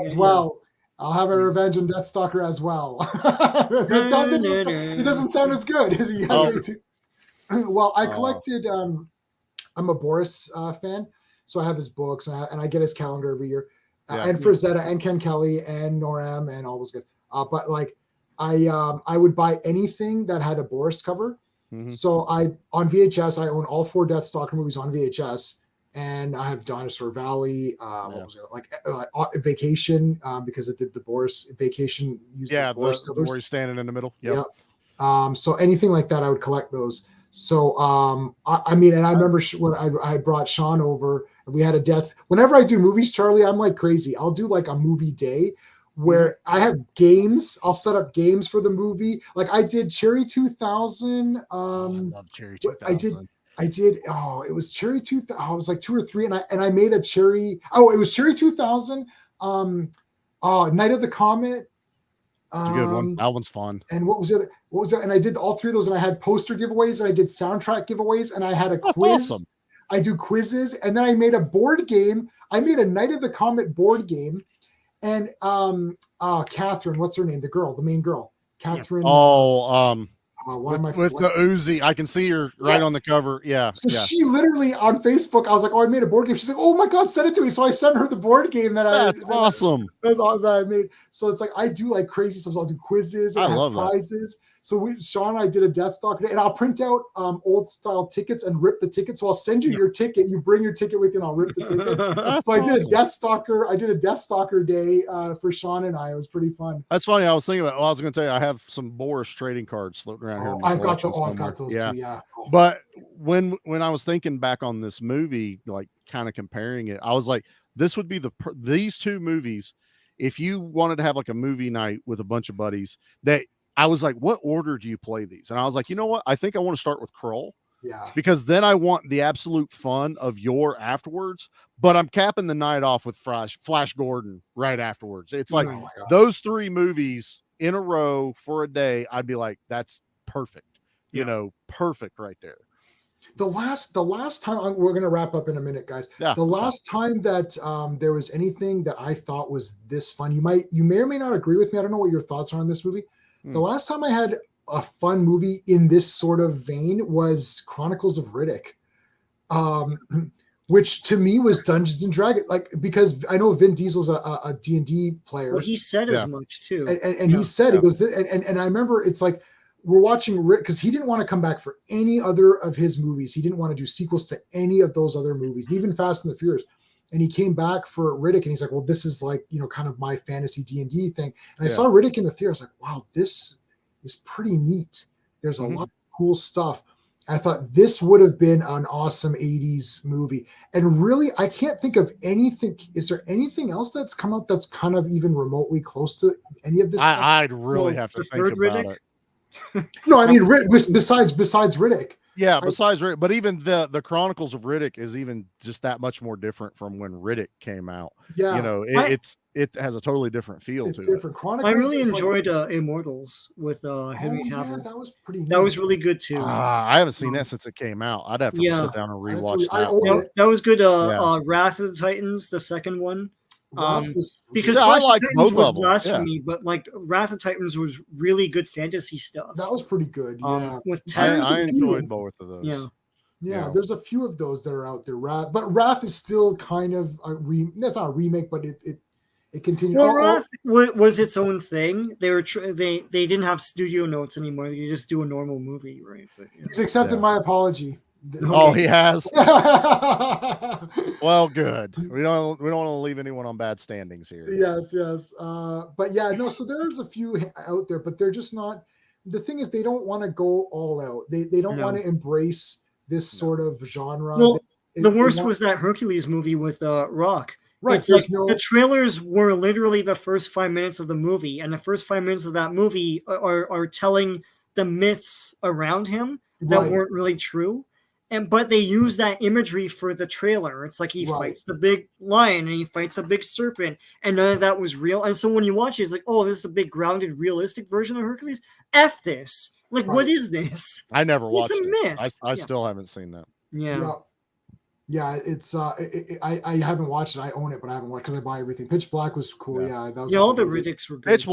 As well. I'll have a revenge on Deathstalker as well. It doesn't sound as good. Well, I collected I'm a Boris fan, so I have his books and I get his calendar every year, and Frazetta and Ken Kelly and Noram and all those guys. But like I would buy anything that had a Boris cover. Mm-hmm. So on VHS I own all 4 Deathstalker movies on VHS. And I have Dinosaur Valley, what was it like Vacation, because it did the Boris Vacation. The where he's standing in the middle. Yep. So anything like that, I would collect those. So I mean, and I remember when I brought Sean over, and we had a death. Whenever I do movies, Charlie, I'm like crazy. I'll do like a movie day where I have games. I'll set up games for the movie. Like I did Cherry 2000. I love Cherry 2000. I did. Oh, it was Cherry 2000. I was like 2 or 3, and I made a Cherry. Oh, it was Cherry 2000. Night of the Comet. It's a good one. That one's fun. And what was it? And I did all 3 of those, and I had poster giveaways, and I did soundtrack giveaways, and I had a quiz. Awesome. I do quizzes, and then I made a board game. I made a Night of the Comet board game, and Catherine, what's her name? The main girl, Catherine. With the Uzi, I can see her right on the cover. Yeah. So she literally on Facebook, I was like, "Oh, I made a board game." She's like, "Oh my god, send it to me!" So I sent her the board game That's awesome. That's all that I made. So it's like I do like crazy stuff. So I'll do quizzes. And I love prizes. So Sean and I did a Deathstalker, and I'll print out old style tickets and rip the ticket. So I'll send you your ticket. You bring your ticket with you, and I'll rip the ticket. So I did a Deathstalker. I did a Deathstalker day for Sean and I. It was pretty fun. That's funny. I was thinking about. Well, I was going to tell you, I have some Boris trading cards floating around here. I've got those too. Yeah. But when I was thinking back on this movie, like kind of comparing it, I was like, this would be these 2 movies. If you wanted to have like a movie night with a bunch of buddies, I was like, what order do you play these? And I was like, you know what? I think I want to start with Krull. Yeah. Because then I want the absolute fun of your afterwards, but I'm capping the night off with Flash Gordon right afterwards. It's like those 3 movies in a row for a day. I'd be like, that's perfect. You know, perfect right there. The last time we're going to wrap up in a minute, guys. Yeah, the last time that there was anything that I thought was this fun, you may or may not agree with me. I don't know what your thoughts are on this movie. The last time I had a fun movie in this sort of vein was Chronicles of Riddick, which to me was Dungeons and Dragons. Like, because I know Vin Diesel's a D&D player. Well, he said as much too. And he said, he goes, and I remember it's like, we're watching Rick because he didn't want to come back for any other of his movies. He didn't want to do sequels to any of those other movies, even Fast and the Furious. And he came back for Riddick, and he's like, well, this is like, kind of my fantasy D&D thing. And I saw Riddick in the theater. I was like, wow, this is pretty neat. There's a lot of cool stuff. I thought this would have been an awesome 80s movie. And really, I can't think of anything. Is there anything else that's come out that's kind of even remotely close to any of this stuff? I'd really have to think about Riddick? it. No, I mean, besides Riddick. Yeah, besides Riddick, but even the Chronicles of Riddick is even just that much more different from when Riddick came out. Yeah, it has a totally different feel to different. it. Chronicles I really enjoyed Immortals with Henry Cavill. That was pretty. That was really good too. I haven't seen that since it came out. I'd have to sit down and rewatch that. That was good. Wrath of the Titans, the second one. Because I like Titans was both blasphemy, but like Wrath of Titans was really good fantasy stuff. That was pretty good. Yeah, I enjoyed both of those. Yeah. There's a few of those that are out there. Wrath is still kind of that's not a remake, but it continued. Well, Wrath was its own thing. They were they didn't have studio notes anymore. They just do a normal movie, right? But, He's accepted my apology. Oh, he has. Well, good. We don't want to leave anyone on bad standings here. Yes. But yeah, no. So there's a few out there, but they're just not. The thing is, they don't want to go all out. They don't want to embrace this sort of genre. Well, the worst was that Hercules movie with Rock. Right. It's like the trailers were literally the first 5 minutes of the movie, and the first 5 minutes of that movie are telling the myths around him that weren't really true. But they use that imagery for the trailer. It's like he fights the big lion and he fights a big serpent, and none of that was real. And so when you watch it, it's like, oh, this is a big grounded, realistic version of Hercules. F this. Like, what is this? I never watched it. It's a myth. I still haven't seen that. Yeah, it's I haven't watched it. I own it, but I haven't watched because I buy everything. Pitch Black was cool. Yeah, that was all the Riddicks were good. Pitch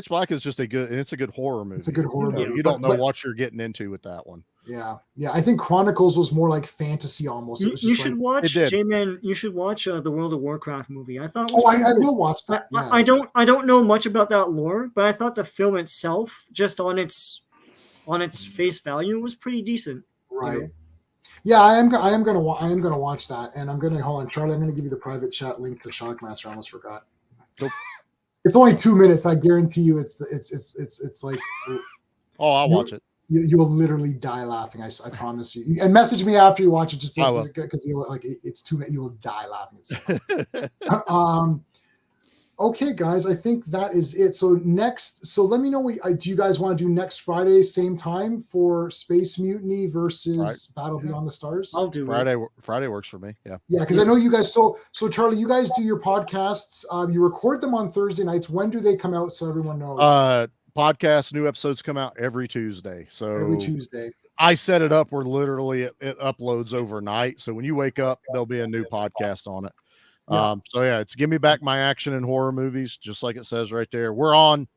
Black is just it's a good horror movie. It's a good horror movie. You don't know what you're getting into with that one. Yeah. I think Chronicles was more like fantasy almost. You should watch J-Man. You should watch the World of Warcraft movie. I thought. I will watch that. Yes. I don't know much about that lore, but I thought the film itself, just on its face value, was pretty decent. Right. You know? Yeah, I am gonna watch that, and I'm gonna hold on, Charlie. I'm gonna give you the private chat link to Shockmaster. I almost forgot. Nope. It's only 2 minutes. I guarantee you, it's like. Oh, I'll watch it. You will literally die laughing. I promise you. And message me after you watch it, just because it's 2 minutes. You will die laughing. Okay, guys, I think that is it. So let me know. Do you guys want to do next Friday, same time for Space Mutiny versus Battle Beyond the Stars? I'll do Friday. Friday works for me. Yeah. Yeah, because I know you guys. So Charlie, you guys do your podcasts. You record them on Thursday nights. When do they come out? So everyone knows. Podcast new episodes come out every Tuesday. So every Tuesday. I set it up where literally it uploads overnight. So when you wake up, there'll be a new podcast on it. Yeah. So yeah, it's Give Me Back My Action and Horror Movies, just like it says right there. We're on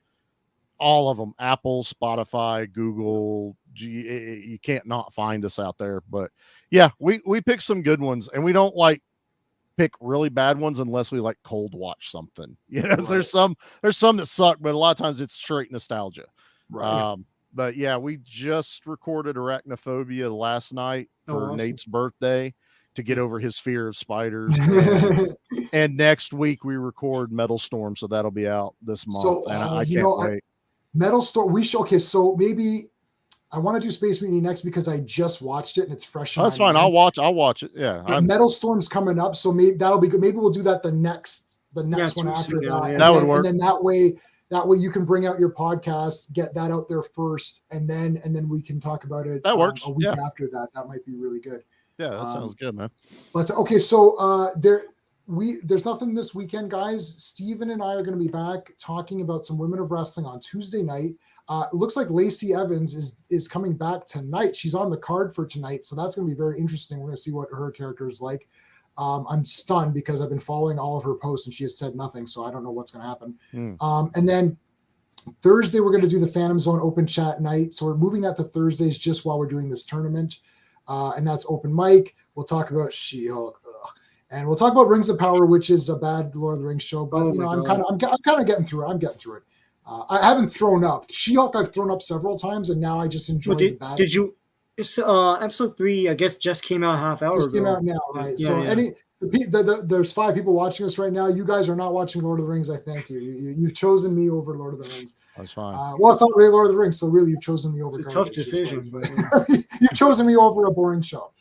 all of them: Apple, Spotify, Google. You can't not find us out there. But yeah, we pick some good ones, and we don't like pick really bad ones unless we like cold watch something. You know, there's some that suck, but a lot of times it's straight nostalgia. Right. But yeah, we just recorded Arachnophobia last night for Nate's birthday, to get over his fear of spiders. And next week we record Metal Storm, so that'll be out this month. So, and I can't wait. Metal Storm, so maybe I want to do Space Mutiny next because I just watched it and it's fresh. That's fine. I'll watch it. Yeah. Metal Storm's coming up, so maybe that'll be good. Maybe we'll do that the next one after that. Yeah. That would work. And then that way you can bring out your podcast, get that out there first, and then we can talk about it. That works. A week after that. That might be really good. Yeah, that sounds good, man. But okay, so there's nothing this weekend, guys. Steven and I are going to be back talking about some Women of Wrestling on Tuesday night. It looks like Lacey Evans is coming back tonight. She's on the card for tonight, so that's going to be very interesting. We're going to see what her character is like. I'm stunned because I've been following all of her posts and she has said nothing, so I don't know what's going to happen. And then Thursday we're going to do the Phantom Zone open chat night, so we're moving that to Thursdays just while we're doing this tournament. And that's open mic. We'll talk about She-Hulk, and we'll talk about Rings of Power, which is a bad Lord of the Rings show. But I'm kind of getting through it. I'm getting through it. I haven't thrown up She-Hulk. I've thrown up several times, and now I just enjoy the bad. Did you? Episode 3, I guess, just came out a half hour ago. Came out now, right? There's 5 people watching us right now. You guys are not watching Lord of the Rings. I thank you. You've chosen me over Lord of the Rings. That's fine. Well, it's not really Lord of the Rings, so really you've chosen me over. It's a tough decision, but you've chosen me over a boring show.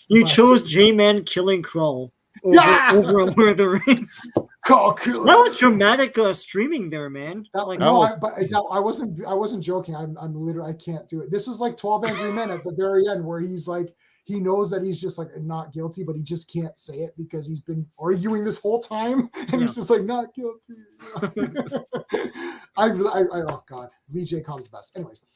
You chose J-Man killing Krull over Lord of the Rings. That was dramatic streaming there, man. I wasn't joking. I'm literally, I can't do it. This was like 12 Angry Men at the very end, where he's like, he knows that he's just like not guilty, but he just can't say it because he's been arguing this whole time, and he's just like not guilty. Oh God, Lee J. Cobb's best. Anyways,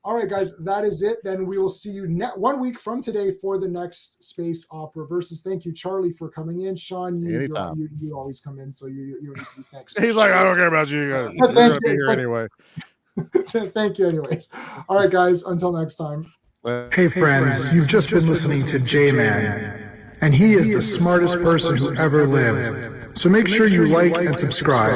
all right, guys, that is it. Then we will see you 1 week from today for the next Space Opera versus. Thank you, Charlie, for coming in. Sean, you always come in, so you need to be thanked. He's like, I don't care about you. You're gonna be here anyway. Thank you, anyways. All right, guys. Until next time. Hey friends, you've just been listening to J-Man, and he is the smartest person who ever lived. So make sure you like and subscribe.